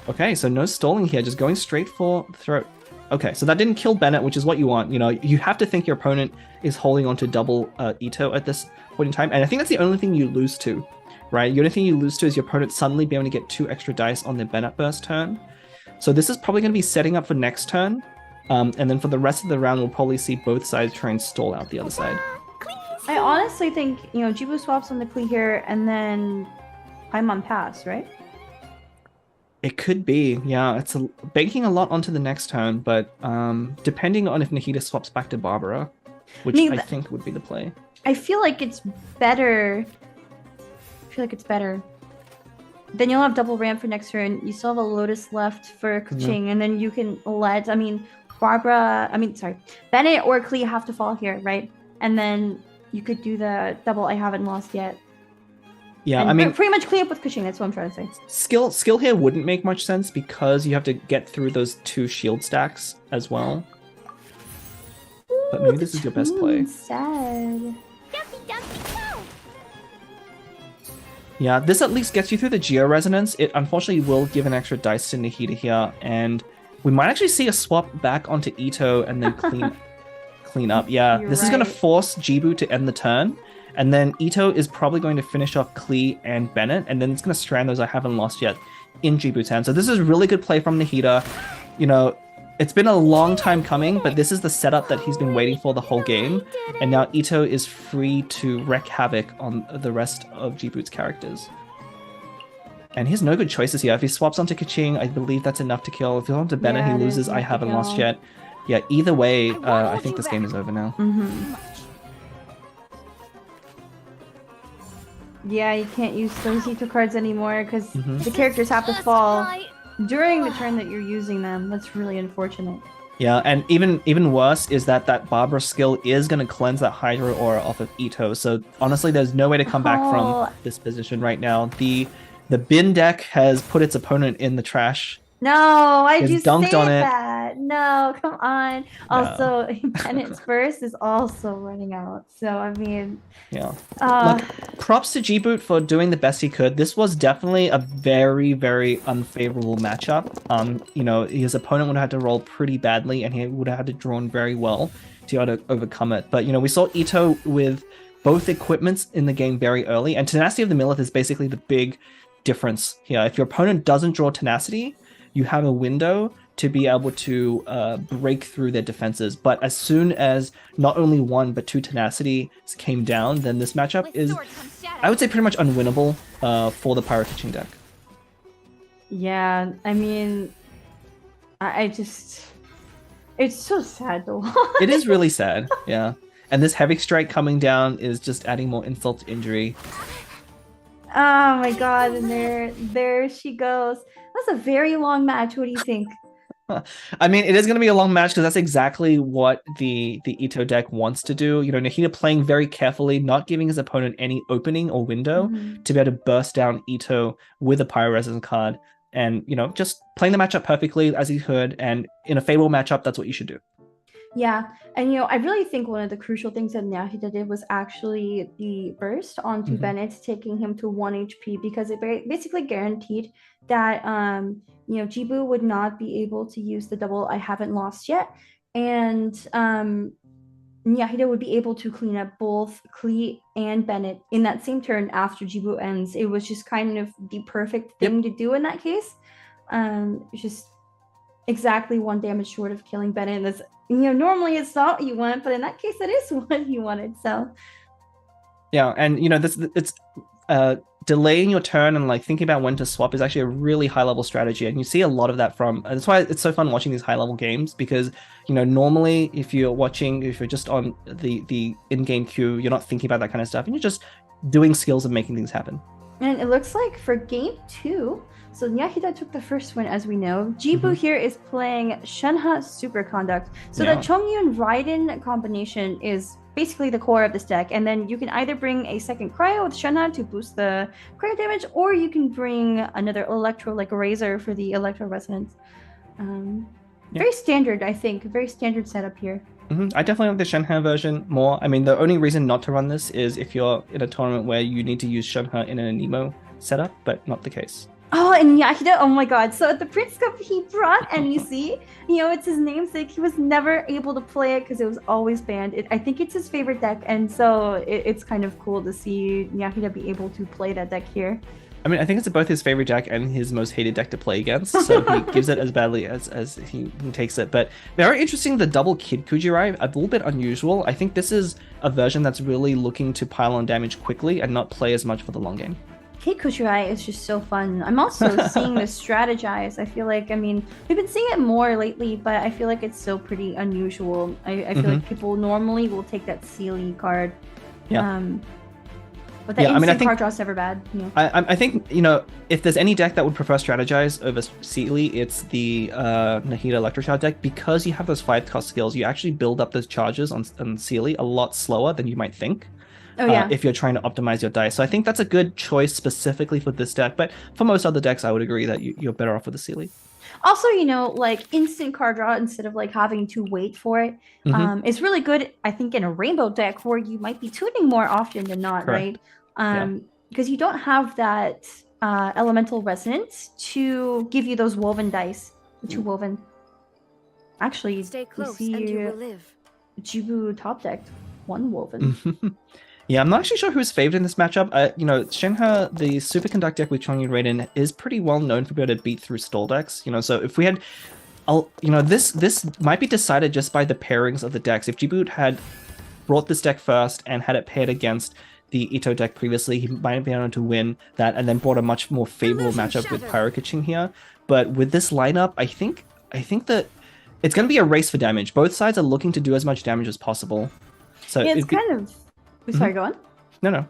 okay, so no stalling here, just going straight for throat. Okay, so that didn't kill Bennett, which is what you want. You have to think your opponent is holding on to double Ito at this point in time, and I think that's the only thing you lose to, right? The only thing you lose to is your opponent suddenly being able to get 2 extra dice on their Bennett burst turn. So this is probably going to be setting up for next turn, and then for the rest of the round, we'll probably see both sides try and stall out the other side. I honestly think, Jibu swaps on the Klee here, and then Paimon pass, right? It could be, yeah. It's banking a lot onto the next turn, but depending on if Nahida swaps back to Barbara, which I think would be the play. I feel like it's better. Then you'll have double ramp for next turn. You still have a Lotus left for Kuching, and then you can let, Bennett or Klee have to fall here, right? And then you could do the double I haven't lost yet. Yeah, and pretty much clean up with Kuching, that's what I'm trying to say. Skill here wouldn't make much sense because you have to get through those 2 shield stacks as well. Ooh, but maybe this is your best play. Sad. Yeah, this at least gets you through the Geo Resonance. It unfortunately will give an extra dice to Nahida here, and we might actually see a swap back onto Ito and then clean up. Yeah, this is going to force Jibu to end the turn, and then Ito is probably going to finish off Klee and Bennett, and then it's going to strand those I haven't lost yet in Jibu's hand. So this is really good play from Nahida. It's been a long time coming, but this is the setup that he's been waiting for the whole game. And now Ito is free to wreak havoc on the rest of Jibu's characters. And he has no good choices here. If he swaps onto Kaching, I believe that's enough to kill. If he swaps onto Bennett, he loses I haven't lost yet. Yeah, either way, I think this game is over now. Mm-hmm. Yeah, you can't use those Ito cards anymore because the characters have to fall during the turn that you're using them. That's really unfortunate. Yeah, and even worse is that Barbara skill is going to cleanse that Hydra aura off of Ito. So honestly, there's no way to come back from this position right now. The bin deck has put its opponent in the trash. No, I just dunked on it. That. No, come on. Also, Bennett's burst is also running out. So yeah. Look, props to G-Boot for doing the best he could. This was definitely a very, very unfavorable matchup. His opponent would have had to roll pretty badly, and he would have had to draw very well to be able to overcome it. But we saw Ito with both equipments in the game very early, and Tenacity of the Millith is basically the big difference here. If your opponent doesn't draw Tenacity, you have a window to be able to break through their defenses. But as soon as not only 1 but 2 Tenacity came down, then this matchup is, I would say, pretty much unwinnable for the Pyro Kitchen deck. Yeah, it's so sad though. It is really sad, yeah. And this Heavy Strike coming down is just adding more insult to injury. Oh my god, and there she goes. That's a very long match. What do you think? It is going to be a long match because that's exactly what the Ito deck wants to do. Nahida playing very carefully, not giving his opponent any opening or window to be able to burst down Ito with a Pyro Resonance card. And, just playing the matchup perfectly as he could. And in a favorable matchup, that's what you should do. Yeah, and I really think one of the crucial things that Nahida did was actually the burst onto Bennett, taking him to 1 HP, because it basically guaranteed that Jibu would not be able to use the double I haven't lost yet, and Nahida would be able to clean up both Klee and Bennett in that same turn after Jibu ends. It was just kind of the perfect thing to do in that case. It's just exactly 1 damage short of killing Bennett, and that's normally it's not what you want, but in that case, it is what you wanted. So, yeah, and it's delaying your turn and thinking about when to swap is actually a really high level strategy, and you see a lot of that from. That's why it's so fun watching these high level games, because normally if you're just on the in-game queue, you're not thinking about that kind of stuff, and you're just doing skills and making things happen. And it looks like for game 2. So Nahida took the first win, as we know. Jibu here is playing Shenhe Superconduct. So the Chongyun Raiden combination is basically the core of this deck. And then you can either bring a second Cryo with Shenhe to boost the cryo damage, or you can bring another Electro, like a Razor, for the Electro Resonance. Very standard, I think. Very standard setup here. I definitely like the Shenhe version more. I mean, the only reason not to run this is if you're in a tournament where you need to use Shenhe in an Anemo setup, but not the case. Oh, and Yahida, oh my god. So at the Prince Cup, he brought NEC. It's his namesake. He was never able to play it because it was always banned. I think it's his favorite deck, and so it's kind of cool to see Yahida be able to play that deck here. I mean, I think it's both his favorite deck and his most hated deck to play against, so he gives it as badly as he takes it. But very interesting, the double Kid Kujirai, a little bit unusual. I think this is a version that's really looking to pile on damage quickly and not play as much for the long game. Kid Kujirai is just so fun. I'm also seeing this strategize. I feel like, we've been seeing it more lately, but I feel like it's still pretty unusual. I feel like people normally will take that Sealy card. Yeah. But the instant card draw is never bad. I think, if there's any deck that would prefer strategize over Sealy, it's the Nahida Electrocharge deck. Because you have those 5-cost skills, you actually build up those charges on Sealy a lot slower than you might think. If you're trying to optimize your dice. So I think that's a good choice specifically for this deck. But for most other decks, I would agree that you're better off with the Sealy. Also, like instant card draw instead of like having to wait for it. It's really good, I think, in a rainbow deck where you might be tuning more often than not, Correct. right? Because you don't have that elemental resonance to give you those woven dice. The 2 woven. Actually, Stay close you see and you will live. Jibu top deck 1 woven. Yeah, I'm not actually sure who's favored in this matchup. Shenhe, the Superconduct deck with Chongyun Raiden, is pretty well known for being able to beat through stall decks. So if we had, this might be decided just by the pairings of the decks. If Jibu had brought this deck first and had it paired against the Ito deck previously, he might have been able to win that and then brought a much more favorable matchup with Pyro-Kitching here. But with this lineup, I think that it's going to be a race for damage. Both sides are looking to do as much damage as possible. So yeah, it's kind of... Sorry, go on. No.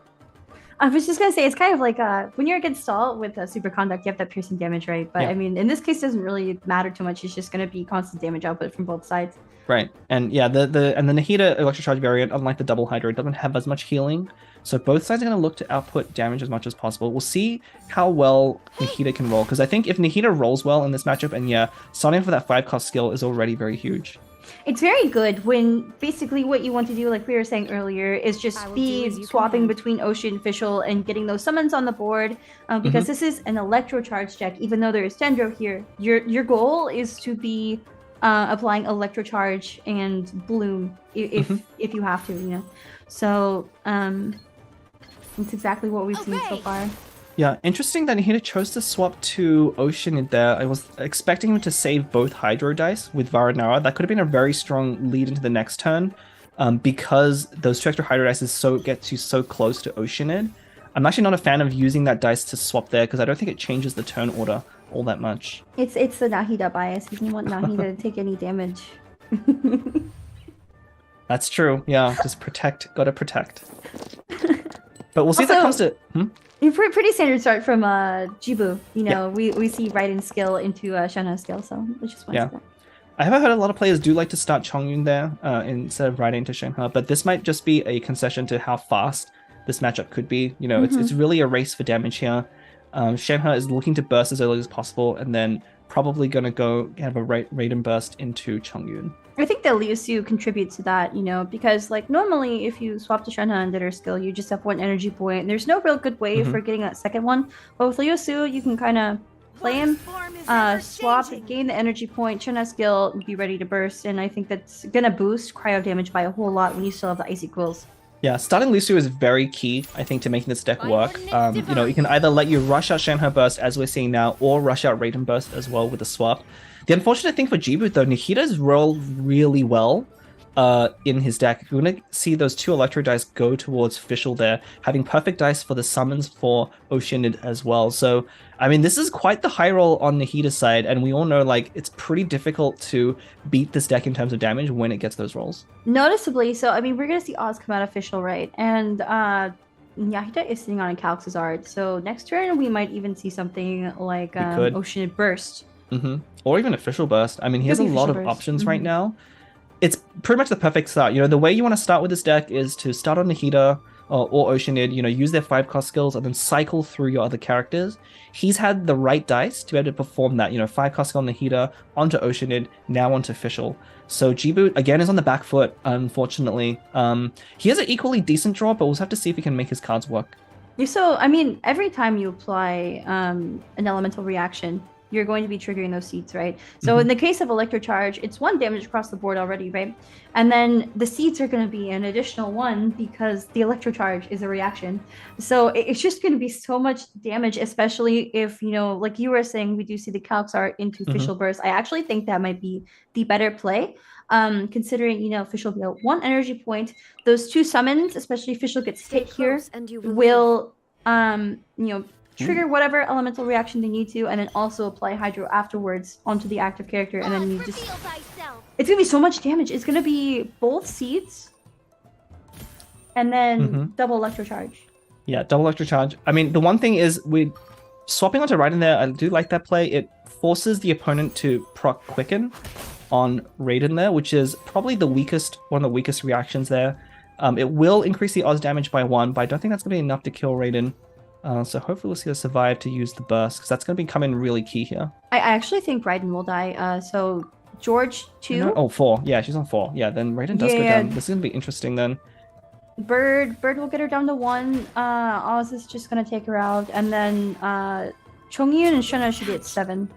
I was just gonna say it's kind of like when you're against stall with a Superconduct, you have that piercing damage, right? But yeah. I mean, in this case, it doesn't really matter too much. It's just gonna be constant damage output from both sides. Right, and yeah, the Nahida Electrocharge variant, unlike the double Hydro, doesn't have as much healing. So both sides are going to look to output damage as much as possible. We'll see how well Nahida can roll, because I think if Nahida rolls well in this matchup, and starting for that 5-cost skill is already very huge. It's very good when basically what you want to do, like we were saying earlier, is just speed swapping between Ocean, Official, and getting those summons on the board. Because this is an Electrocharge deck, even though there is Dendro here. Your goal is to be applying Electrocharge and Bloom if you have to, So that's exactly what we've seen so far. Yeah, interesting that Nahida chose to swap to Ocean in there. I was expecting him to save both Hydro dice with Varanara. That could have been a very strong lead into the next turn, because those 2 extra Hydro dice gets you so close to Oceanid. I'm actually not a fan of using that dice to swap there, because I don't think it changes the turn order all that much. It's the Nahida bias. You don't want Nahida to take any damage. That's true. Yeah, just protect. Gotta protect. But we'll see if that comes to... Pretty standard start from Jibu. We see Raiden skill into Shenhe skill, so it's just one step. I have heard a lot of players do like to start Chongyun there instead of Raiden to Shenhe, but this might just be a concession to how fast this matchup could be. It's really a race for damage here. Shenhe is looking to burst as early as possible, and then probably going to go have a Raiden burst into Chongyun. I think the Liu Su contributes to that, because like normally if you swap to Shenhe and did her skill, you just have 1 energy point, and there's no real good way for getting that second one. But with Liu Su, you can kind of play him, swap, gain the energy point, Shenhe skill, be ready to burst, and I think that's gonna boost cryo damage by a whole lot when you still have the icy quills. Yeah, starting Lucio is very key, I think, to making this deck work. You can either let you rush out Shenhe Burst, as we're seeing now, or rush out Raiden Burst as well with the swap. The unfortunate thing for Jibu, though, Nahida's rolled really well in his deck. We're going to see those 2 Electro dice go towards Fischl there, having perfect dice for the summons for Oceanid as well. So, I mean, this is quite the high roll on Nahida's side, and we all know, it's pretty difficult to beat this deck in terms of damage when it gets those rolls. Noticeably, so, I mean, we're going to see Oz come out of Fischl, right? And Nahida is sitting on a Calxizard, so next turn we might even see something like Oceanid Burst. Or even Official Burst. I mean, he has a lot of options right now. It's pretty much the perfect start. The way you want to start with this deck is to start on Nahida, or Oceanid, you know, use their 5-cost skills and then cycle through your other characters. He's had the right dice to be able to perform that, you know, 5-cost skill on Nahida, onto Oceanid, now onto Fischl. So G-Boot, again, is on the back foot, unfortunately. He has an equally decent draw, but we'll have to see if he can make his cards work. So, I mean, every time you apply an elemental reaction, you're going to be triggering those seeds, right? So in the case of Electrocharge, it's 1 damage across the board already, right? And then the seeds are going to be an additional 1 because the Electrocharge is a reaction. So it's just going to be so much damage, especially if, you know, like you were saying, we do see the Calx art into Fischl Burst. I actually think that might be the better play, considering, you know, Fischl will be 1 energy point. Those 2 summons, especially Fischl gets hit here, will, you know, trigger whatever elemental reaction they need to, and then also apply Hydro afterwards onto the active character, and then you just... It's gonna be so much damage. It's gonna be both seeds, and then double Electrocharge. Yeah, double Electrocharge. I mean, the one thing is, we swapping onto Raiden there, I do like that play. It forces the opponent to proc Quicken on Raiden there, which is probably the weakest, one of the weakest reactions there. It will increase the odds damage by 1, but I don't think that's gonna be enough to kill Raiden. So hopefully we'll see her survive to use the burst, because that's going to become in really key here. I actually think Raiden will die. So George 2. No? Oh, 4. Yeah, she's on 4. Yeah, then Raiden does go down. This is going to be interesting then. Bird will get her down to 1. Oz is just going to take her out. And then Chongyun and Shuna should get 7.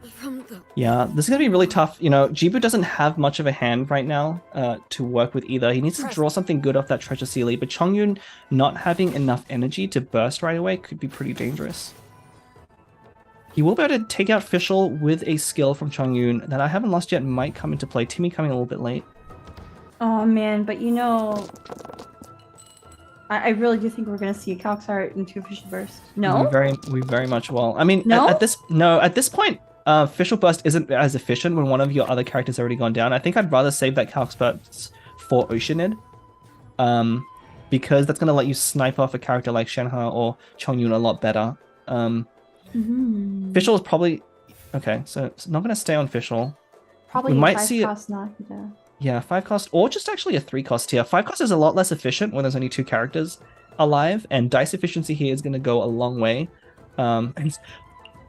Yeah, this is going to be really tough. You know, Jibu doesn't have much of a hand right now to work with either. He needs to draw something good off that Treasure Sealy, but Chongyun not having enough energy to burst right away could be pretty dangerous. He will be able to take out Fischl with a skill from Chongyun that I haven't lost yet, might come into play. Timmy coming a little bit late. Oh man, but you know... I really do think we're gonna see a Calx art into Fischl Burst. No, we very much will. I mean, no? at this point, Fischl Burst isn't as efficient when one of your other characters already gone down. I think I'd rather save that Calx Burst for Oceanid, because that's gonna let you snipe off a character like Shenhe or Chongyun a lot better. Fischl is probably okay, so it's not gonna stay on Fischl. Probably we might see it. Yeah, 5-cost, or just actually a 3-cost here. 5-cost is a lot less efficient when there's only 2 characters alive, and dice efficiency here is going to go a long way. And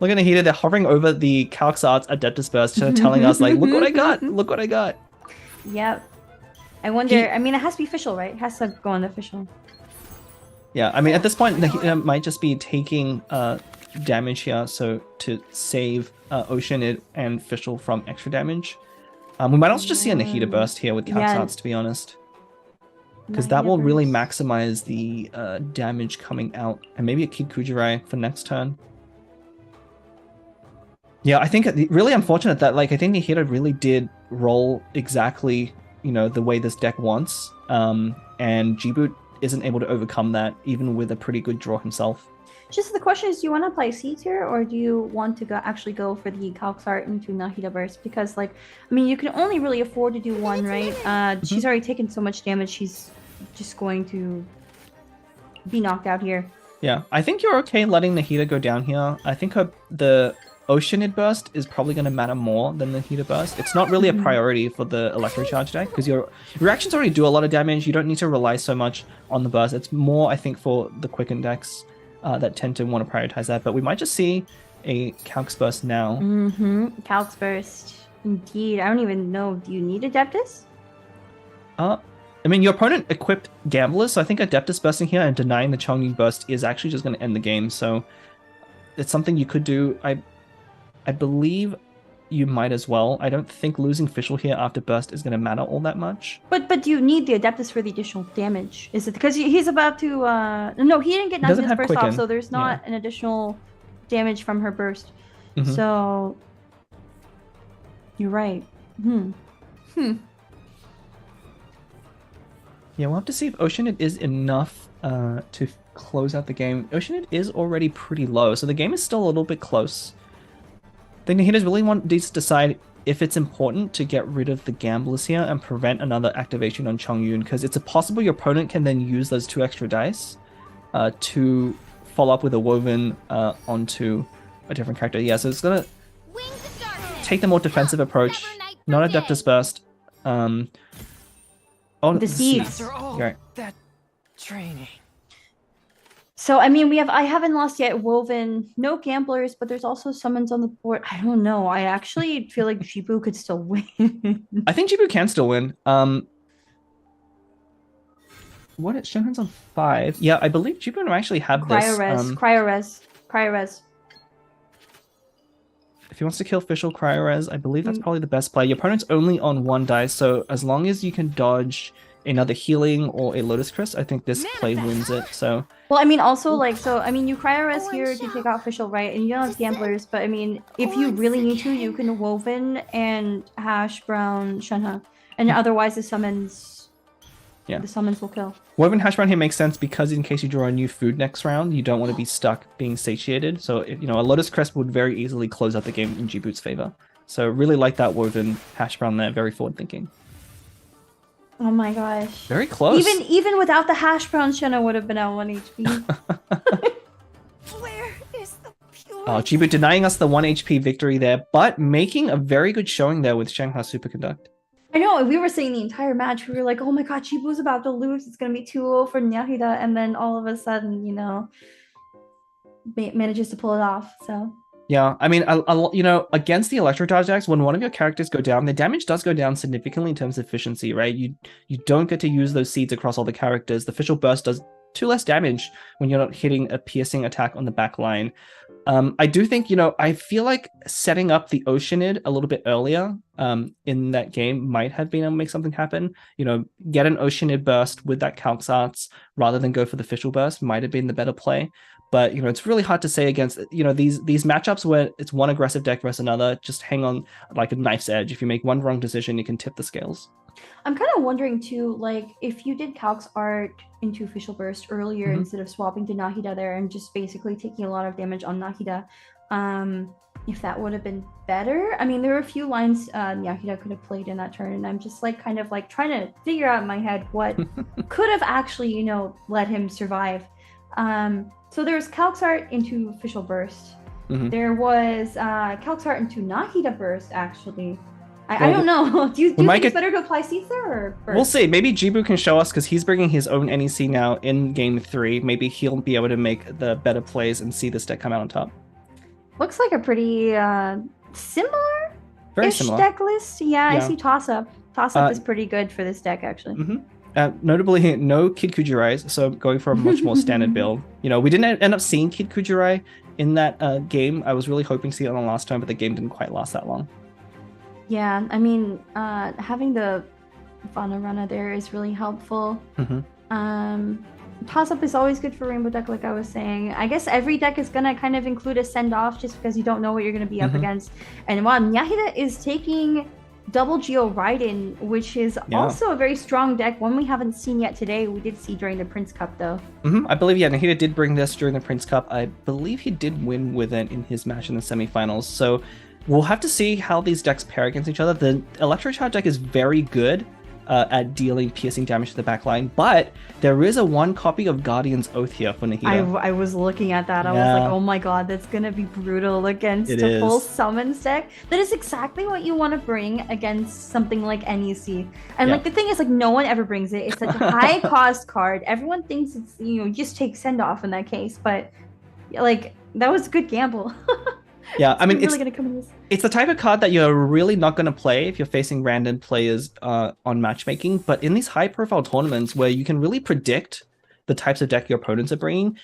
look at Nahida, they're hovering over the Calx Arts Adeptus Burst, telling us, like, look what I got, look what I got. Yep. I wonder, I mean, it has to be Fischl, right? It has to go on the Fischl. Yeah, I mean, at this point, Nahida might just be taking damage here, so to save Oceanid and Fischl from extra damage. We might also just see a Nahida Burst here with Calx Arts, to be honest. Because that will really maximize the damage coming out. And maybe a Kid Kujirai for next turn. Yeah, I think really unfortunate that, like, I think Nahida really did roll exactly, you know, the way this deck wants. And G-Boot isn't able to overcome that, even with a pretty good draw himself. Just the question is, do you want to play seeds here, or do you want to actually go for the Calx art into Nahida Burst? Because, like, I mean, you can only really afford to do 1, right? She's already taken so much damage, she's just going to be knocked out here. Yeah, I think you're okay letting Nahida go down here. I think the Oceanid Burst is probably going to matter more than the Nahida Burst. It's not really a priority for the Electrocharge deck, because your reactions already do a lot of damage. You don't need to rely so much on the burst. It's more, I think, for the Quicken decks that tend to want to prioritize that, but we might just see a Calx Burst now. Calx Burst, indeed. I don't even know. Do you need Adeptus? I mean, your opponent equipped Gamblers, so I think Adeptus bursting here and denying the Chongyun Burst is actually just going to end the game. So it's something you could do. I believe you might as well. I don't think losing Fischl here after Burst is going to matter all that much. But do you need the Adeptus for the additional damage? Is it because he's about to... No, he didn't get none of his burst off, so there's not an additional damage from her burst. So... You're right. Yeah, we'll have to see if Oceanid is enough to close out the game. Oceanid is already pretty low, so the game is still a little bit close. I think Nahida's really needs to decide if it's important to get rid of the Gamblers here and prevent another activation on Chongyun, because it's possible your opponent can then use those 2 extra dice to follow up with a Woven onto a different character. Yeah, so it's going to take the more defensive approach, not Adeptus Burst. Oh, the seeds. After all right. that training. So I mean, I haven't lost yet. Woven, no gamblers, but there's also summons on the board. I don't know. I actually feel like Jibu could still win. I think Jibu can still win. What it Shenhen's on 5. Yeah, I believe Jibu actually have Cryo-res. If he wants to kill Fischl Cryo-res, I believe that's probably the best play. Your opponent's only on 1 die, so as long as you can dodge another healing or a Lotus Crest, I think this play wins it. So well, I mean, also you Cryo-res here to take out Fischl, right? And you don't have gamblers, but I mean, if you really need to, you can Woven and Hash Brown Shenhe, and otherwise the summons will kill. Woven Hash Brown here makes sense because in case you draw a new food next round, you don't want to be stuck being satiated. So a Lotus Crest would very easily close out the game in Jibu's favor. So really like that Woven Hash Brown there, very forward thinking. Oh my gosh. Very close. Even without the Hash Brown, Shenhe would have been at 1 HP. Where is the pure? Oh, Jibu denying us the 1 HP victory there, but making a very good showing there with Shanghai Superconduct. I know, we were saying the entire match, we were like, oh my god, Jibu's about to lose, it's going to be 2-0 for Nyahida, and then all of a sudden, manages to pull it off, so... Yeah, I mean, against the Electro Dodge decks, when one of your characters go down, the damage does go down significantly in terms of efficiency, right? You don't get to use those seeds across all the characters. The Fischl Burst does 2 less damage when you're not hitting a piercing attack on the back line. I do think, I feel like setting up the Oceanid a little bit earlier in that game might have been able to make something happen. Get an Oceanid Burst with that Calx Arts rather than go for the Fischl Burst might have been the better play. But, it's really hard to say against, these matchups where it's one aggressive deck versus another, just hang on like a knife's edge. If you make one wrong decision, you can tip the scales. I'm kind of wondering too, like, if you did Calx Art into Fischl Burst earlier instead of swapping to Nahida there and just basically taking a lot of damage on Nahida, if that would have been better. I mean, there were a few lines Nahida could have played in that turn, and I'm just like kind of like trying to figure out in my head what could have actually, let him survive. So there's Calx Art into Fischl Burst. There was Calx Art into Nahida Burst, actually. I don't know. Do you think it's better to apply seeds there or Burst? We'll see. Maybe Jibu can show us because he's bringing his own NEC now in game 3. Maybe he'll be able to make the better plays and see this deck come out on top. Looks like a pretty similar Very similar deck list. Yeah, I see Toss Up. Toss Up is pretty good for this deck, actually. Notably, no Kid Kujirais, so going for a much more standard build. We didn't end up seeing Kid Kujirai in that game. I was really hoping to see it on the last time, but the game didn't quite last that long. Yeah, I mean, having the Vanarana there is really helpful. Toss-up is always good for Rainbow deck, like I was saying. I guess every deck is going to kind of include a send-off just because you don't know what you're going to be up against. And while Nyahida is taking Double Geo Raiden, which is also a very strong deck, one we haven't seen yet today. We did see during the Prince Cup, though. I believe, Nyahida did bring this during the Prince Cup. I believe he did win with it in his match in the semifinals. So we'll have to see how these decks pair against each other. The Electrocharge deck is very good at dealing piercing damage to the back line, but there is a 1 copy of Guardian's Oath here for Nahida. I was looking at that. I was like, oh my god, that's going to be brutal against a full summons deck. That is exactly what you want to bring against something like NEC. And like the thing is, like, no one ever brings it. It's such a high cost card. Everyone thinks it's, just take send off in that case, but like that was a good gamble. Yeah, I mean, really gonna come in this. It's the type of card that you're really not going to play if you're facing random players on matchmaking. But in these high-profile tournaments where you can really predict the types of deck your opponents are bringing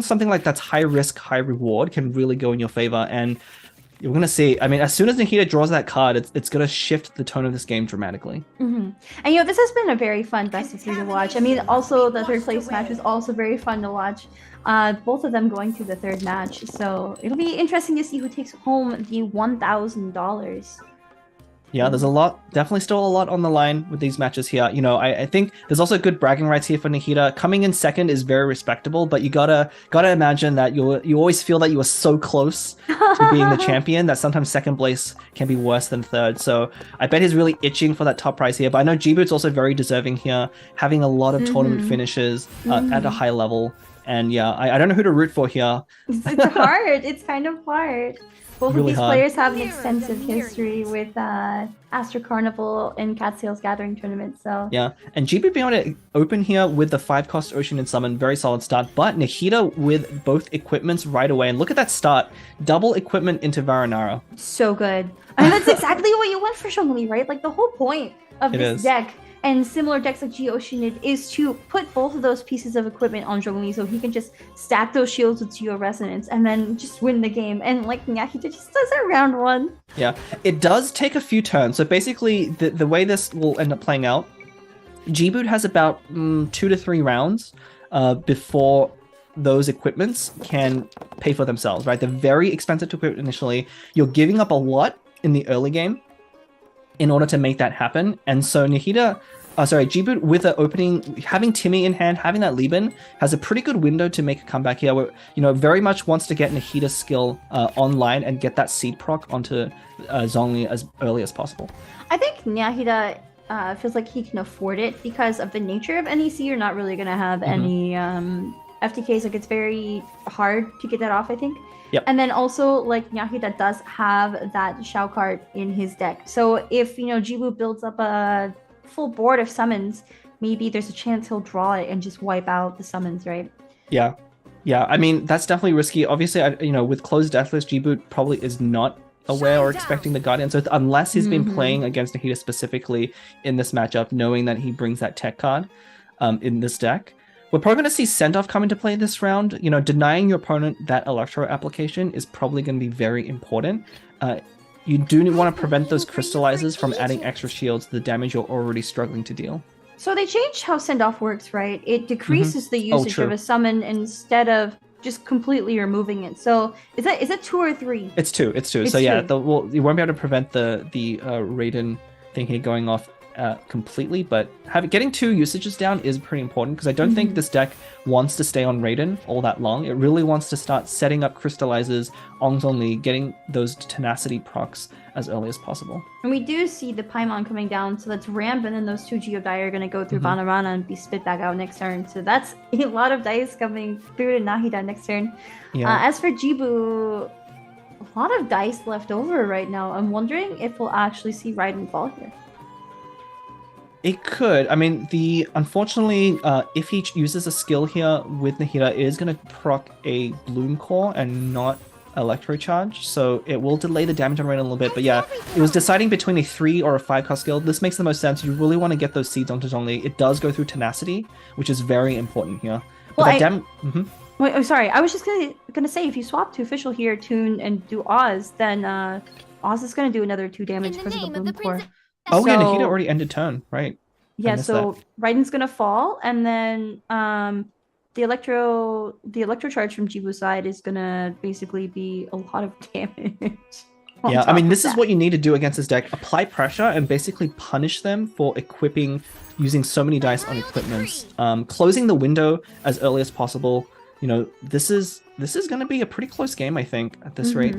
something like that's high risk, high reward can really go in your favor. And you're going to see, I mean, as soon as Nahida draws that card, it's going to shift the tone of this game dramatically. And this has been a very fun best of 3 to watch. I mean, also the third place match was also very fun to watch. Both of them going to the third match, so it'll be interesting to see who takes home the $1,000. Yeah, there's definitely still a lot on the line with these matches here. I think there's also good bragging rights here for Nahida. Coming in second is very respectable, but you gotta imagine that you always feel that you are so close to being the champion that sometimes second place can be worse than third. So I bet he's really itching for that top prize here. But I know Jibu's also very deserving here, having a lot of tournament finishes at a high level. And I don't know who to root for here. It's hard. It's kind of hard. Both Really of these hard. players have an extensive history with Astro Carnival and Cattail's Gathering Tournament, so... Yeah, and GB being able to open here with the 5-cost Ocean and Summon, very solid start, but Nahida with both equipments right away, and look at that start, double equipment into Varanara. So good. I mean, that's exactly what you want for Zhongli, right? Like, the whole point of It this is. deck, and similar decks like Geoceanid, is to put both of those pieces of equipment on Zhongli so he can just stack those shields with Geo Resonance and then just win the game. And, like, Nahida just does it round one. Yeah, it does take a few turns, so basically the way this will end up playing out, G-Boot has about 2 to 3 rounds before those equipments can pay for themselves, right? They're very expensive to equip initially. You're giving up a lot in the early game in order to make that happen. And so G-Boot with the opening, having Timmy in hand, having that Lieben, has a pretty good window to make a comeback here where, very much wants to get Nahida's skill online and get that seed proc onto Zhongli as early as possible. I think Nahida feels like he can afford it because of the nature of NEC. You're not really going to have any FTKs. Like, it's very hard to get that off, I think. Yep. And then also, like, Nahida does have that Shao card in his deck. So if, Jibu builds up a full board of summons, maybe there's a chance he'll draw it and just wipe out the summons, right? Yeah. I mean, that's definitely risky. Obviously, with closed deathless, G-Boot probably is not aware or expecting the Guardian. So unless he's been playing against Nahida specifically in this matchup, knowing that he brings that tech card in this deck, we're probably going to see Send-Off come into play this round. Denying your opponent that Electro application is probably going to be very important. You do want to prevent those crystallizers from adding extra shields to the damage you're already struggling to deal. So they changed how Send-Off works, right? It decreases the usage of a summon instead of just completely removing it. So is that 2 or 3? It's 2. So yeah, you won't be able to prevent the Raiden thing here going off completely, but getting 2 usages down is pretty important because I don't think this deck wants to stay on Raiden all that long. It really wants to start setting up crystallizers on Zhongli, getting those tenacity procs as early as possible. And we do see the Paimon coming down, so that's ramp, and then those 2 Geodai are going to go through Banarana and be spit back out next turn. So that's a lot of dice coming through to Nahida next turn. Yeah. As for Jibu, a lot of dice left over right now. I'm wondering if we'll actually see Raiden fall here. It could. I mean, unfortunately, if he uses a skill here with Nahida, it is going to proc a Bloom Core and not Electro Charge, so it will delay the damage on Raiden a little bit. But yeah, it was deciding between a 3 or a 5-cost skill. This makes the most sense. You really want to get those seeds onto Zhongli. It does go through Tenacity, which is very important here. But Wait, I'm sorry. I was just gonna say, if you swap to Official here, Tune, and do Oz, then Oz is gonna do another 2 damage because of the Bloom Core. Oh, yeah, Nahida already ended turn, right? Yeah, so Raiden's gonna fall, and then the electro charge from Jibu's side is gonna basically be a lot of damage. Yeah, I mean, this is what you need to do against this deck. Apply pressure and basically punish them for using so many dice on equipments. Closing the window as early as possible. This is going to be a pretty close game, I think, at this rate.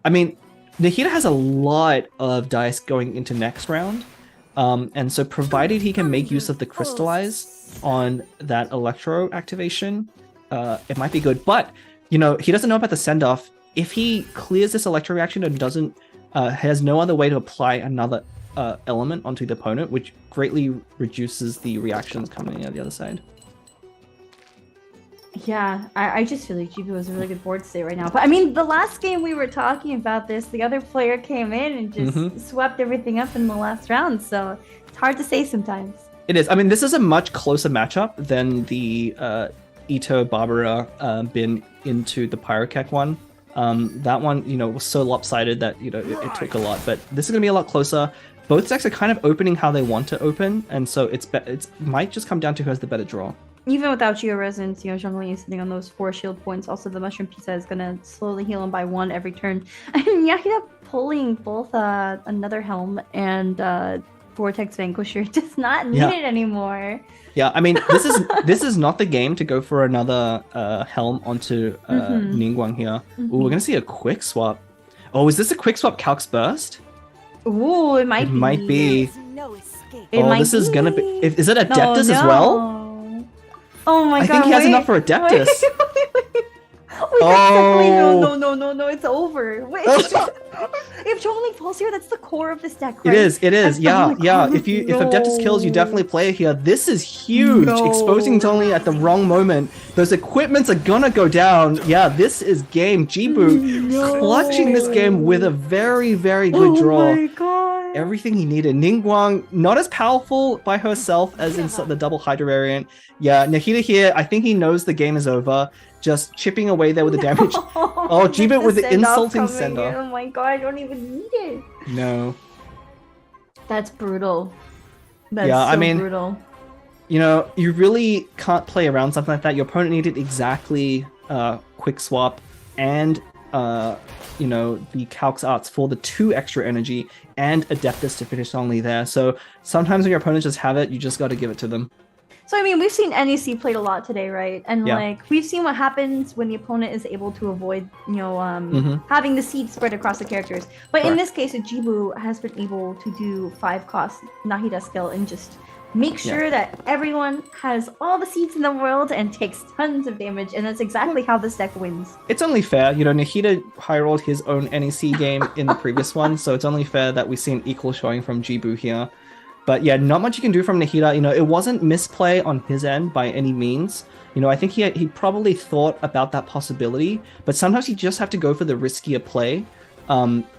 I mean, Nahida has a lot of dice going into next round. And so provided he can make use of the Crystallize on that Electro activation, it might be good. But, he doesn't know about the Send-Off. If he clears this Electro reaction and has no other way to apply another element onto the opponent, which greatly reduces the reactions coming out the other side. Yeah, I just feel like GP was a really good board state right now. But I mean, the last game we were talking about this, the other player came in and just swept everything up in the last round. So it's hard to say sometimes. It is. I mean, this is a much closer matchup than the Ito Barbara bin into the Pyrokek one. That one, was so lopsided that, it took a lot. But this is going to be a lot closer. Both decks are kind of opening how they want to open. And so it might just come down to who has the better draw. Even without Geo Resonance, Zhongli is sitting on those 4 shield points. Also, the Mushroom Pizza is going to slowly heal him by 1 every turn. And Nahida pulling both another Helm and Vortex Vanquisher does not need it anymore. Yeah, I mean, this is not the game to go for another Helm onto Ningguang here. Ooh, we're going to see a quick swap. Oh, is this a quick swap Calx Burst? Ooh, it might be. It might be. No escape. This is going to be... Is it Adeptus as well? Oh my god, I think he has enough for Adeptus. Wait, that's definitely no, it's over. Wait, if Jolie falls here, that's the core of this deck, right? It is. Yeah, Oh my yeah. God, If Adeptus kills, you definitely play it here. This is huge. No. Exposing Tony at the wrong moment. Those equipments are gonna go down. Yeah, this is game. Jibu clutching this game with a very, very good draw. Oh my God. Everything he needed. Ningguang, not as powerful by herself as in the double Hydra variant. Yeah, Nahida here, I think he knows the game is over. Just chipping away there with the damage. Oh, Jibu with the insulting sender. Oh my God, I don't even need it. No. That's brutal. That's Yeah, so I mean, brutal. You know, you really can't play around something like that. Your opponent needed exactly quick swap and you know, the Calx Arts for the 2 extra energy and Adeptus to finish only there. So sometimes when your opponents just have it, you just got to give it to them. So I mean, we've seen NEC played a lot today, right? And Yeah. like we've seen what happens when the opponent is able to avoid, you know, having the seed spread across the characters. But in this case, Jibu has been able to do 5 cost Nahida skill and just make sure that everyone has all the seeds in the world and takes tons of damage, and that's exactly how this deck wins. It's only fair, you know, Nahida high-rolled his own NEC game in the previous one, so it's only fair that we see an equal showing from Jibu here. But yeah, not much you can do from Nahida. You know, it wasn't misplay on his end by any means. You know, I think he probably thought about that possibility, but sometimes you just have to go for the riskier play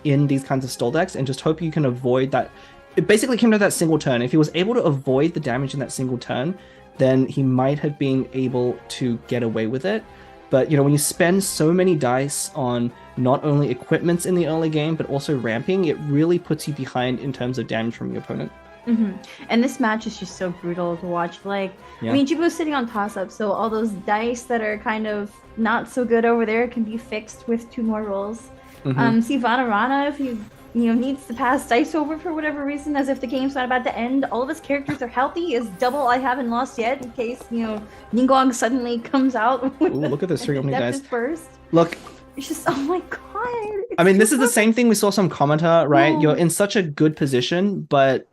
in these kinds of stall decks and just hope you can avoid that. It basically came to that single turn. If he was able to avoid the damage in that single turn, then he might have been able to get away with it. But, you know, when you spend so many dice on not only equipments in the early game, but also ramping, it really puts you behind in terms of damage from your opponent. And this match is just so brutal to watch. Like, I mean, Jibu's sitting on toss-up, so all those dice that are kind of not so good over there can be fixed with 2 more rolls. See Vanarana, if he needs to pass dice over for whatever reason, as if the game's not about to end. All of his characters are healthy. Is double I haven't lost yet in case, you know, Ningguang suddenly comes out. Ooh, look at this string of dice. First. Look. It's just, oh my God. I mean, this is the same thing we saw some commenter, right? Oh. You're in such a good position, but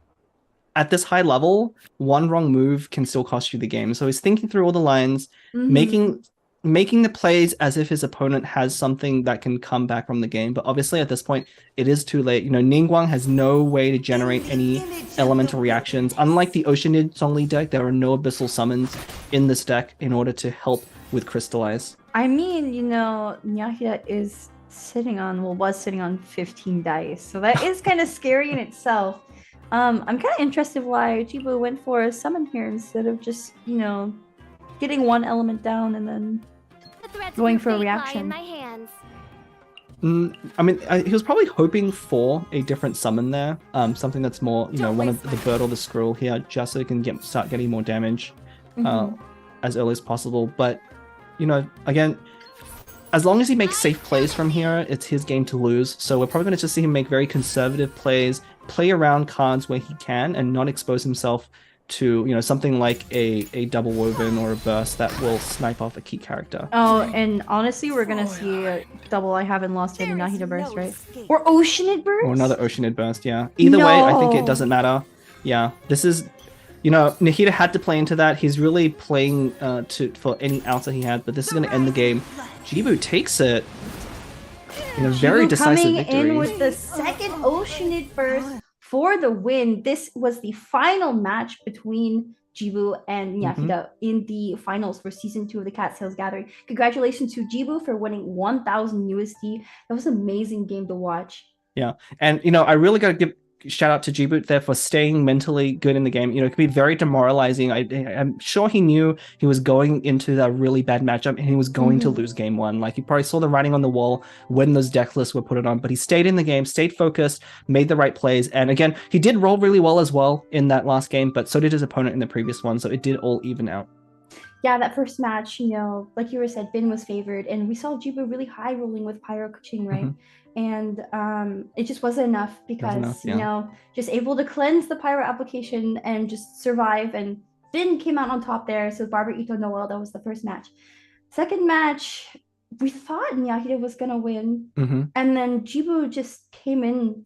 at this high level, one wrong move can still cost you the game. So he's thinking through all the lines, making the plays as if his opponent has something that can come back from the game. But obviously at this point, it is too late. You know, Ningguang has no way to generate any elemental reactions. Unlike the Oceanid Zhongli deck, there are no abyssal summons in this deck in order to help with Crystallize. I mean, you know, Nahida was sitting on 15 dice. So that is kind of scary in itself. I'm kind of interested why Jibu went for a summon here instead of just, you know, getting one element down and then going for a reaction. I mean, he was probably hoping for a different summon there. Something that's more, you know, one of the bird or the squirrel here, just so he can start getting more damage as early as possible. But, you know, again, as long as he makes safe plays from here, it's his game to lose. So we're probably going to just see him make very conservative plays, play around cards where he can, and not expose himself to, you know, something like a double woven or a burst that will snipe off a key character. Oh, and honestly, we're gonna see a double I haven't lost yet in Nahida burst, right? Or Oceanid burst? Or another Oceanid burst, yeah. Either way, I think it doesn't matter. Yeah, this is, you know, Nahida had to play into that. He's really playing for any outs that he had, but this is going to end the game. Jibu takes it in a very decisive victory. Coming in with the second Oceanid burst for the win. This was the final match between Jibu and Nahida in the finals for season 2 of the Cat Sales Gathering. Congratulations to Jibu for winning 1,000 USD. That was an amazing game to watch. Yeah, and you know, I really got to give shout out to Jibu there for staying mentally good in the game. You know, it can be very demoralizing. I'm sure he knew he was going into that really bad matchup and he was going to lose game 1. Like, he probably saw the writing on the wall when those deck lists were put on, but he stayed in the game, stayed focused, made the right plays. And again, he did roll really well as well in that last game, but so did his opponent in the previous one. So it did all even out. Yeah, that first match, you know, like you were said, Bin was favored, and we saw Jibu really high rolling with Pyro Kuching, right? And it just wasn't enough because, you know, just able to cleanse the Pyro application and just survive. And Bin came out on top there. So Barbara Ito Noel, that was the first match. Second match, we thought Nyahida was gonna win, Hmm. and then Jibu just came in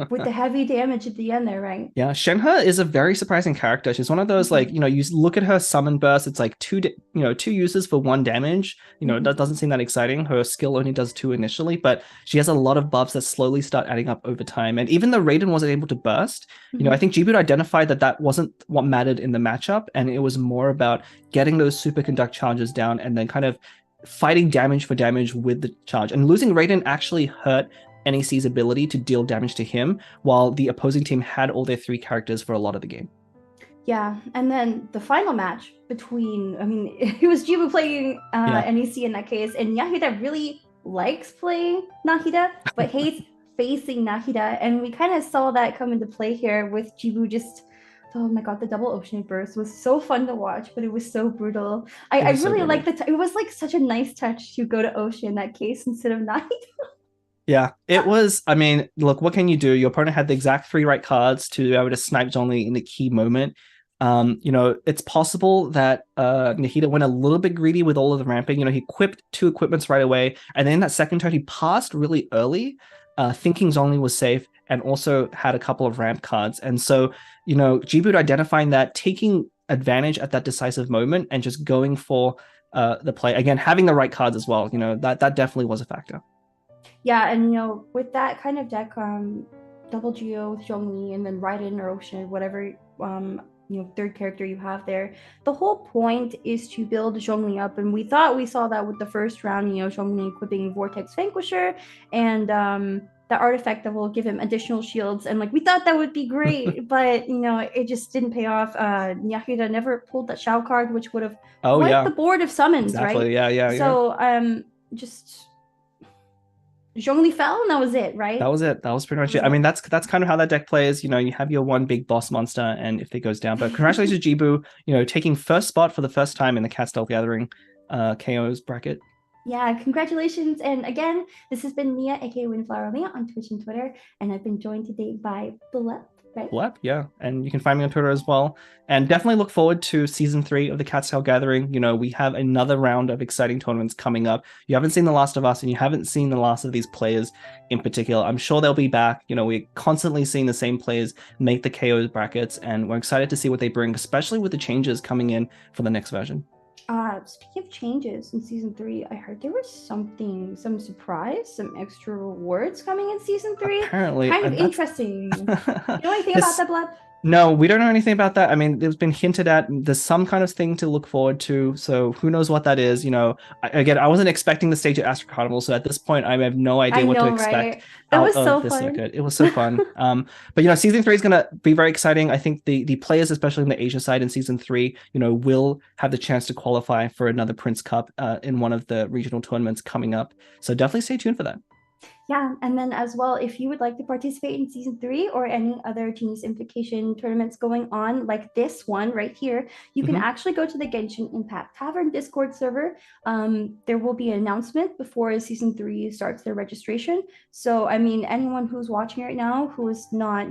with the heavy damage at the end there, right? Yeah, Shenhe is a very surprising character. She's one of those like, Mhm. you look at her summon burst, it's like two uses for one damage. Mhm. That doesn't seem that exciting. Her skill only does two initially, but she has a lot of buffs that slowly start adding up over time. And even though Raiden wasn't able to burst, I Mhm. think Jibut identified that that wasn't what mattered in the matchup, and it was more about getting those superconduct charges down and then kind of fighting damage for damage with the charge. And losing Raiden actually hurt NEC's ability to deal damage to him, while the opposing team had all their three characters for a lot of the game. Yeah, and then the final match between, I mean, it was Jibu playing NEC in that case, and Yahida really likes playing Nahida, but hates facing Nahida, and we kind of saw that come into play here with Jibu just, oh my god, the double ocean burst was so fun to watch, but it was so brutal. I really like it was like such a nice touch to go to ocean in that case instead of Nahida. Yeah, it was. I mean, look, what can you do? Your opponent had the exact three right cards to be able to snipe Zhongli in the key moment. It's possible that Nahida went a little bit greedy with all of the ramping. He equipped two equipments right away, and then that second turn he passed really early, thinking Zhongli was safe, and also had a couple of ramp cards. And so, Jibut identifying that, taking advantage at that decisive moment, and just going for the play again, having the right cards as well. That definitely was a factor. Yeah, and with that kind of deck, double Geo with Zhongli and then Raiden or Ocean, whatever third character you have there, the whole point is to build Zhongli up, and we thought we saw that with the first round, Zhongli equipping Vortex Vanquisher and the artifact that will give him additional shields, and like we thought that would be great, but it just didn't pay off. Nyahida never pulled that Shao card, which would have wiped the board of summons, exactly. right? Yeah. So just Zhongli fell, and that was it, right? That was it. That was pretty much it. I mean, that's kind of how that deck plays. You have your one big boss monster, and if it goes down. But congratulations, Jibu, taking first spot for the first time in the Castel Gathering KOs bracket. Yeah, congratulations. And again, this has been Mia, aka Windflower Mia, on Twitch and Twitter. And I've been joined today by Blep, right? Blep, yeah. And you can find me on Twitter as well. And definitely look forward to season 3 of the Cat's Gathering. We have another round of exciting tournaments coming up. You haven't seen The Last of Us, and you haven't seen the last of these players in particular. I'm sure they'll be back. We're constantly seeing the same players make the KOs brackets, and we're excited to see what they bring, especially with the changes coming in for the next version. Speaking of changes in season 3, I heard there was some surprise, some extra rewards coming in season 3. Apparently, kind of interesting. You know anything about that, Blep? No, we don't know anything about that. I mean, it's been hinted at. There's some kind of thing to look forward to. So who knows what that is? Again, I wasn't expecting the stage at Astro Carnival, so at this point, I have no idea what to expect. Right? That was so fun. Circuit. It was so fun. But season 3 is gonna be very exciting. I think the players, especially in the Asia side in season 3, will have the chance to qualify for another Prince Cup in one of the regional tournaments coming up. So definitely stay tuned for that. Yeah, and then as well, if you would like to participate in season 3 or any other Genius Invocation tournaments going on, like this one right here, you can actually go to the Genshin Impact Tavern Discord server. There will be an announcement before season 3 starts their registration. So, I mean, anyone who's watching right now who is not,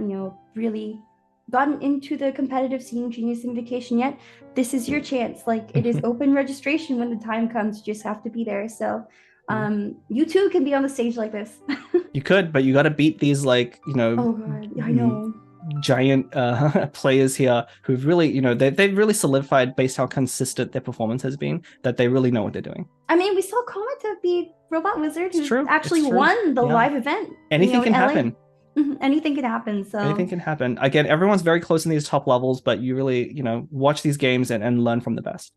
really gotten into the competitive scene Genius Invocation yet, this is your chance. Like, it is open registration when the time comes. You just have to be there. So you too can be on the stage like this. You could, but you got to beat these oh god, I know, giant players here who've really they've really solidified, based how consistent their performance has been, that they really know what they're doing. I mean, we saw Komata beat Robot Wizard, who actually true. won the live event. Anything can happen. Anything can happen. So anything can happen. Again, everyone's very close in these top levels, but you really watch these games and learn from the best.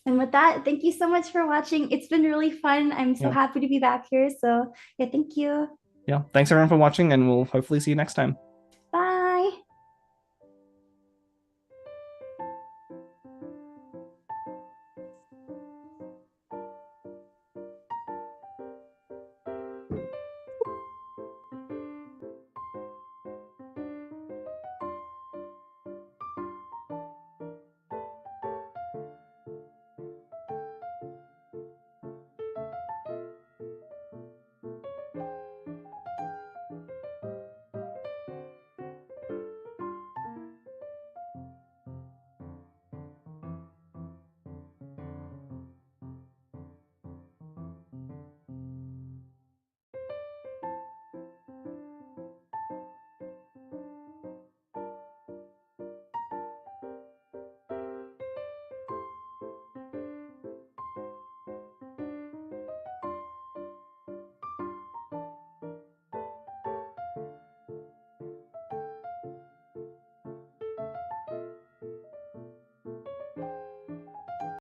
And with that, thank you so much for watching. It's been really fun. I'm so happy to be back here. So yeah, thank you. Yeah, thanks everyone for watching, and we'll hopefully see you next time.